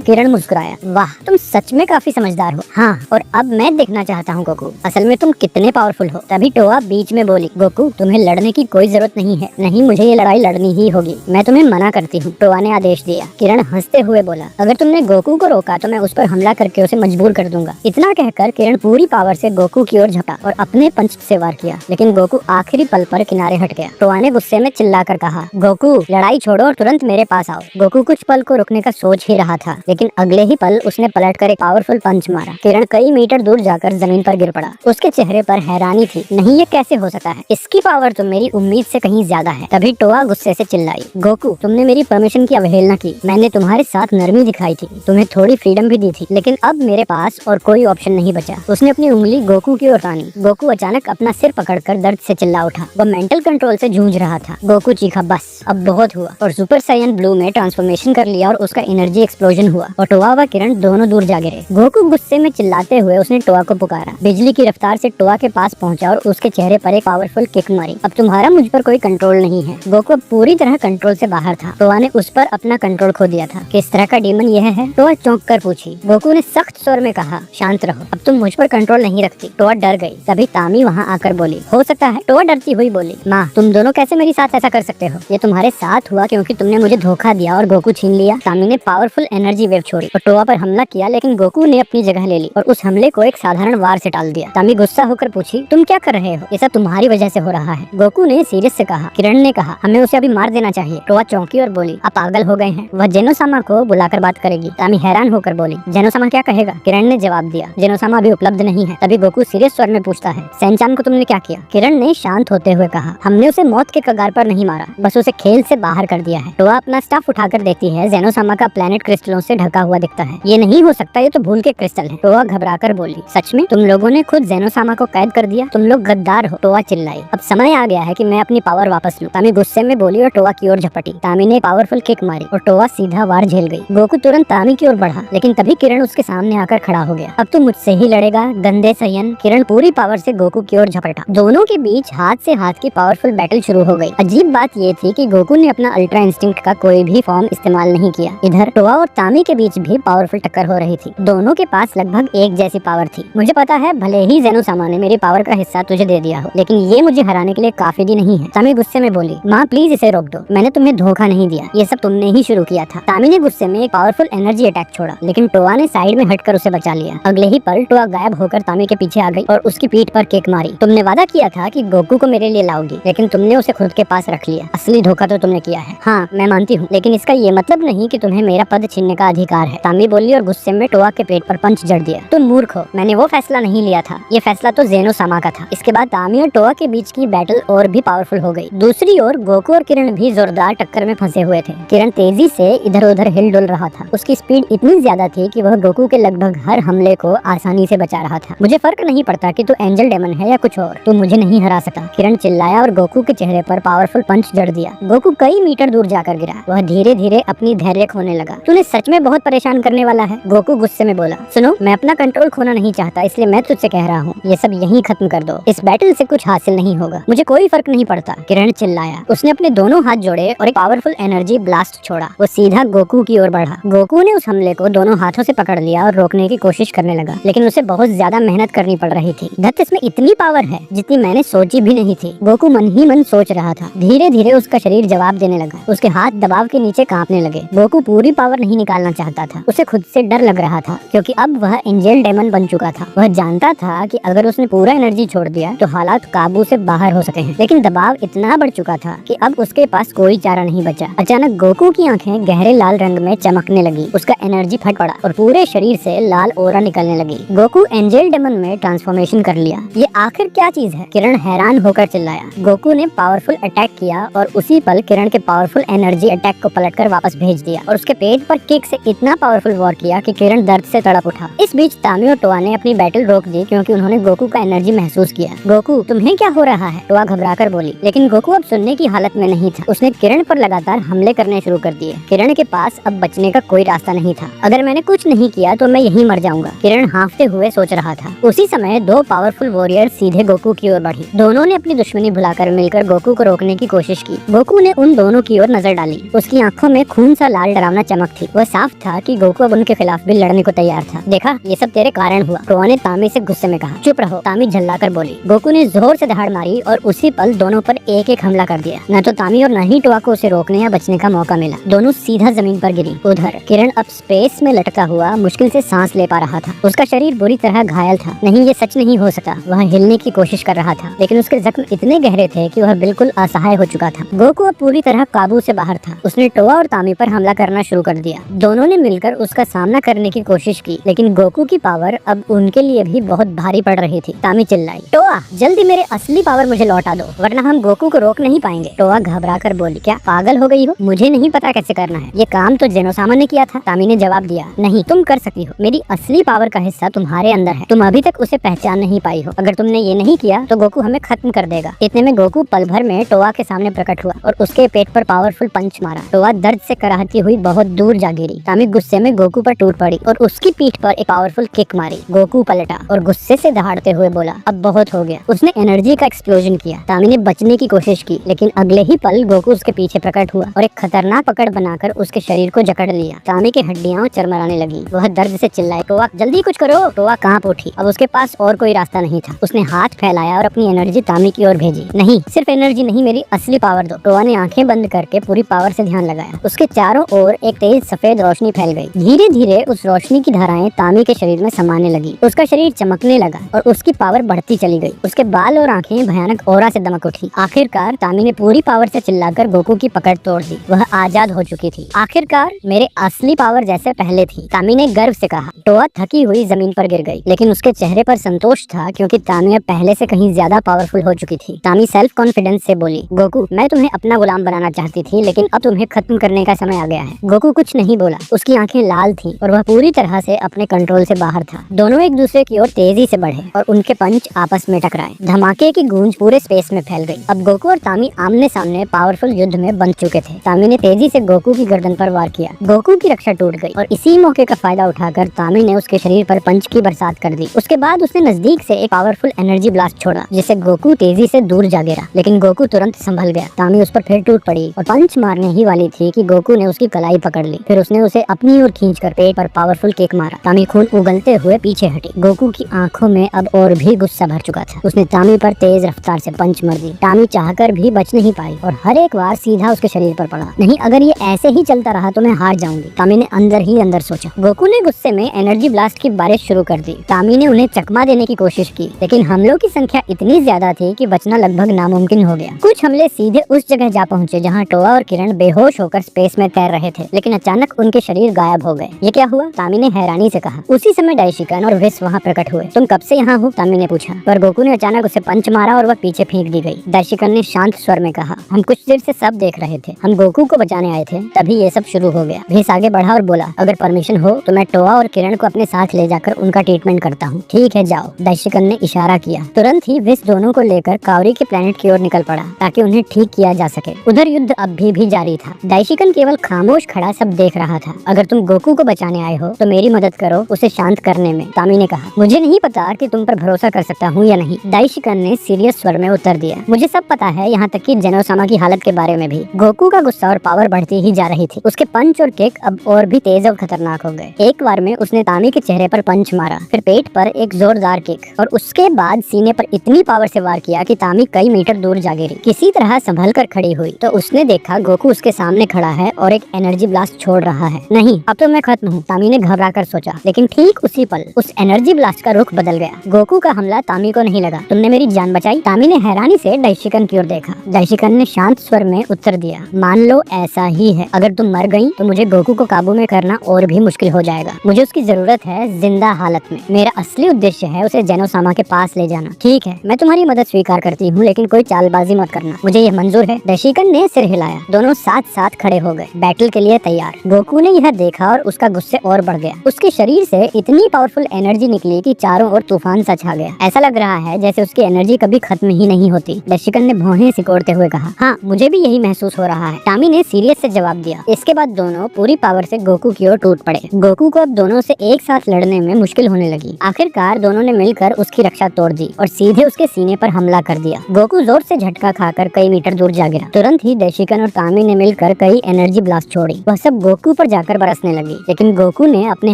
किरण मुस्कुराया, वाह तुम सच में काफी समझदार हो। हाँ, और अब मैं देखना चाहता हूँ गोकू, असल में तुम कितने पावरफुल हो। तभी टोआ बीच में बोली, गोकू तुम्हें लड़ने की कोई जरूरत नहीं है। नहीं, मुझे ये लड़ाई लड़नी ही होगी। मैं तुम्हें मना करती हूँ, टोआ ने आदेश दिया। किरण हंसते हुए बोला, अगर तुमने गोकू को रोका तो मैं उस पर हमला करके उसे मजबूर कर दूंगा। इतना कहकर किरण पूरी पावर से गोकू की ओर झपटा और अपने पंच से वार किया, लेकिन गोकू आखिरी पल पर किनारे हट गया। टोआ ने गुस्से में चिल्लाकर कहा, गोकू लड़ाई छोड़ो और तुरंत मेरे पास आओ। गोकू कुछ पल को रुकने का सोच ही रहा था, लेकिन अगले ही पल उसने पलटकर एक पावरफुल पंच मारा। किरण कई मीटर दूर जाकर जमीन पर गिर पड़ा। उसके चेहरे पर हैरानी थी। नहीं, ये कैसे हो सकता है? इसकी पावर तो मेरी उम्मीद से कहीं ज्यादा है। तभी टोआ गुस्से से चिल्लाई, गोकू तुमने मेरी परमिशन की अवहेलना की। मैंने तुम्हारे साथ नरमी दिखाई थी, तुम्हें थोड़ी फ्रीडम भी दी थी, लेकिन अब मेरे पास और कोई ऑप्शन नहीं बचा। उसने अपनी उंगली गोकू की ओर तानी। गोकू अचानक अपना सिर पकड़कर दर्द से चिल्ला उठा। वह मेंटल कंट्रोल से जूझ रहा था। गोकू चीखा, बस अब बहुत हुआ, और सुपर साइयन ब्लू में ट्रांसफॉर्मेशन कर लिया और उसका एनर्जी एक्सप्लोजन हुआ और टोआ व किरण दोनों दूर जा गिरे। गोकू गुस्से में चिल्लाते हुए उसने टोआ को पुकारा। बिजली की रफ्तार से टोआ के पास पहुंचा और उसके चेहरे पर एक पावरफुल किक मारी। अब तुम्हारा मुझ पर कोई कंट्रोल नहीं है। गोकू पूरी तरह कंट्रोल से बाहर था। टोआ ने उस पर अपना कंट्रोल खो दिया था। किस तरह का डीमन यह है? टोआ चौंक कर पूछी। गोकू ने सख्त स्वर में कहा, शांत रहो, अब तुम मुझ पर कंट्रोल नहीं रखती। टोआ डर गई। तभी तामी वहाँ आकर बोली, हो सकता है। टोआ डरती हुई बोली, माँ तुम दोनों कैसे मेरे साथ ऐसा कर सकते हो? ये तुम्हारे साथ हुआ क्योंकि तुमने मुझे धोखा दिया और गोकू छीन लिया। तामी ने पावरफुल एनर्जी वेव छोड़ी और टोआ पर हमला किया, लेकिन गोकू ने अपनी जगह ले ली और उस हमले को एक साधारण वार से टाल दिया। तामी गुस्सा होकर पूछी, तुम क्या कर रहे हो? ये सब तुम्हारी वजह से हो रहा है। गोकू ने सीरियस से कहा। किरण ने कहा, हमें उसे अभी मार देना चाहिए। टोआ चौंकी और बोली, आप पागल हो गए हैं, वह जेनोसामा को बुलाकर बात करेगी। तामी हैरान होकर बोली, जेनोसामा क्या कहेगा? किरण ने जवाब दिया, जेनोसामा अभी उपलब्ध नहीं है। तभी गोकू सीरियस स्वर में पूछता है, सैनचान को तुमने क्या किया? किरण ने शांत होते हुए कहा, हमने उसे मौत के कगार पर नहीं मारा, बस उसे खेल से बाहर कर दिया है। टोआ अपना स्टाफ उठाकर देखती है। जेनोसामा का प्लेनेट क्रिस्टलों से ढका हुआ दिखता है। ये नहीं हो सकता, ये तो भूल के क्रिस्टल है। टोआ घबराकर बोली, सच में? तुम लोगों ने खुद जेनोसामा को कैद कर दिया? तुम लोग गद्दार हो। टोआ चिल्लाई, अब समय आ गया है कि मैं अपनी पावर वापस लूं। तामी गुस्से में बोली और टोआ की ओर झपटी। तामी ने पावरफुल किक मारी और टोआ सीधा वार झेल गई। गोकू तुरंत तामी की ओर बढ़ा, लेकिन तभी किरण उसके सामने आकर खड़ा हो गया। अब तू मुझसे ही लड़ेगा गंदे सयन। किरण पूरी पावर से गोकू की ओर झपटा। दोनों के बीच हाथ से हाथ की पावरफुल बैटल शुरू हो गई। अजीब बात ये थी कि गोकू ने अपना अल्ट्रा इंस्टिंक्ट का कोई भी फॉर्म इस्तेमाल नहीं किया। इधर टोआ और तामी के बीच भी पावरफुल टक्कर हो रही थी। दोनों के पास लगभग एक जैसी पावर थी। मुझे पता है भले ही जेनोसामा ने मेरी पावर का हिस्सा तुझे दे दिया हो, लेकिन ये मुझे हराने के लिए काफी भी नहीं है। तामी गुस्से में बोली, माँ प्लीज इसे रोक दो, मैंने तुम्हें धोखा नहीं दिया, ये सब तुमने ही शुरू किया था। तामी ने गुस्से में एक पावरफुल एनर्जी अटैक छोड़ा, लेकिन टोआ ने साइड में हटकर उसे बचा लिया। अगले ही पल टोआ गायब होकर तामी के पीछे आ गई और उसकी पीठ पर किक मारी। तुमने वादा किया था कि गोकू को मेरे लिए लाओगी, लेकिन तुमने उसे खुद के पास रख लिया। असली धोखा तो तुमने किया है। हाँ मैं मानती हूँ, लेकिन इसका ये मतलब नहीं कि तुम्हें मेरा पद छीनने का अधिकार है। तामी बोली और गुस्से में टोआ के पेट पर पंच जड़ दिया। तुम मूर्ख हो, मैंने वो फैसला नहीं लिया था, ये फैसला तो जेनोसामा का था। इसके बाद तामी और टोआ के बीच की बैटल और भी पावरफुल हो गई। दूसरी ओर गोकू और किरण भी जोरदार टक्कर में फंसे हुए थे। किरण तेजी से इधर उधर हिल डुल रहा था। उसकी स्पीड इतनी ज्यादा थी कि वह गोकू के लगभग हर हमले को आसानी से बचा रहा था। मुझे फर्क नहीं पड़ता कि तू एंजल डेमन है या कुछ और, तू मुझे नहीं हरा सका। किरण चिल्लाया और गोकू के चेहरे पर पावरफुल पंच जड़ दिया। गोकू कई मीटर दूर जाकर गिरा। वह धीरे धीरे अपनी धैर्य खोने लगा। तूने सच में बहुत परेशान करने वाला है। गोकू गुस्से में बोला, सुनो मैं अपना कंट्रोल खोना नहीं चाहता, इसलिए मैं तुझसे कह रहा हूँ ये सब यहीं खत्म कर दो। इस बैटल से कुछ हासिल नहीं होगा, मुझे कोई फर्क नहीं पड़ता। किरण चिल्लाया। उसने अपने दोनों हाथ जोड़े और एक पावरफुल एनर्जी ब्लास्ट छोड़ा। वो सीधा गोकू की ओर बढ़ा। गोकू ने उस हमले को दोनों हाथों से पकड़ लिया और रोकने की कोशिश करने लगा, लेकिन उसे बहुत ज्यादा मेहनत करनी पड़ रही थी। दत्त, इसमें इतनी पावर है जितनी मैंने सोची भी नहीं थी। गोकू मन ही मन सोच रहा था। धीरे धीरे उसका शरीर जवाब देने लगा। उसके हाथ दबाव के नीचे कांपने लगे। गोकू पूरी पावर नहीं निकालना चाहता था। उसे खुद से डर लग रहा था, क्योंकि अब वह एंजल डेमन बन चुका था। वह जानता था कि अगर उसने पूरा एनर्जी छोड़ दिया तो हालात काबू से बाहर हो सके हैं। लेकिन दबाव इतना बढ़ चुका था कि अब उसके पास कोई चारा नहीं बचा। अचानक गोकू की आंखें गहरे लाल रंग में चमकने लगी। उसका एनर्जी फट पड़ा और पूरे शरीर से लाल ओरा निकलने लगी। गोकू एंजल डेमन में ट्रांसफॉर्मेशन कर लिया। ये आखिर क्या चीज है? किरण हैरान होकर चिल्लाया। गोकू ने पावरफुल अटैक किया और उसी पल किरण के पावरफुल एनर्जी अटैक को पलटकर वापस भेज दिया और उसके पेट पर किक से इतना पावरफुल वॉर किया कि किरण दर्द से तड़प उठा। इस बीच तामी और टोआ ने अपनी बैटल रोक दी, क्योंकि उन्होंने गोकू का एनर्जी महसूस किया। गोकू, तुम्हें क्या हो रहा है? टोआ घबराकर बोली, लेकिन गोकू अब सुनने की हालत में नहीं था। उसने किरण पर लगातार हमले करने शुरू कर दिए। किरण के पास अब बचने का कोई रास्ता नहीं था। अगर मैंने कुछ नहीं किया तो मैं यहीं मर जाऊंगा, किरण हांफते हुए सोच रहा था। उसी समय दो पावरफुल वॉरियर सीधे गोकू की ओर बढ़ी। दोनों ने अपनी दुश्मनी भुलाकर मिलकर गोकू को रोकने की कोशिश की। गोकू ने उन दोनों की ओर नजर डाली। उसकी आंखों में खून सा लाल डरावना चमक थी। वह साफ था कि गोकू अब उनके खिलाफ भी लड़ने को तैयार था। देखा, ये सब तेरे कारण हुआ, टोआ ने तामी से गुस्से में कहा। चुप रहो, तामी झल्लाकर बोली। गोकू ने जोर से दहाड़ मारी और उसी पल दोनों पर एक एक हमला कर दिया। न तो तामी और न ही टोआ को उसे रोकने या बचने का मौका मिला। दोनों सीधा जमीन पर गिरी। उधर किरण अब स्पेस में लटका हुआ मुश्किल से सांस ले पा रहा था। उसका शरीर बुरी तरह घायल था। नहीं, ये सच नहीं हो सकता। वह हिलने की कोशिश कर रहा था, लेकिन उसके जख्म इतने गहरे थे कि वह बिल्कुल असहाय हो चुका था। गोकू अब पूरी तरह काबू से बाहर था। उसने टोआ और तामी पर हमला करना शुरू कर दिया। दोनों ने मिलकर उसका सामना करने की कोशिश की, लेकिन गोकू की पावर अब उनके लिए भी बहुत भारी पड़ रही थी। तामी चिल्लाई, टोआ, जल्दी मेरे असली पावर मुझे लौटा दो, वरना हम गोकू को रोक नहीं पाएंगे। टोआ घबराकर बोली, क्या पागल हो गई हो? मुझे नहीं पता कैसे करना है। ये काम तो जेनोसामा ने किया था। तामी ने जवाब दिया, नहीं, तुम कर सकती हो। मेरी असली पावर का हिस्सा तुम्हारे अंदर है। तुम अभी तक उसे पहचान नहीं पाई हो। अगर तुमने ये नहीं किया तो गोकू हमें खत्म कर देगा। इतने में गोकू पल भर में टोआ के सामने प्रकट हुआ और उसके पेट पर पावरफुल पंच मारा। टोआ दर्द से कराहती हुई बहुत दूर जा गिरी। तामी गुस्से में गोकू पर टूट पड़ी और उसकी पीठ पर एक पावरफुल किक मारी। गोकू पलटा और गुस्से से दहाड़ते हुए बोला, अब बहुत हो गया। उसने एनर्जी का एक्सप्लोजन किया। तामी ने बचने की कोशिश की, लेकिन अगले ही पल गोकू उसके पीछे प्रकट हुआ और एक खतरनाक पकड़ बनाकर उसके शरीर को जकड़ लिया। तामी की हड्डियां चरमराने लगी। वह दर्द से चिल्लाए, टोआ, जल्दी कुछ करो। टोआ कांप उठी। अब उसके पास और कोई रास्ता नहीं था। उसने हाथ फैलाया और अपनी एनर्जी तामी की ओर भेजी। नहीं, सिर्फ एनर्जी नहीं, मेरी असली पावर दो। टोआ ने आंखें बंद करके पूरी पावर से ध्यान लगाया। उसके चारों ओर एक तेज सफेद रोशनी फैल गई। धीरे धीरे उस रोशनी की धाराएं तामी के शरीर में समाने लगी। उसका शरीर चमकने लगा और उसकी पावर बढ़ती चली गई। उसके बाल और आंखें भयानक ओरा से दमक उठी। आखिरकार तामी ने पूरी पावर से चिल्लाकर गोकू की पकड़ तोड़ दी। वह आजाद हो चुकी थी। आखिरकार मेरे असली पावर जैसे पहले थी, तामी ने गर्व से कहा। टोआ थकी हुई जमीन पर गिर गई, लेकिन उसके चेहरे पर संतोष था, क्योंकि तामी अब पहले से कहीं ज्यादा पावरफुल हो चुकी थी। तामी सेल्फ कॉन्फिडेंस से बोली, गोकू, मैं तुम्हें अपना गुलाम बनाना चाहती थी, लेकिन अब तुम्हें खत्म करने का समय आ गया है। गोकू कुछ नहीं बोला। उसकी आंखें लाल थीं और वह पूरी तरह से अपने कंट्रोल से बाहर था। दोनों एक दूसरे की ओर तेजी से बढ़े और उनके पंच आपस में टकराए। धमाके की गूंज पूरे स्पेस में फैल गई। अब गोकू और तामी आमने सामने पावरफुल युद्ध में बंध चुके थे। तामी ने तेजी से गोकू की गर्दन पर वार किया। गोकू की रक्षा टूट गई और इसी मौके का फायदा उठाकर तामी ने उसके शरीर पर पंच की बरसात कर दी। उसके बाद उसने नजदीक से एक पावरफुल एनर्जी ब्लास्ट छोड़ा, जिससे गोकू तेजी से दूर जा गिरा। लेकिन गोकू तुरंत संभल गया। तामी उस पर फिर टूट पड़ी और पंच मारने ही वाली थी कि गोकू ने उसकी कलाई पकड़ ली। फिर उसने उसे अपनी ओर खींचकर पेट पर पावरफुल किक मारा। तामी खून उगलते हुए पीछे हटी। गोकू की आंखों में अब और भी गुस्सा भर चुका था। उसने तामी पर तेज रफ्तार से पंच मार दी। तामी चाहकर भी बच नहीं पाई और हर एक बार सीधा उसके शरीर पर पड़ा। नहीं, अगर ये ऐसे ही चलता रहा तो मैं हार जाऊंगी, तामी ने अंदर ही अंदर सोचा। गोकू ने गुस्से में एनर्जी ब्लास्ट की बारिश शुरू कर दी। तामी ने उन्हें चकमा देने की कोशिश की, लेकिन हमलों की संख्या इतनी ज्यादा थी कि बचना लगभग नामुमकिन हो गया। कुछ हमले सीधे उस जगह जा पहुंचे जहां टोआ और किरण बेहोश होकर स्पेस में तैर रहे थे, लेकिन अचानक उनके शरीर गायब हो गए। ये क्या हुआ? तामी ने हैरानी से कहा। उसी समय डाइशिकन और विस वहाँ प्रकट हुए। तुम कब से यहाँ हो? तामी ने पूछा, पर गोकू ने अचानक उसे पंच मारा और वह पीछे फेंक दी गई। डाइशिकन ने शांत स्वर में कहा, हम कुछ देर से सब देख रहे थे। हम गोकू को बचाने आए थे, तभी ये सब शुरू हो गया। विस आगे बढ़ा और बोला, अगर परमिशन हो तो मैं टोआ और किरण को अपने साथ ले जाकर उनका ट्रीटमेंट करता हूँ। ठीक है, जाओ, डाइशिकन ने इशारा किया। तुरंत ही विस दोनों को लेकर कावरी के प्लेनेट की ओर निकल पड़ा ताकि उन्हें ठीक किया जा सके। उधर युद्ध अब भी जारी था। डाइशिकन केवल खामोश खड़ा सब देख रहा था। अगर तुम गोकू को बचाने आए हो तो मेरी मदद करो उसे शांत करने में, तामी ने कहा। मुझे नहीं पता कि तुम पर भरोसा कर सकता हूँ या नहीं, डाइशिकन ने सीरियस स्वर में उत्तर दिया। मुझे सब पता है, यहाँ तक कि जेनोसामा की हालत के बारे में भी। गोकू का गुस्सा और पावर बढ़ती ही जा रही थी। उसके पंच और किक अब और भी तेज और खतरनाक हो गए। एक बार में उसने तामी के चेहरे पर पंच मारा, फिर पेट पर एक जोरदार किक और उसके बाद सीने पर इतनी पावर से वार किया कि तामी कई मीटर दूर जा गिरी। किसी तरह संभल कर खड़ी हुई तो उसने देखा गोकू उसके सामने खड़ा है और एक एनर्जी ब्लास्ट छोड़ रहा है। नहीं, अब तो मैं खत्म हूँ, तामी ने घबरा कर सोचा, लेकिन ठीक उसी पल उस एनर्जी ब्लास्ट का रुख बदल गया। गोकू का हमला तामी को नहीं लगा। तुमने मेरी जान बचाई? तामी ने हैरानी से दाइशिकन की ओर देखा। दाइशिकन ने शांत स्वर में उत्तर दिया, मान लो ऐसा ही है। अगर तुम मर गई तो मुझे गोकू को काबू में करना और भी मुश्किल हो जाएगा। मुझे उसकी जरूरत है जिंदा हालत में। मेरा असली उद्देश्य है उसे जेनोसामा के पास ले जाना। ठीक है, मैं तुम्हारी मदद स्वीकार करती हूँ, लेकिन कोई चालबाजी मत करना, मुझे यह मंजूर है। दाइशिकन ने सिर हिलाया। दोनों साथ साथ खड़े हो गए, बैटल के लिए तैयार। गोकू ने यह देखा और उसका गुस्से और बढ़ गया। उसके शरीर से इतनी पावरफुल एनर्जी निकली कि चारों ओर तूफान सा छा गया। ऐसा लग रहा है जैसे उसकी एनर्जी कभी खत्म ही नहीं होती। दाइशिकन ने भौहें सिकोड़ते हुए कहा, हाँ, मुझे भी यही महसूस हो रहा है। तामी ने सीरियस से जवाब दिया। इसके बाद दोनों पूरी पावर से गोकू की ओर टूट पड़े। गोकू को अब दोनों से एक साथ लड़ने में मुश्किल होने लगी। आखिरकार दोनों ने मिलकर उसकी रक्षा तोड़ दी और सीधे उसके सीने पर हमला कर दिया। गोकू जोर से झटका खाकर कई मीटर दूर जा गिरा। तुरंत ही दाइशिकन और तामी ने मिलकर कई एनर्जी ब्लास्ट छोड़ी। वह सब गोकू पर जाकर बरसने लगी, लेकिन गोकू ने अपने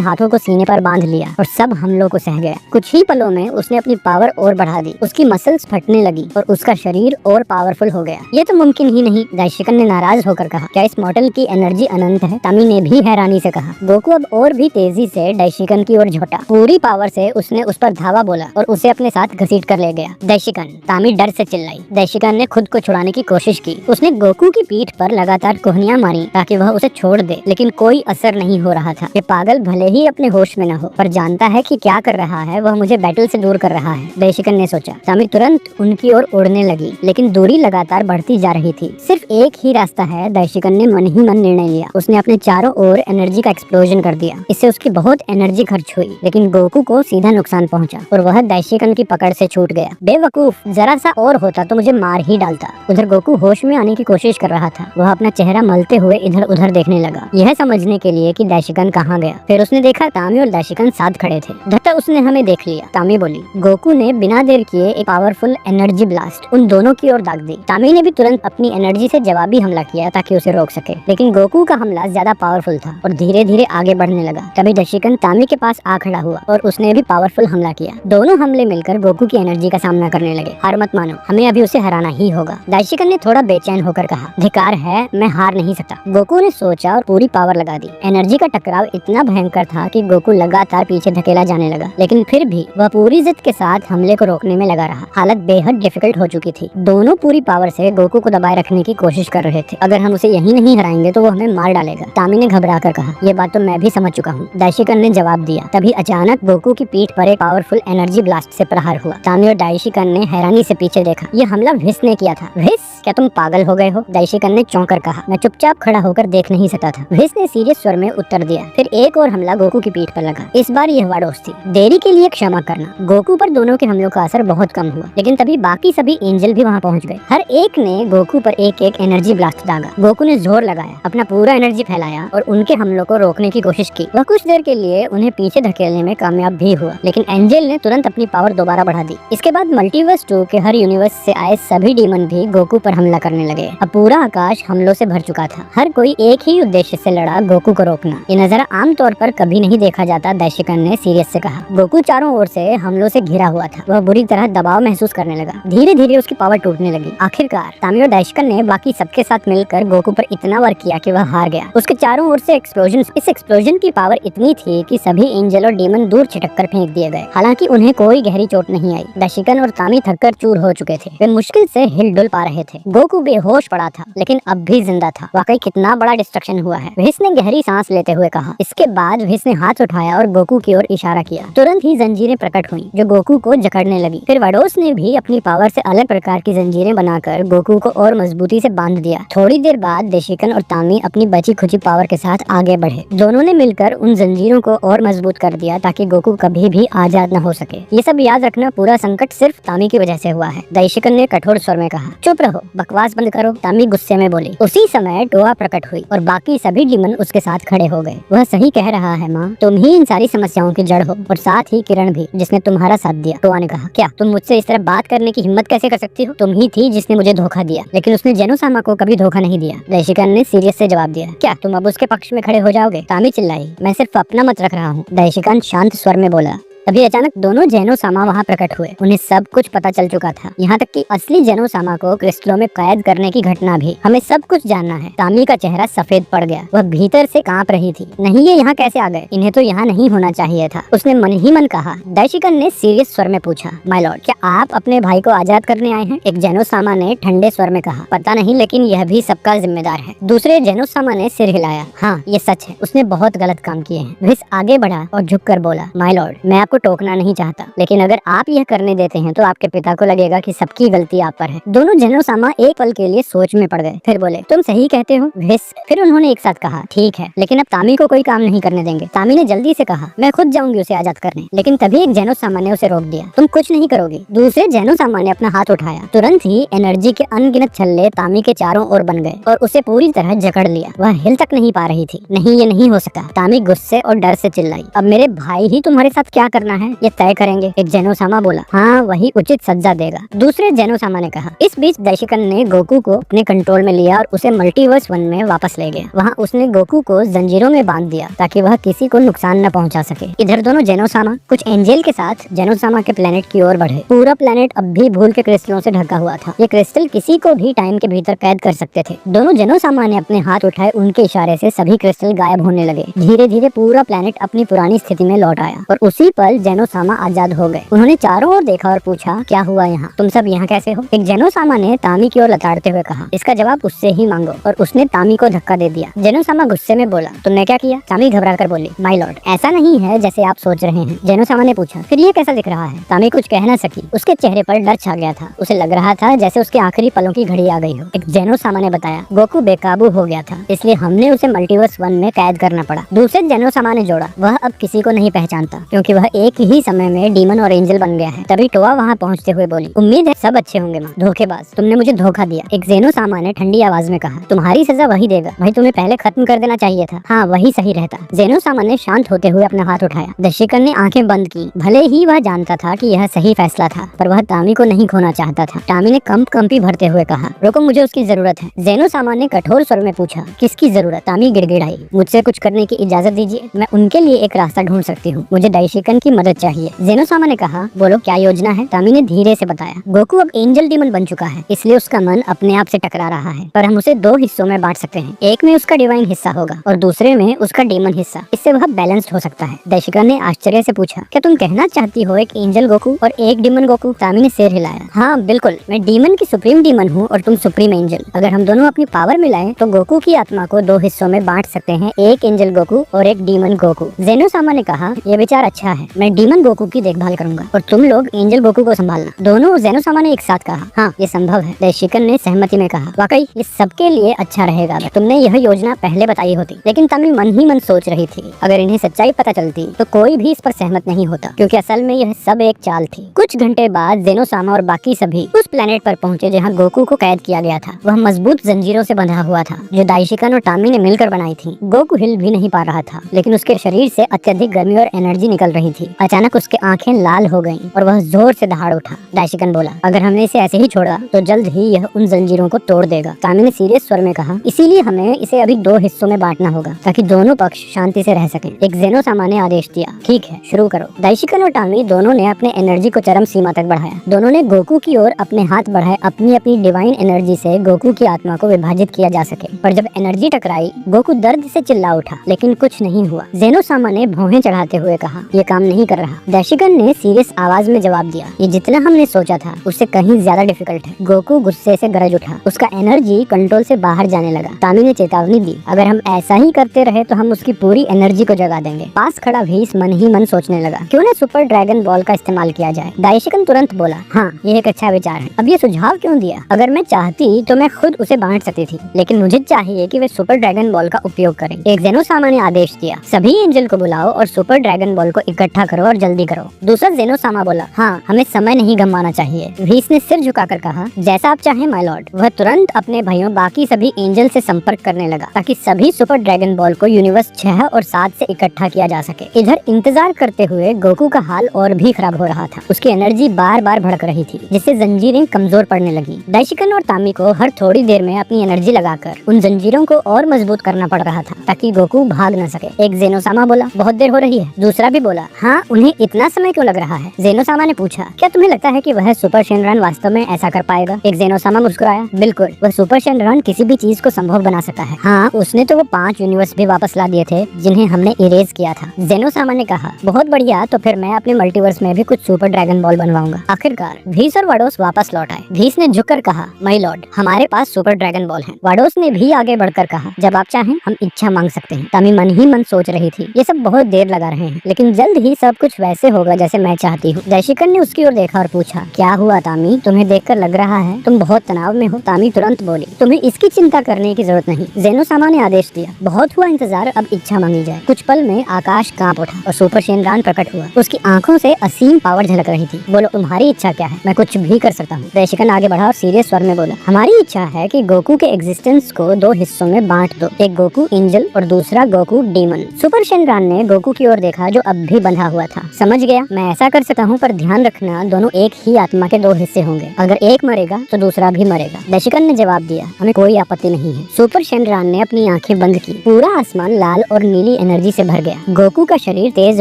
हाथों को सीने पर बांध लिया और सब हमलों को सह गया। कुछ ही पलों में उसने अपनी पावर और बढ़ा दी। उसकी मसल्स फटने लगी और उसका शरीर और पावरफुल हो गया। ये तो मुमकिन ही नहीं, दाइशिकन ने नाराज होकर कहा। क्या इस मॉडल की एनर्जी अनंत है? तामी ने भी हैरानी से कहा। गोकू अब और भी तेजी से दाइशिकन की ओर झोटा। पूरी पावर से उसने उस पर धावा बोला और उसे अपने साथ घसीट कर ले गया। दाइशिकन, तामी डर से चिल्लाई। दाइशिकन ने खुद को छुड़ाने की कोशिश की। उसने गोकू की पीठ पर लगातार कोहनियां मारी ताकि वह उसे छोड़ दे, लेकिन कोई असर नहीं हो रहा था। ये पागल भले ही अपने होश में न हो, पर जानता है कि क्या कर रहा है। वह मुझे बैटल से दूर कर रहा है, दाइशिकन ने सोचा। तामी तुरंत उनकी ओर उड़ने लगी, लेकिन दूरी लगातार बढ़ती जा रही थी। सिर्फ एक ही रास्ता है, दाइशिकन ने मन ही मन निर्णय लिया। उसने अपने चारों ओर एनर्जी का एक्सप्लोजन कर दिया। इससे उसकी बहुत एनर्जी खर्च हुई, लेकिन गोकू को सीधा नुकसान पहुंचा और वह दाइशिकन की पकड़ से छूट गया। बेवकूफ, जरा सा और होता तो मुझे मार ही डालता। उधर गोकू होश में आने की कोशिश कर रहा था। वह अपना चेहरा मलते हुए इधर उधर देखने लगा, यह समझने के लिए कि दाइशिकन कहाँ गया। फिर उसने देखा तामी और दाइशिकन साथ खड़े थे। धत्ता, उसने हमें देख लिया, तामी बोली। गोकू ने बिना देर किए एक पावरफुल एनर्जी ब्लास्ट उन दोनों की ओर दाग दी। तामी ने भी तुरंत अपनी एनर्जी से जवाबी हमला किया ताकि उसे रोक सके, लेकिन गोकू का हमला ज्यादा पावरफुल था और धीरे धीरे आगे बढ़ने लगा। तभी दाइशिकन तामी के पास आ खड़ा हुआ और उसने भी पावरफुल हमला किया। दोनों हमले मिलकर गोकू की एनर्जी का सामना करने लगे। हार मत मानो, हमें अभी उसे हराना ही होगा, दाइशिकन ने थोड़ा बेचैन होकर कहा। धिकार है, मैं हार नहीं सकता, गोकू ने सोचा और पूरी पावर लगा दी। एनर्जी का टकराव इतना भयंकर था कि गोकू लगातार पीछे धकेला जाने लगा, लेकिन फिर भी वह पूरी जिद के साथ हमले को रोकने में लगा रहा। हालत बेहद डिफिकल्ट हो चुकी थी। दोनों पूरी पावर से गोकू को दबाए रखने की कोशिश कर रहे थे। अगर हम उसे यहीं नहीं हराएंगे तो वो हमें मार डालेगा, तामी ने घबरा कर कहा। ये बात तो मैं भी समझ चुका हूँ, दाइशिकन ने जवाब दिया। तभी अचानक गोकू की पीठ पर एक पावरफुल एनर्जी ब्लास्ट से प्रहार हुआ। तामी और दाइशिकन ने हैरानी से पीछे देखा। यह हमला विस ने किया था। विस, क्या तुम पागल हो गए हो? दाइशिकन ने चौंक कर कहा। मैं चुपचाप खड़ा होकर देख नहीं सकता था, विस ने सीरियस स्वर में उत्तर दिया। फिर एक और हमला गोकू की पीठ पर लगा। इस बार यह वाडोस थी। देरी के लिए क्षमा करना। गोकू पर दोनों के हमलों का असर बहुत कम हुआ, लेकिन तभी बाकी सभी एंजल भी वहाँ पहुँच गए। हर एक ने गोकू पर एक एक एनर्जी ब्लास्ट दागा। गोकू ने जोर लगाया, अपना पूरा एनर्जी फैलाया और उनके हमलों को रोकने की कोशिश की। वह कुछ देर के लिए उन्हें पीछे धकेलने में कामयाब भी हुआ, लेकिन एंजल ने तुरंत अपनी पावर दोबारा बढ़ा दी। इसके बाद मल्टीवर्स 2 के हर यूनिवर्स से आए सभी डीमन भी गोकू पर हमला करने लगे। अब पूरा आकाश हमलों से भर चुका था। हर कोई एक ही उद्देश्य से लड़ा, गोकू को रोकना। ये नजारा आमतौर पर कभी नहीं देखा जाता, दाइशिकन ने सीरियस से कहा। गोकू चारों ओर से हमलों से घिरा हुआ था। वह बुरी तरह दबाव महसूस करने लगा। धीरे धीरे उसकी पावर टूटने लगी। आखिरकार तामी और दाइशिकन ने बाकी सबके साथ मिलकर गोकू पर इतना वर्क किया कि वह हार गया। उसके चारों ओर से एक्सप्लोजन, इस एक्सप्लोजन की पावर इतनी थी कि सभी एंजल और डीमन दूर छिटक कर फेंक दिए गए। हालांकि उन्हें कोई गहरी चोट नहीं आई। दाइशिकन और तामी थककर चूर हो चुके थे। वे मुश्किल से हिल-डुल पा रहे थे। गोकू बेहोश पड़ा था, लेकिन अब भी जिंदा था। वाकई कितना बड़ा डिस्ट्रक्शन हुआ है, विस ने गहरी सांस लेते हुए कहा। इसके बाद विस ने हाथ उठाया और गोकू की ओर इशारा किया। तुरंत ही जंजीरें प्रकट हुईं, जो गोकू को जकड़ने लगी। फिर वाडोस ने भी अपनी पावर से अलग प्रकार की जंजीरें बनाकर गोकू को और मजबूती से बांध दिया। थोड़ी देर बाद दाइशिकन और तामी अपनी बची खुची पावर के साथ आगे बढ़े। दोनों ने मिलकर उन जंजीरों को और मजबूत कर दिया ताकि गोकू कभी भी आजाद न हो सके। ये सब याद रखना, पूरा संकट सिर्फ तामी की वजह से हुआ है, दाइशिकन ने कठोर स्वर में कहा। चुप रहो, बकवास बंद करो, तामी गुस्से में बोली। उसी समय टोआ प्रकट हुई और बाकी सभी डीमन उसके साथ खड़े हो गए। वह सही कह रहा है माँ, तुम ही इन सारी समस्याओं की जड़ हो, और साथ ही किरण भी, जिसने तुम्हारा साथ दिया। टोआ ने कहा। क्या तुम मुझसे इस तरह बात करने की हिम्मत कैसे कर सकती हो? तुम ही थी जिसने मुझे धोखा दिया, लेकिन उसने जेनोसामा को कभी धोखा नहीं दिया, दाइशिकन ने सीरियस से जवाब दिया। क्या तुम अब उसके पक्ष में खड़े हो जाओगे? तामी चिल्लाई। मैं सिर्फ अपना मत रख रहा हूँ, दैशिकन शांत स्वर में बोला। तभी अचानक दोनों जेनो सामा वहाँ प्रकट हुए। उन्हें सब कुछ पता चल चुका था, यहाँ तक कि असली जेनो सामा को क्रिस्टलों में कैद करने की घटना भी। हमें सब कुछ जानना है। तामी का चेहरा सफेद पड़ गया, वह भीतर से कांप रही थी। नहीं, ये यहाँ कैसे आ गए? इन्हें तो यहाँ नहीं होना चाहिए था, उसने मन ही मन कहा। दैशिकन ने सीरियस स्वर में पूछा, माय लॉर्ड, क्या आप अपने भाई को आजाद करने आए हैं? एक जेनो सामा ने ठंडे स्वर में कहा। पता नहीं, लेकिन यह भी सबका जिम्मेदार है। दूसरे जेनो सामा ने सिर हिलाया। हाँ, ये सच है, उसने बहुत गलत काम किए हैं। विस आगे बढ़ा और झुककर बोला, माय लॉर्ड, मैं आपको टोकना नहीं चाहता, लेकिन अगर आप यह करने देते हैं तो आपके पिता को लगेगा कि सबकी गलती आप पर है। दोनों जेनो सामा एक पल के लिए सोच में पड़ गए, फिर बोले, तुम सही कहते हो विस। फिर उन्होंने एक साथ कहा, ठीक है, लेकिन अब तामी को कोई काम नहीं करने देंगे। तामी ने जल्दी से कहा, मैं खुद जाऊंगी उसे आजाद करने। लेकिन तभी एक जेनो सामा ने उसे रोक दिया। तुम कुछ नहीं करोगी। दूसरे जेनो सामा ने अपना हाथ उठाया। तुरंत ही एनर्जी के अनगिनत छल्ले तामी के चारों ओर बन गए और उसे पूरी तरह जकड़ लिया। वह हिल तक नहीं पा रही थी। नहीं, ये नहीं हो सकता। तामी गुस्से और डर से चिल्लाई, अब मेरे भाई ही तुम्हारे साथ क्या करना है ये तय करेंगे। एक जेनो सामा बोला, हाँ, वही उचित सजा देगा। दूसरे जेनो सामा ने कहा। इस बीच दैशिकन ने गोकू को अपने कंट्रोल में लिया और उसे मल्टीवर्स 1 में वापस ले गया। वहाँ उसने गोकू को जंजीरों में बांध दिया ताकि वह किसी को नुकसान न पहुँचा सके। इधर दोनों जेनो सामा कुछ एंजल के साथ जेनो सामा के प्लेनेट की ओर बढ़े। पूरा प्लेनेट अब भी भूल के क्रिस्टलों से ढका हुआ था। ये क्रिस्टल किसी को भी टाइम के भीतर कैद कर सकते थे। दोनों जेनो सामा ने अपने हाथ उठाए। उनके इशारे से सभी क्रिस्टल गायब होने लगे। धीरे धीरे पूरा प्लेनेट अपनी पुरानी स्थिति में लौट आया और उसी पल जेनो सामा आजाद हो गए। उन्होंने चारों ओर देखा और पूछा, क्या हुआ यहाँ? तुम सब यहाँ कैसे हो? एक जेनो सामा ने तामी की ओर लताड़ते हुए कहा। इसका जवाब उससे ही मांगो। और उसने तामी को धक्का दे दिया। जेनो सामा गुस्से में बोला, तुमने क्या किया? तामी घबरा कर बोली, माय लॉर्ड, ऐसा नहीं है जैसे आप सोच रहे हैं। जेनो सामा ने पूछा, फिर ये कैसा दिख रहा है? तामी कुछ कह न सकी। उसके चेहरे पर डर छा गया था। उसे लग रहा था जैसे उसके आखिरी पलों की घड़ी आ गई हो। एक जेनो सामा ने बताया, गोकू बेकाबू हो गया था, इसलिए हमने उसे मल्टीवर्स 1 में कैद करना पड़ा। दूसरे जेनो सामा ने जोड़ा, वह अब किसी को नहीं पहचानता क्योंकि वह एक ही समय में डीमन और एंजल बन गया है। तभी टोआ वहाँ पहुँचते हुए बोली, उम्मीद है सब अच्छे होंगे माँ। धोखेबाज, तुमने मुझे धोखा दिया। एक जेनो सामा ने ठंडी आवाज में कहा, तुम्हारी सजा वही देगा। भाई, तुम्हें पहले खत्म कर देना चाहिए था। हाँ, वही सही रहता। जेनो सामा ने शांत होते हुए अपना हाथ उठाया। दैशिकन ने आंखें बंद की। भले ही वह जानता था कि यह सही फैसला था, पर वह तामी को नहीं खोना चाहता था। तामी ने कंपी भरते हुए कहा, रुको, मुझे उसकी जरूरत है। जेनो सामा ने कठोर स्वर में पूछा, किसकी जरूरत? तामी गिड़गिड़ाई, मुझसे कुछ करने की इजाजत दीजिए, मैं उनके लिए एक रास्ता ढूंढ सकती हूँ। मुझे दैशिकन की मदद चाहिए। जेनो सामा ने कहा, बोलो क्या योजना है? तामी ने धीरे से बताया, गोकू अब एंजल डीमन बन चुका है, इसलिए उसका मन अपने आप से टकरा रहा है, पर हम उसे 2 हिस्सों में बांट सकते हैं। एक में उसका डिवाइन हिस्सा होगा और दूसरे में उसका डीमन हिस्सा। इससे वह बैलेंस्ड हो सकता है। दैशिकन ने आश्चर्य से पूछा, क्या तुम कहना चाहती हो एक एंजल गोकू और एक डीमन गोकू? तामी ने सिर हिलाया। हाँ बिल्कुल, मैं डीमन की सुप्रीम डीमन हूँ और तुम सुप्रीम एंजल। अगर हम दोनों अपनी पावर मिलाएं तो गोकू की आत्मा को 2 हिस्सों में बांट सकते हैं, एक एंजल गोकू और एक डीमन गोकू। जेनो सामा ने कहा, यह विचार अच्छा है, मैं डीमन गोकू की देखभाल करूंगा और तुम लोग एंजल गोकू को संभालना। दोनों जेनो सामा ने एक साथ कहा, हाँ ये संभव है। दैशिकन ने सहमति में कहा, वाकई ये सबके लिए अच्छा रहेगा। तुमने यह योजना पहले बताई होती। लेकिन तामी मन ही मन सोच रही थी, अगर इन्हें सच्चाई पता चलती तो कोई भी इस पर सहमत नहीं होता, क्योंकि असल में यह सब एक चाल थी। कुछ घंटे बाद जेनो सामा और बाकी सभी उस प्लेनेट पर पहुंचे जहां गोकू को कैद किया गया था। वह मजबूत जंजीरों से बंधा हुआ था जो दैशिकन और तामी ने मिलकर बनाई थी। गोकू हिल भी नहीं पा रहा था, लेकिन उसके शरीर से अत्यधिक गर्मी और एनर्जी निकल रही थी। अचानक उसके आंखें लाल हो गईं और वह जोर से दहाड़ उठा। दैशिकन बोला, अगर हमने इसे ऐसे ही छोड़ा तो जल्द ही यह उन जंजीरों को तोड़ देगा। तामी ने सीरियस स्वर में कहा, इसीलिए हमें इसे अभी 2 हिस्सों में बांटना होगा ताकि दोनों पक्ष शांति से रह सकें। एक जेनो सामा ने आदेश दिया, ठीक है, शुरू करो। दैशिकन और तामी दोनों ने अपने एनर्जी को चरम सीमा तक बढ़ाया। दोनों ने गोकू की ओर अपने हाथ बढ़ाए, अपनी अपनी डिवाइन एनर्जी से गोकू की आत्मा को विभाजित किया जा सके। पर जब एनर्जी टकराई, गोकू दर्द से चिल्ला उठा, लेकिन कुछ नहीं हुआ। जेनो सामा ने भौहें चढ़ाते हुए कहा, यह काम नहीं कर रहा। दैशिकन ने सीरियस आवाज में जवाब दिया, ये जितना हमने सोचा था उससे कहीं ज्यादा डिफिकल्ट है। गोकू गुस्से से गरज उठा, उसका एनर्जी कंट्रोल से बाहर जाने लगा। तामी ने चेतावनी दी, अगर हम ऐसा ही करते रहे तो हम उसकी पूरी एनर्जी को जगा देंगे। पास खड़ा भीस मन ही मन सोचने लगा, क्यों न सुपर ड्रैगन बॉल का इस्तेमाल किया जाए। दैशिकन तुरंत बोला, हाँ ये एक अच्छा विचार है। अब ये सुझाव क्यों दिया? अगर मैं चाहती तो मैं खुद उसे बांट सकती थी, लेकिन मुझे चाहिए कि वे सुपर ड्रैगन बॉल का उपयोग करें। एक जेनो सामा ने आदेश दिया, सभी एंजल को बुलाओ और सुपर ड्रैगन बॉल को इकट्ठा इकट्ठा करो और जल्दी करो। दूसरा जेनोसामा बोला, हाँ हमें समय नहीं गंवाना चाहिए। व्हीस ने सिर झुकाकर कहा, जैसा आप चाहें माय लॉर्ड। वह तुरंत अपने भाइयों बाकी सभी एंजल से संपर्क करने लगा ताकि सभी सुपर ड्रैगन बॉल को यूनिवर्स 6 और 7 से इकट्ठा किया जा सके। इधर इंतजार करते हुए गोकू का हाल और भी खराब हो रहा था। उसकी एनर्जी बार बार भड़क रही थी जिससे जंजीरें कमजोर पड़ने लगी। दाइशिकन और तामी को हर थोड़ी देर में अपनी एनर्जी लगाकर उन जंजीरों को और मजबूत करना पड़ रहा था ताकि गोकू भाग न सके। एक जेनोसामा बोला, बहुत देर हो रही है। दूसरा भी बोला, हाँ उन्हें इतना समय क्यों लग रहा है? जेनोसामा ने पूछा, क्या तुम्हें लगता है कि वह सुपर शेनरॉन वास्तव में ऐसा कर पाएगा? एक जेनोसामा मुस्कुराया, बिल्कुल, वह सुपर शेनरॉन किसी भी चीज को संभव बना सकता है। हाँ, उसने तो वो 5 यूनिवर्स भी वापस ला दिए थे जिन्हें हमने इरेज किया था। जेनोसामा ने कहा, बहुत बढ़िया, तो फिर मैं अपने मल्टीवर्स में भी कुछ सुपर ड्रैगन बॉल बनवाऊंगा। आखिरकार व्हीस और वाडोस वापस लौट आए। व्हीस ने झुककर कहा, माय लॉर्ड, हमारे पास सुपर ड्रैगन बॉल है। वाडोस ने भी आगे बढ़कर कहा, जब आप चाहें हम इच्छा मांग सकते हैं। तामी मन ही मन सोच रही थी, ये सब बहुत देर लगा रहे हैं, लेकिन जल्द ही सब कुछ वैसे होगा जैसे मैं चाहती हूँ। दाइशिकन ने उसकी ओर देखा और पूछा, क्या हुआ तामी? तुम्हें देखकर लग रहा है तुम बहुत तनाव में हो। तामी तुरंत बोली, तुम्हें इसकी चिंता करने की जरूरत नहीं। जेनोसामा ने आदेश दिया, बहुत हुआ इंतजार, अब इच्छा मांगी जाए। कुछ पल में आकाश कांप उठा और सुपर शेनरॉन प्रकट हुआ। उसकी आंखों से असीम पावर झलक रही थी। बोलो, तुम्हारी इच्छा क्या है? मैं कुछ भी कर सकता हूँ। दाइशिकन आगे बढ़ा और सीरियस स्वर में बोला, हमारी इच्छा है कि गोकू के एग्जिस्टेंस को 2 हिस्सों में बांट दो, एक गोकू एंजल और दूसरा गोकू डीमन। सुपर शेनरॉन ने गोकू की ओर देखा जो अब भी बंधा हुआ था। समझ गया, मैं ऐसा कर सकता हूँ, पर ध्यान रखना दोनों एक ही आत्मा के 2 हिस्से होंगे। अगर एक मरेगा तो दूसरा भी मरेगा। दाइशिकन ने जवाब दिया, हमें कोई आपत्ति नहीं है। सुपर शेनरॉन ने अपनी आंखें बंद की। पूरा आसमान लाल और नीली एनर्जी से भर गया। गोकू का शरीर तेज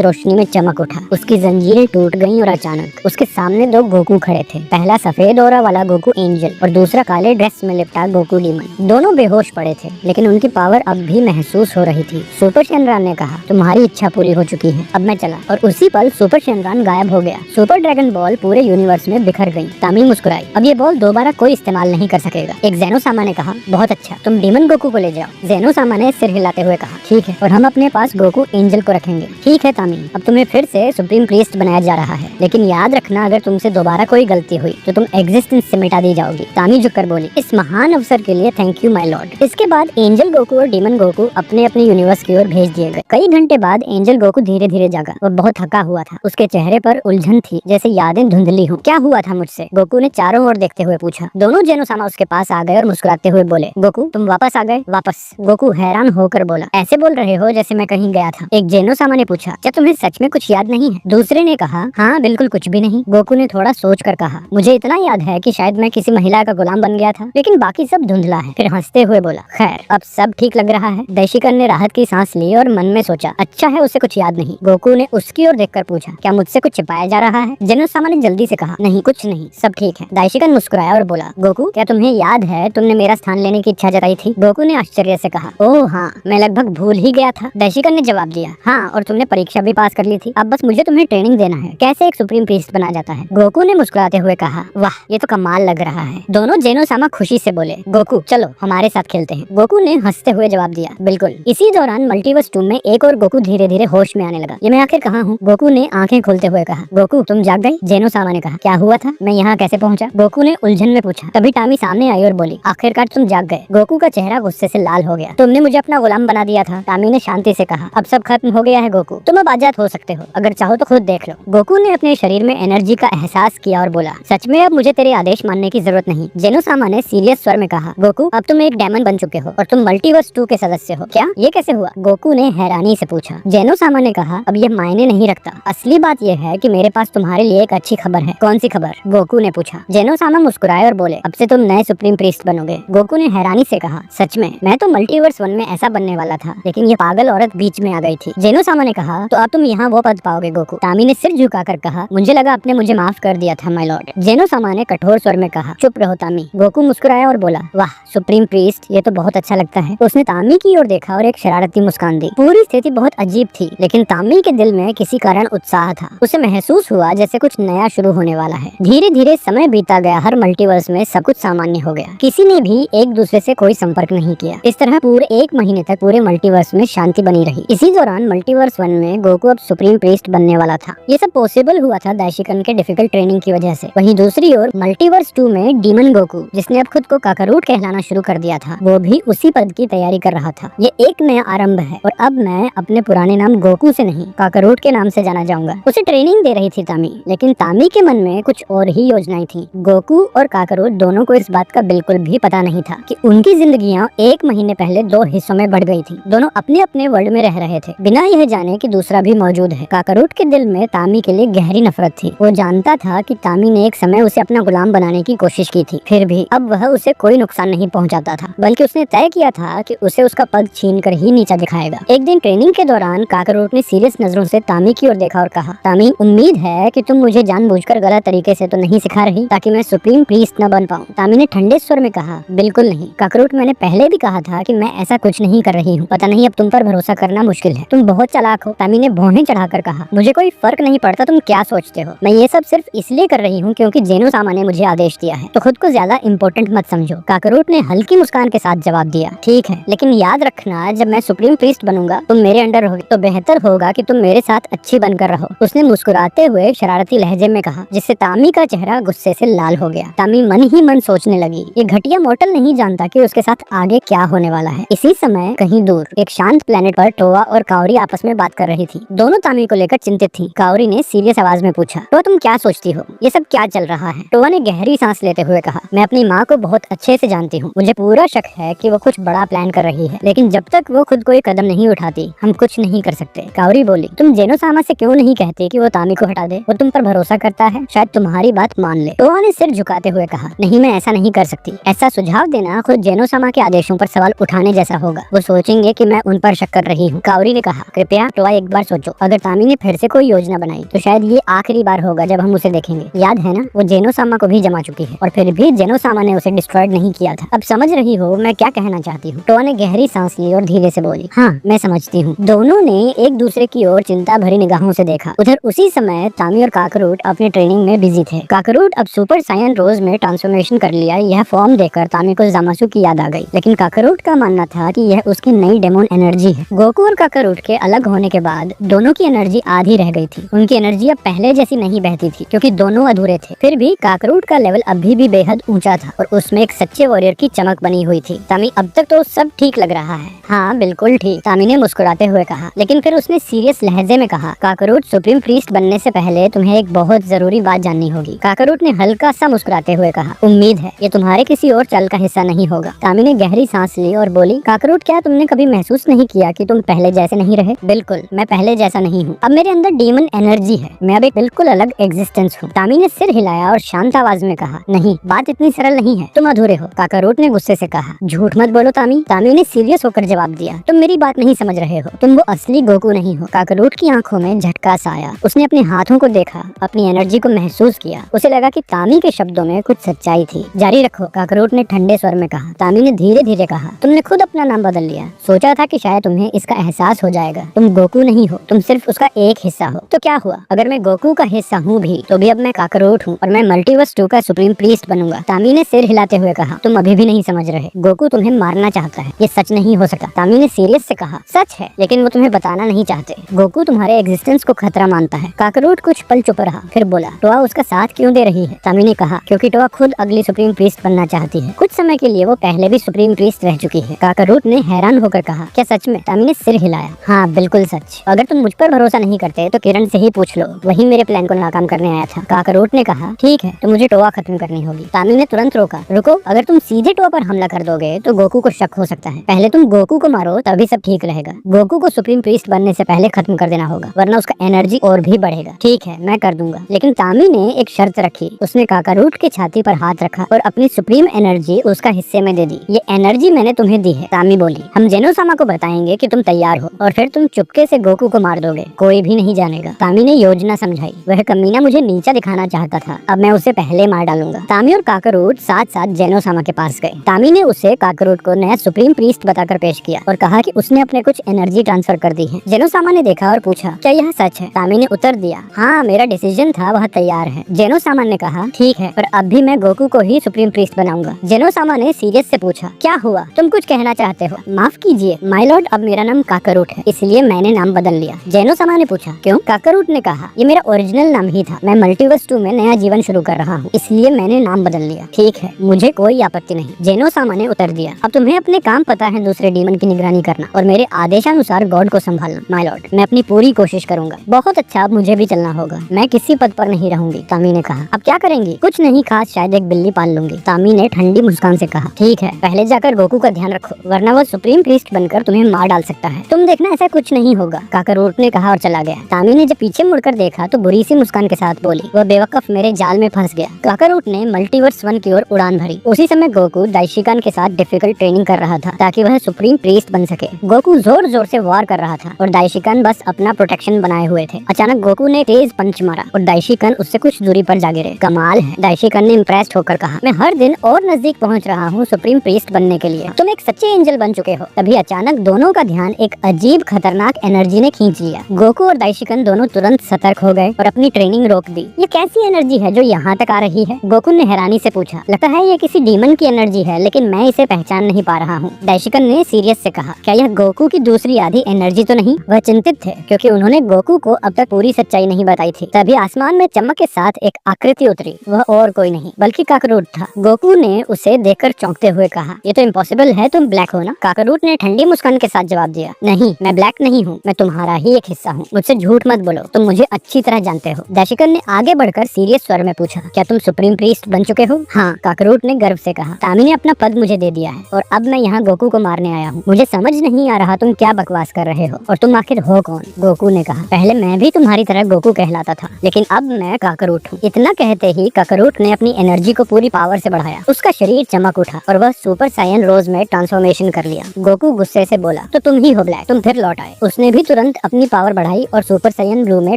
रोशनी में चमक उठा। उसकी जंजीरें टूट गईं और अचानक उसके सामने 2 गोकू खड़े थे। पहला सफेद ऑरा वाला गोकू एंजल और दूसरा काले ड्रेस में लिपटा गोकू डीमन। दोनों बेहोश पड़े थे, लेकिन उनकी पावर अब भी महसूस हो रही थी। सुपर शेनरॉन ने कहा, तुम्हारी इच्छा पूरी हो चुकी है, अब मैं चला। और उसी पल सुपर शेनरॉन गायब हो गया। सुपर ड्रैगन बॉल पूरे यूनिवर्स में बिखर गई। तामी मुस्कुराई, अब ये बॉल दोबारा कोई इस्तेमाल नहीं कर सकेगा। एक जेनोसामा ने कहा, बहुत अच्छा, तुम डीमन गोकू को ले जाओ। जेनोसामा ने सिर हिलाते हुए कहा, ठीक है, और हम अपने पास गोकू एंजल को रखेंगे। ठीक है तामी, अब तुम्हें फिर से सुप्रीम प्रीस्ट बनाया जा रहा है, लेकिन याद रखना अगर तुमसे दोबारा कोई गलती हुई तो तुम एग्जिस्टेंस से मिटा दी जाओगी। तामी झुककर बोली, इस महान अवसर के लिए थैंक यू माय लॉर्ड। इसके बाद एंजल गोकू और डीमन गोकू अपने अपने यूनिवर्स की ओर भेज दिए गए। कई घंटे बाद एंजल गोकू धीरे धीरे जागा और बहुत थका हुआ था। उसके चेहरे पर उलझन थी, जैसे यादें धुंधली हों। क्या हुआ था मुझसे? गोकू ने चारों ओर देखते हुए पूछा। दोनों जेनोसामा उसके पास आ गए और मुस्कुराते हुए बोले, गोकू तुम वापस आ गए? वापस? गोकू हैरान होकर बोला, ऐसे बोल रहे हो जैसे मैं कहीं गया था। एक जेनोसामा ने पूछा, क्या तुम्हें सच में कुछ याद नहीं है? दूसरे ने कहा, हाँ बिल्कुल कुछ भी नहीं। गोकू ने थोड़ा सोच कर कहा, मुझे इतना याद है कि शायद मैं किसी महिला का गुलाम बन गया था, लेकिन बाकी सब धुंधला है। फिर हंसते हुए बोला, खैर अब सब ठीक लग रहा है। दाइशिकन ने राहत की सांस ली और मन में सोचा, अच्छा है उसे कुछ याद नहीं। गोकू ने उसकी ओर देखकर पूछा, क्या मुझसे कुछ छिपाया जा रहा है? जेनोसामा ने जल्दी से कहा, नहीं कुछ नहीं, सब ठीक है। दाइशिकन मुस्कुराया और बोला, गोकू क्या तुम्हें याद है तुमने मेरा स्थान लेने की इच्छा जताई थी? गोकू ने आश्चर्य से कहा, ओह हाँ, मैं लगभग भूल ही गया था। दाइशिकन ने जवाब दिया, हाँ, और तुमने परीक्षा भी पास कर ली थी। अब बस मुझे तुम्हें ट्रेनिंग देना है, कैसे एक सुप्रीम प्रीस्ट बना जाता है। गोकू ने मुस्कुराते हुए कहा, वाह ये तो कमाल लग रहा है। दोनों जेनोसामा खुशी से बोले, गोकू चलो हमारे साथ खेलते हैं। गोकू ने हंसते हुए जवाब दिया, बिल्कुल। इसी दौरान मल्टीवर्स 2 में एक और गोकू धीरे धीरे होश में आने लगा। ये मैं आखिर कहाँ हूँ? गोकू ने आंखें खोलते हुए कहा। गोकू तुम जाग गई? जेनोसामा ने कहा, क्या हुआ था? मैं यहाँ कैसे पहुँचा? गोकू ने उलझन में पूछा। तभी टामी सामने आई और बोली, आखिरकार तुम जाग गए। गोकू का चेहरा गुस्से से लाल हो गया। तुमने मुझे अपना गुलाम बना दिया था। टामी ने शांति से कहा, अब सब खत्म हो गया है गोकू, तुम अब आजाद हो सकते हो, अगर चाहो तो खुद देख लो। गोकू ने अपने शरीर में एनर्जी का एहसास किया और बोला, सच में अब मुझे तेरे आदेश मानने की जरूरत नहीं। जेनोसामा ने सीरियस स्वर में कहा, गोकू अब तुम एक डेमन बन चुके हो और तुम मल्टीवर्स 2 के सदस्य हो। क्या ये कैसे हुआ? गोकू ने हैरानी से पूछा। जेनोसामा ने कहा, अब ये मायने नहीं रखता, असली बात यह है कि मेरे पास तुम्हारे लिए एक अच्छी खबर है। कौन सी खबर? गोकू ने पूछा। जेनोसामा मुस्कुराए और बोले, अब से तुम नए सुप्रीम प्रीस्ट बनोगे। गोकू ने हैरानी से कहा, सच में? मैं तो मल्टीवर्स 1 में ऐसा बनने वाला था, लेकिन ये पागल औरत बीच में आ गई थी। जेनोसामा ने कहा, तो अब तुम यहाँ वो पद पाओगे गोकू। तामी ने सिर झुकाकर कहा, मुझे लगा आपने मुझे माफ कर दिया था माय लॉर्ड। जेनोसामा ने कठोर स्वर में कहा, चुप रहो तामी। गोकू मुस्कुराया और बोला, वाह सुप्रीम प्रीस्ट, ये तो बहुत अच्छा लगता है। उसने तामी की ओर देखा और एक शरारती मुस्कान दी। पूरी स्थिति बहुत अजीब थी, लेकिन तामी के दिल में किसी कारण उत्साह था। उसे महसूस हुआ जैसे कुछ नया शुरू होने वाला है। धीरे धीरे समय बीता गया। हर मल्टीवर्स में सब कुछ सामान्य हो गया। किसी ने भी एक दूसरे से कोई संपर्क नहीं किया। इस तरह पूरे 1 महीने तक पूरे मल्टीवर्स में शांति बनी रही। इसी दौरान मल्टीवर्स 1 में गोकू अब सुप्रीम प्रीस्ट बनने वाला था। ये सब पॉसिबल हुआ था दाइशिकन के डिफिकल्ट ट्रेनिंग की वजह से। वहीं दूसरी ओर मल्टीवर्स 2 में डीमन गोकू, जिसने अब खुद को काकारूट कहलाना शुरू कर दिया था, वो भी उसी पद की तैयारी कर रहा था। ये एक नया आरंभ है और अब मैं अपने पुराने नाम गोकू से नहीं, काकारूट के नाम से जाना जाऊंगा। उसे ट्रेनिंग दे रही थी तामी, लेकिन तामी के मन में कुछ और ही योजनाएं थी। गोकू और काकरोट दोनों को इस बात का बिल्कुल भी पता नहीं था कि उनकी जिंदगियां 1 महीने पहले 2 हिस्सों में बढ़ गई थी। दोनों अपने अपने वर्ल्ड में रह रहे थे, बिना यह जाने कि दूसरा भी मौजूद है। काकरोट के दिल में तामी के लिए गहरी नफरत थी। वो जानता था कि तामी ने एक समय उसे अपना गुलाम बनाने की कोशिश की थी, फिर भी अब वह उसे कोई नुकसान नहीं पहुंचाता था, बल्कि उसने तय किया था कि उसे उसका पग छीन कर ही नीचा दिखाएगा। एक दिन ट्रेनिंग के दौरान काकरोट ने सीरियस नजरों से तामी की ओर देखा और कहा, तामी, उम्मीद है कि तुम मुझे जानबूझकर गलत तरीके से तो नहीं सिखा रही ताकि मैं सुप्रीम प्रीस्ट न बन पाऊं। तामी ने ठंडे स्वर में कहा, बिल्कुल नहीं काकरोट, मैंने पहले भी कहा था कि मैं ऐसा कुछ नहीं कर रही हूँ। पता नहीं अब तुम पर भरोसा करना मुश्किल है, तुम बहुत चालाक हो। तामी ने भौहें चढ़ाकर कहा, मुझे कोई फर्क नहीं पड़ता तुम क्या सोचते हो, मैं ये सब सिर्फ इसलिए कर रही हूँ क्योंकि जेनो-सामा ने मुझे आदेश दिया है, तो खुद को ज्यादा इम्पोर्टेंट मत समझो। काकरोट ने हल्की मुस्कान के साथ जवाब दिया, ठीक है, लेकिन याद रखना जब मैं सुप्रीम प्रीस्ट बनूंगा तुम मेरे अंडर होगी, तो बेहतर होगा कि तुम मेरे साथ अच्छी बनकर रहो। उसने मुस्कुराते हुए शरारती लहजे में कहा, जिससे तामी का चेहरा गुस्से से लाल हो गया। तामी मन ही मन सोचने लगी, ये घटिया मॉर्टल नहीं जानता कि उसके साथ आगे क्या होने वाला है। इसी समय कहीं दूर एक शांत प्लेनेट पर टोआ और काओरी आपस में बात कर रही थी। दोनों तामी को लेकर चिंतित थी। काओरी ने सीरियस आवाज में पूछा, टोआ तुम क्या सोचती हो, ये सब क्या चल रहा है? टोआ ने गहरी सांस लेते हुए कहा, मैं अपनी माँ को बहुत अच्छे से जानती हूँ, मुझे पूरा शक है कि वो कुछ बड़ा प्लान कर रही है, लेकिन जब तक वो खुद कोई कदम नहीं उठाती हम कुछ नहीं कर सकते। काओरी बोली, तुम जेनो-सामा से क्यों नहीं कहती कि वो तामी को हटा दे? वो तुम पर भरोसा करता है, शायद तुम्हारी बात मान ले। टोआ ने सिर झुकाते हुए कहा, नहीं, मैं ऐसा नहीं कर सकती। ऐसा सुझाव देना खुद जेनो-सामा के आदेशों पर सवाल उठाने जैसा होगा, वो सोचेंगे कि मैं उन पर शक कर रही हूँ। काओरी ने कहा, कृपया टोआ एक बार सोचो, अगर तामी ने फिर से कोई योजना बनाई तो शायद ये आखिरी बार होगा जब हम उसे देखेंगे। याद है ना, वो जेनो-सामा को भी जमा चुकी है और फिर भी जेनो-सामा ने उसे डिस्ट्रॉयड नहीं किया था। अब समझ रही हो मैं क्या कहना चाहती हूँ? टोआ ने गहरी सांस ली और धीरे से बोली, हाँ मैं समझती हूँ। दोनों ने एक दूसरे की ओर चिंता भरी निगाहों से देखा। उधर उसी समय तामी और काकरोट अपने ट्रेनिंग में बिजी थे। काकरोट अब सुपर सायन रोज में ट्रांसफॉर्मेशन कर लिया। यह फॉर्म देखकर तामी को जामासु की याद आ गई, लेकिन काकरोट का मानना था कि यह उसकी नई डेमोन एनर्जी है। गोकू और काकरोट के अलग होने के बाद दोनों की एनर्जी आधी रह गई थी। उनकी एनर्जी अब पहले जैसी नहीं बहती थी क्योंकि दोनों अधूरे थे। फिर भी काकरोट का लेवल अभी भी बेहद ऊंचा था और उसमें एक सच्चे वॉरियर की चमक बनी हुई थी। तामी, अब तक तो सब ठीक लग रहा है। हाँ बिल्कुल ठीक, तामी ने मुस्कुराते हुए कहा, लेकिन फिर उसने सीरियस लहजे में कहा, काकरोट, सुप्रीम प्रीस्ट बनने से पहले तुम्हें एक बहुत जरूरी बात जाननी होगी। काकरोट ने हल्का सा मुस्कुराते हुए कहा, उम्मीद है ये तुम्हारे किसी और चल का हिस्सा नहीं होगा। तामी ने गहरी सांस ली और बोली, काकरोट, क्या तुमने कभी महसूस नहीं किया कि तुम पहले जैसे नहीं रहे? बिल्कुल, मैं पहले जैसा नहीं हूँ। अब मेरे अंदर डीमन एनर्जी है, मैं अब एक बिल्कुल अलग एग्जिस्टेंस हूँ। तामी ने सिर हिलाया और शांत आवाज में कहा, नहीं, बात इतनी सरल नहीं है, तुम अधूरे हो। काकरोट ने गुस्से से कहा, झूठ मत बोलो तामी। तामी ने सीरियस होकर जवाब दिया, तुम मेरी बात नहीं समझ रहे हो, तुम वो असली गोकू नहीं हो। काकरोट की आंखों में झटका सा आया। उसने अपने हाथों को देखा, अपनी एनर्जी को महसूस किया। उसे लगा कि तामी के शब्दों में कुछ सच्चाई थी। जारी रखो, काकरोट ने ठंडे स्वर में कहा। तामी ने धीरे धीरे कहा, तुमने खुद अपना नाम बदल लिया, सोचा था कि शायद तुम्हें इसका एहसास हो जाएगा। तुम गोकू नहीं हो, तुम सिर्फ उसका एक हिस्सा हो। तो क्या हुआ? अगर मैं गोकू का हिस्सा हूँ भी तो भी अब मैं काकरोट हूँ और मैं मल्टीवर्स 2 का सुप्रीम प्रीस्ट बनूंगा। तामी ने सिर हिलाते हुए कहा, तुम अभी भी नहीं समझ रहे, गोकू तुम्हें मारना चाहता है, ये सच नहीं हो सकता। तामी ने सीरियस से कहा, सच है, लेकिन वो तुम्हें बताना नहीं चाहते। गोकू तुम्हारे एग्जिस्टेंस को खतरा मानता है। काकरोट कुछ पल चुप रहा, फिर बोला, टोआ उसका साथ क्यों दे रही है? तामी ने कहा, क्योंकि टोआ खुद अगली सुप्रीम प्रीस्ट बनना चाहती है। कुछ समय के लिए वो पहले भी सुप्रीम प्रीस्ट रह चुकी है। काकरोट ने हैरान होकर कहा, क्या सच में? तामी ने सिर हिलाया, हाँ बिल्कुल सच। अगर तुम मुझ पर भरोसा नहीं करते तो किरण से ही पूछ लो, वही मेरे प्लान को नाकाम करने आया था। काकरोट ने कहा, ठीक है, तो मुझे टोआ खत्म करनी होगी। तामी ने तुरंत रोका, रुको, अगर तुम सीधे टोआ पर हमला कर दोगे तो गोकू को शक हो सकता है। पहले तुम गोकू को मारो तभी सब ठीक रहेगा। गोकू को सुप्रीम प्रीस्ट बनने से पहले खत्म कर देना होगा, वरना उसका एनर्जी और भी बढ़ेगा। ठीक है, मैं कर दूंगा, लेकिन तामी ने एक शर्त रखी। उसने काकरोट की छाती पर हाथ रखा और अपनी सुप्रीम एनर्जी उसका हिस्से में दे दी। ये एनर्जी मैंने तुम्हें दी है। तामी बोली, हम जेनो-सामा को बताएंगे कि तुम तैयार हो और फिर तुम चुपके से गोकू को मार दोगे, कोई भी नहीं जानेगा। तामी ने योजना समझाई, वह कमीना मुझे नीचा दिखाना चाहता था, अब मैं उसे पहले मार डालूंगा। तामी और काकरोट साथ साथ जेनो-सामा के पास गए। तामी ने उसे काकरोट को नया सुप्रीम प्रीस्ट बताकर पेश किया और कहा कि उसने अपने कुछ एनर्जी ट्रांसफर कर दी है। जेनो-सामा ने देखा और पूछा, क्या यह सच है? तामी ने उत्तर दिया, हाँ, मेरा डिसीजन था, वह तैयार है। जेनो-सामा ने कहा, ठीक है, पर अब भी मैं गोकू को ही सुप्रीम प्रीस्ट बनाऊंगा। जेनो-सामा ने सीरियस से पूछा, क्या हुआ? तुम कुछ कहना चाहते हो? माफ कीजिए माय लॉर्ड, अब मेरा नाम काकरोट है, इसलिए मैंने नाम बदल लिया। जेनो-सामा ने पूछा, क्यों? काकरोट ने कहा, ये मेरा ओरिजिनल नाम ही था, मैं मल्टीवर्स 2 में नया जीवन शुरू कर रहा हूँ, इसलिए मैंने नाम बदल लिया। ठीक है, मुझे कोई आपत्ति नहीं। जेनो-सामा ने उत्तर दिया, अब तुम्हें अपने काम पता है दूसरे डीमन की निगरानी करना और मेरे आदेशानुसार गॉड को संभालना। माय लॉर्ड, मैं अपनी पूरी कोशिश करूंगा। बहुत अच्छा, अब मुझे भी चलना होगा, मैं किसी पद पर नहीं रहूंगी, तामी ने कहा। अब क्या करेंगी? कुछ नहीं खास, शायद एक बिल्ली पाल लूंगी, तामी ने ठंडी मुस्कान से कहा। ठीक है, पहले जाकर गोकू का ध्यान रखो, वरना वो सुप्रीम प्रीस्ट बनकर तुम्हें मार डाल सकता है। तुम देखना, ऐसा कुछ नहीं होगा, काकरोट ने कहा और चला गया। तामी ने जब पीछे मुड़कर देखा तो बुरी सी मुस्कान के साथ बोली, वह बेवकूफ मेरे जाल में फंस गया। काकरोट ने मल्टीवर्स 1 की ओर उड़ान भरी। उसी समय गोकू दाइशिकान के साथ डिफिकल्ट ट्रेनिंग कर रहा था ताकि वह सुप्रीम प्रीस्ट बन सके। गोकू जोर जोर से वार कर रहा था और दाइशिकान बस अपना प्रोटेक्शन बनाए हुए थे। अचानक गोकू ने तेज पंच मारा और दाइशिकान उससे कुछ दूरी पर जा गिरे। कमाल है, दाइशिकान ने इम्प्रेस्ड होकर कहा। मैं हर दिन और नजदीक पहुंच रहा हूँ सुप्रीम प्रीस्ट बनने के लिए। तुम एक सच्चे एंजल बन चुके हो। तभी अचानक दोनों का ध्यान एक अजीब खतरनाक एनर्जी ने खींच लिया। गोकू और दाइशिकान दोनों तुरंत सतर्क हो गए और अपनी ट्रेनिंग रोक दी। ये कैसी एनर्जी है जो यहाँ तक आ रही है? गोकू ने हैरानी से पूछा। लगता है ये किसी डीमन की एनर्जी है, लेकिन मैं इसे पहचान नहीं पा रहा हूँ, दाइशिकान ने सीरियस से कहा। क्या यह गोकू की दूसरी आधी एनर्जी तो नहीं? वह चिंतित थे क्योंकि उन्होंने गोकू को अब तक पूरी सच्चाई नहीं बताई थी। तभी आसमान में चमक के साथ एक आकृति उतरी। वह और कोई नहीं बल्कि काकरोट था। गोकू ने उसे देखकर चौंकते हुए कहा, ये तो इम्पॉसिबल है, तुम ब्लैक हो ना? काकरोट ने ठंडी मुस्कान के साथ जवाब दिया, नहीं, मैं ब्लैक नहीं हूँ, मैं तुम्हारा ही एक हिस्सा हूँ। मुझसे झूठ मत बोलो, तुम मुझे अच्छी तरह जानते हो। दाइशिकान ने आगे बढ़कर सीरियस स्वर में पूछा, क्या तुम सुप्रीम प्रीस्ट बन चुके हो? हाँ, काकरोट ने गर्व से कहा। तामी ने अपना पद मुझे दे दिया है और अब मैं यहाँ गोकू को मारने आया हूँ। मुझे समझ नहीं आ रहा तुम क्या बकवास कर रहे हो और तुम आखिर हो कौन? गोकू ने कहा, पहले मैं भी तुम्हारी तरह गोकू कहलाता था, लेकिन अब मैं काकरोट हूँ। इतना कहते ही काकरोट ने अपनी एनर्जी को पूरी पावर से बढ़ाया। उसका शरीर चमक उठा और वह सुपर साइयन रोज में ट्रांसफॉर्मेशन कर लिया। गोकू गुस्से से बोला, तो तुम ही हो ब्लैक, तुम फिर लौट आए। उसने भी तुरंत अपनी पावर बढ़ाई और सुपर साइयन ब्लू में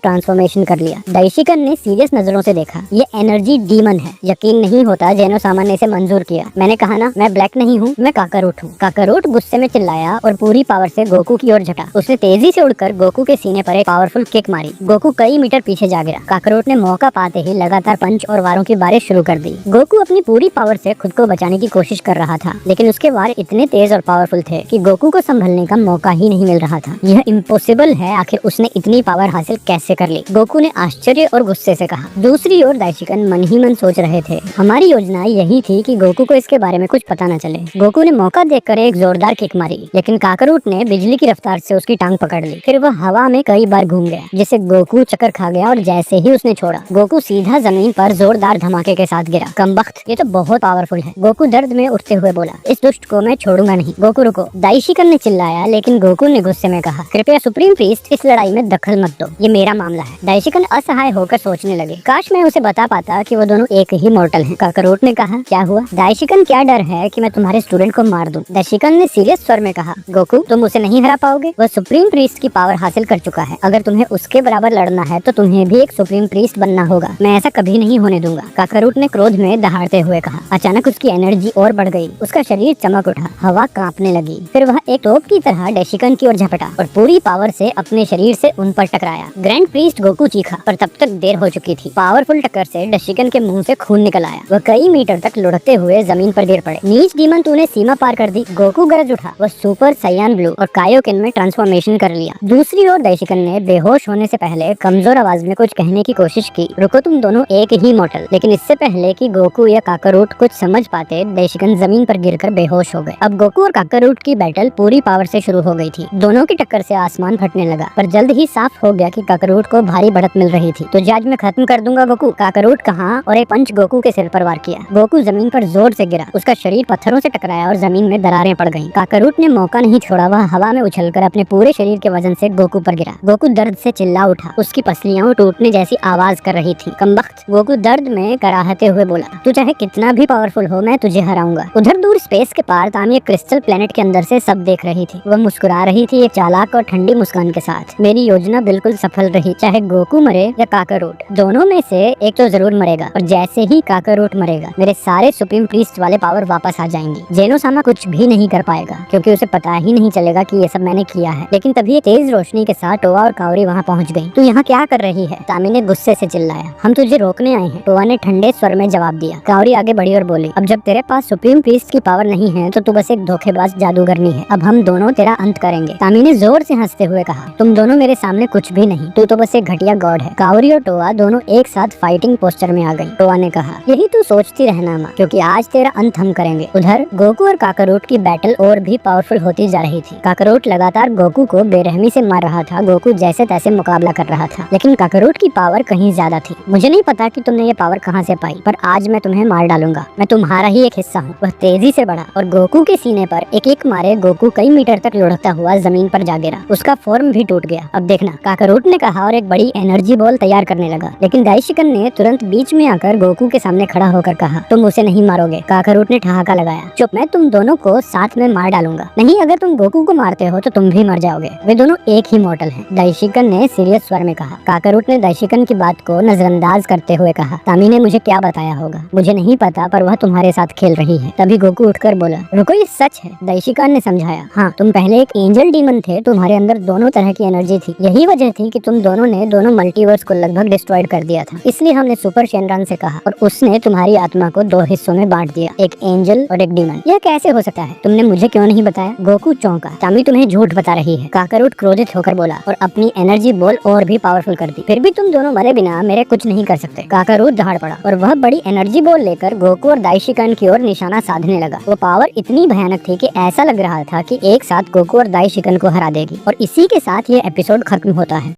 ट्रांसफॉर्मेशन कर लिया। दाइशिकान ने सीरियस नजरों से देखा, ये एनर्जी डीमन है। यकीन नहीं होता जेनो सामा ने इसे मंजूर किया। मैंने कहा ना, मैं ब्लैक नहीं हूँ, मैं काकरोट हूँ। काकरोट गुस्से में चिल्लाया और पूरी पावर से गोकू की ओर झटा। उसने तेजी से उड़कर गोकू के सीने पर एक पावरफुल किक मारी। गोकू कई मीटर पीछे जा गिरा। काकरोट ने मौका पाते ही लगातार पंच और वारों की बारिश शुरू कर दी। गोकू अपनी पूरी पावर से खुद को बचाने की कोशिश कर रहा था, लेकिन उसके वार इतने तेज और पावरफुल थे कि गोकू को संभलने का मौका ही नहीं मिल रहा था। यह इम्पॉसिबल है, आखिर उसने इतनी पावर हासिल कैसे कर ली? गोकू ने आश्चर्य और गुस्से से कहा। दूसरी ओर दाइशिकान मन ही मन सोच रहे थे, हमारी योजना यही थी कि गोकू को इसके बारे में कुछ पता न चले। गोकू ने मौका देखकर एक जोरदार किक मारी, लेकिन काकरोट ने बिजली की रफ्तार से उसकी टांग पकड़ ली। फिर वह हवा में कई बार घूम गया, जिससे गोकू चक्कर खा गया और जैसे ही उसने छोड़ा, गोकू सीधा जमीन पर जोरदार धमाके के साथ गिरा। कमबख्त, ये तो बहुत पावरफुल है, गोकू दर्द में उठते हुए बोला। इस दुष्ट को मैं छोड़ूंगा नहीं। गोकू रुको, दाइशिकान ने चिल्लाया, लेकिन गोकू ने गुस्से में कहा, कृपया सुप्रीम प्रीस्ट इस लड़ाई में दखल मत दो, ये मेरा मामला है। दाइशिकान असहाय होकर सोचने लगे, काश मैं उसे बता पाता कि वो दोनों एक ही मॉर्टल हैं। काकरोट ने कहा, क्या हुआ? दाइशिकान, क्या डर है कि मैं तुम्हारे स्टूडेंट को मार दूं? दाइशिकान ने सीरियस स्वर में कहा, गोकू तुम उसे नहीं हरा पाओगे, वह सुप्रीम प्रीस्ट की पावर हासिल कर चुका है। अगर तुम्हें उसके बराबर लड़ना है तो तुम्हें भी एक सुप्रीम प्रीस्ट बनना होगा। मैं ऐसा कभी नहीं होने दूंगा, काकरोट ने क्रोध में दहाड़ते हुए कहा। अचानक उसकी एनर्जी और बढ़ गई, उसका शरीर चमक उठा, हवा कांपने लगी। फिर वह एक तोप की तरह दाइशिकान की ओर झपटा और पूरी पावर से अपने शरीर से उन पर टकराया। ग्रैंड प्रीस्ट गोकू चीखा, पर तब तक देर हो चुकी थी। पावरफुल टक्कर से दाइशिकान के मुंह से खून निकल आया। वह कई मीटर तक लुढ़कते हुए जमीन पर गिर पड़े। नीच डीमन, तूने सीमा पार कर दी। गोकू गरज उठा। वह सुपर साइयन ब्लू और कायोकिन में ट्रांसफॉर्मेशन कर लिया। दूसरी ओर दाइशिकान ने बेहोश होने से पहले कमजोर आवाज में कुछ कहने की कोशिश की, रुको, तुम दोनों एक ही मॉर्टल। लेकिन इससे पहले कि गोकू या काकरोट कुछ समझ पाते, दाइशिकान जमीन पर गिरकर बेहोश हो गए। अब गोकू और काकरोट की बैटल पूरी पावर से शुरू हो गई थी। दोनों की टक्कर से आसमान फटने लगा, पर जल्द ही साफ हो गया कि काकरोट को भारी बढ़त मिल रही थी। तो आज मैं खत्म कर दूंगा गोकू, काकरोट कहा और एक पंच गोकू के सिर पर वार किया। गोकू जमीन पर जोर से गिरा, उसका शरीर पत्थरों से टकराया और जमीन में दरारें पड़ गईं। काकरोट ने मौका नहीं छोड़ा, वह हवा में उछलकर अपने पूरे शरीर के वजन से गोकू पर गिरा। गोकू दर्द से चिल्ला उठा, उसकी पसलियां टूटने जैसी आवाज कर रही थी। कमबख्त, गोकू दर्द में कराहते हुए बोला, तू चाहे कितना भी पावरफुल हो, मैं तुझे हराऊंगा। उधर दूर स्पेस के पार तामी एक क्रिस्टल प्लेनेट के अंदर से सब देख रही थी। वह मुस्कुरा रही थी एक चालाक और ठंडी मुस्कान के साथ। मेरी योजना बिल्कुल सफल रही, चाहे गोकू मरे या काकरोट, दोनों में से एक तो जरूर मरेगा, और जैसे ही काकरोट मरेगा मेरे सारे सुप्रीम प्रीस्ट वाले पावर वापस आ जाएंगी। जेनो सामा कुछ भी नहीं कर पाएगा, क्योंकि उसे पता ही नहीं चलेगा कि ये सब मैंने किया है। लेकिन तभी तेज रोशनी के साथ टोआ और कावरी वहाँ पहुँच गयी। तू यहाँ क्या कर रही है? तामी ने गुस्से से चिल्लाया। हम तुझे रोकने आए हैं, टोआ ने ठंडे स्वर में जवाब दिया। कावरी आगे बढ़ी और बोली, अब जब तेरे पास सुप्रीम प्रीस्ट की पावर नहीं है तो तू बस एक धोखेबाज जादूगरनी है। अब हम दोनों तेरा अंत करेंगे। तामी ने जोर से हंसते हुए कहा, तुम दोनों मेरे सामने कुछ भी नहीं, तू तो बस एक घटिया गॉड है। कावरी और टोआ दोनों एक साथ फाइटिंग पोस्टर में आ गयी। टोआ ने कहा, यही तू सोचती रहना माँ, क्योंकि आज तेरा अंत हम करेंगे। उधर गोकू और काकरोट की बैटल और भी पावरफुल होती जा रही थी। काकरोट लगातार गोकू को बेरहमी से मार रहा था। गोकू जैसे तैसे मुकाबला कर रहा था, लेकिन काकरोट की पावर कहीं ज्यादा थी। मुझे नहीं पता कि तुमने ये पावर कहाँ से पाई, पर आज मैं तुम्हें मार डालूंगा। मैं तुम्हारा ही एक हिस्सा हूँ। वह तेजी से बढ़ा और गोकू के सीने पर एक एक मारे गोकू कई मीटर तक लुढ़कता हुआ जमीन पर जा गिरा। उसका फॉर्म भी टूट गया। अब देखना, काकरोट ने कहा और एक बड़ी एनर्जी बॉल तैयार करने लगा, लेकिन दाइशिकन ने तुरंत बीच में आकर गोकू के सामने खड़ा होकर कहा, तुम उसे नहीं मारोगे। काकरोट ने ठहाका लगाया, चुप, मैं तुम दोनों को साथ में मार डालूंगा। नहीं, अगर तुम गोकू को मारते हो तो तुम भी मर जाओगे। वे दोनों एक ही मॉर्टल हैं, दाइशिकन ने सीरियस स्वर में कहा। काकरोट ने दाइशिकन की बात को नजरअंदाज करते हुए कहा, तामी ने मुझे क्या बताया होगा, मुझे नहीं पता, पर वह तुम्हारे साथ खेल रही है। तभी गोकू उठकर बोला, रुको, ये सच है। दाइशिकन ने समझाया, हाँ, तुम पहले एक एंजल डीमन थे, तुम्हारे अंदर दोनों तरह की एनर्जी थी। यही वजह थी कि तुम दोनों ने दोनों मल्टीवर्स को लगभग डिस्ट्रॉयड कर दिया था। इसलिए हमने सुपर शेनरॉन से कहा और उसने तुम्हारी आत्मा को दो हिस्सों में बांट दिया, एक एंजल और एक डीमन। यह कैसे हो सकता है? तुमने मुझे क्यों नहीं बताया? गोकू चौंका। तामी तुम्हें झूठ बता रही है, काकरोट क्रोधित होकर बोला और अपनी एनर्जी बॉल और भी पावरफुल कर दी। फिर भी तुम दोनों मरे बिना मेरे कुछ नहीं कर सकते। काकरोट दहाड़ पड़ा और वह बड़ी एनर्जी बॉल लेकर गोकू और दाइशिकन की ओर निशाना साधने लगा। वो पावर इतनी भयानक थी कि ऐसा लग रहा था कि एक साथ गोकू और दाइशिकन को हरा देगी। और इसी के साथ ये एपिसोड खत्म होता है।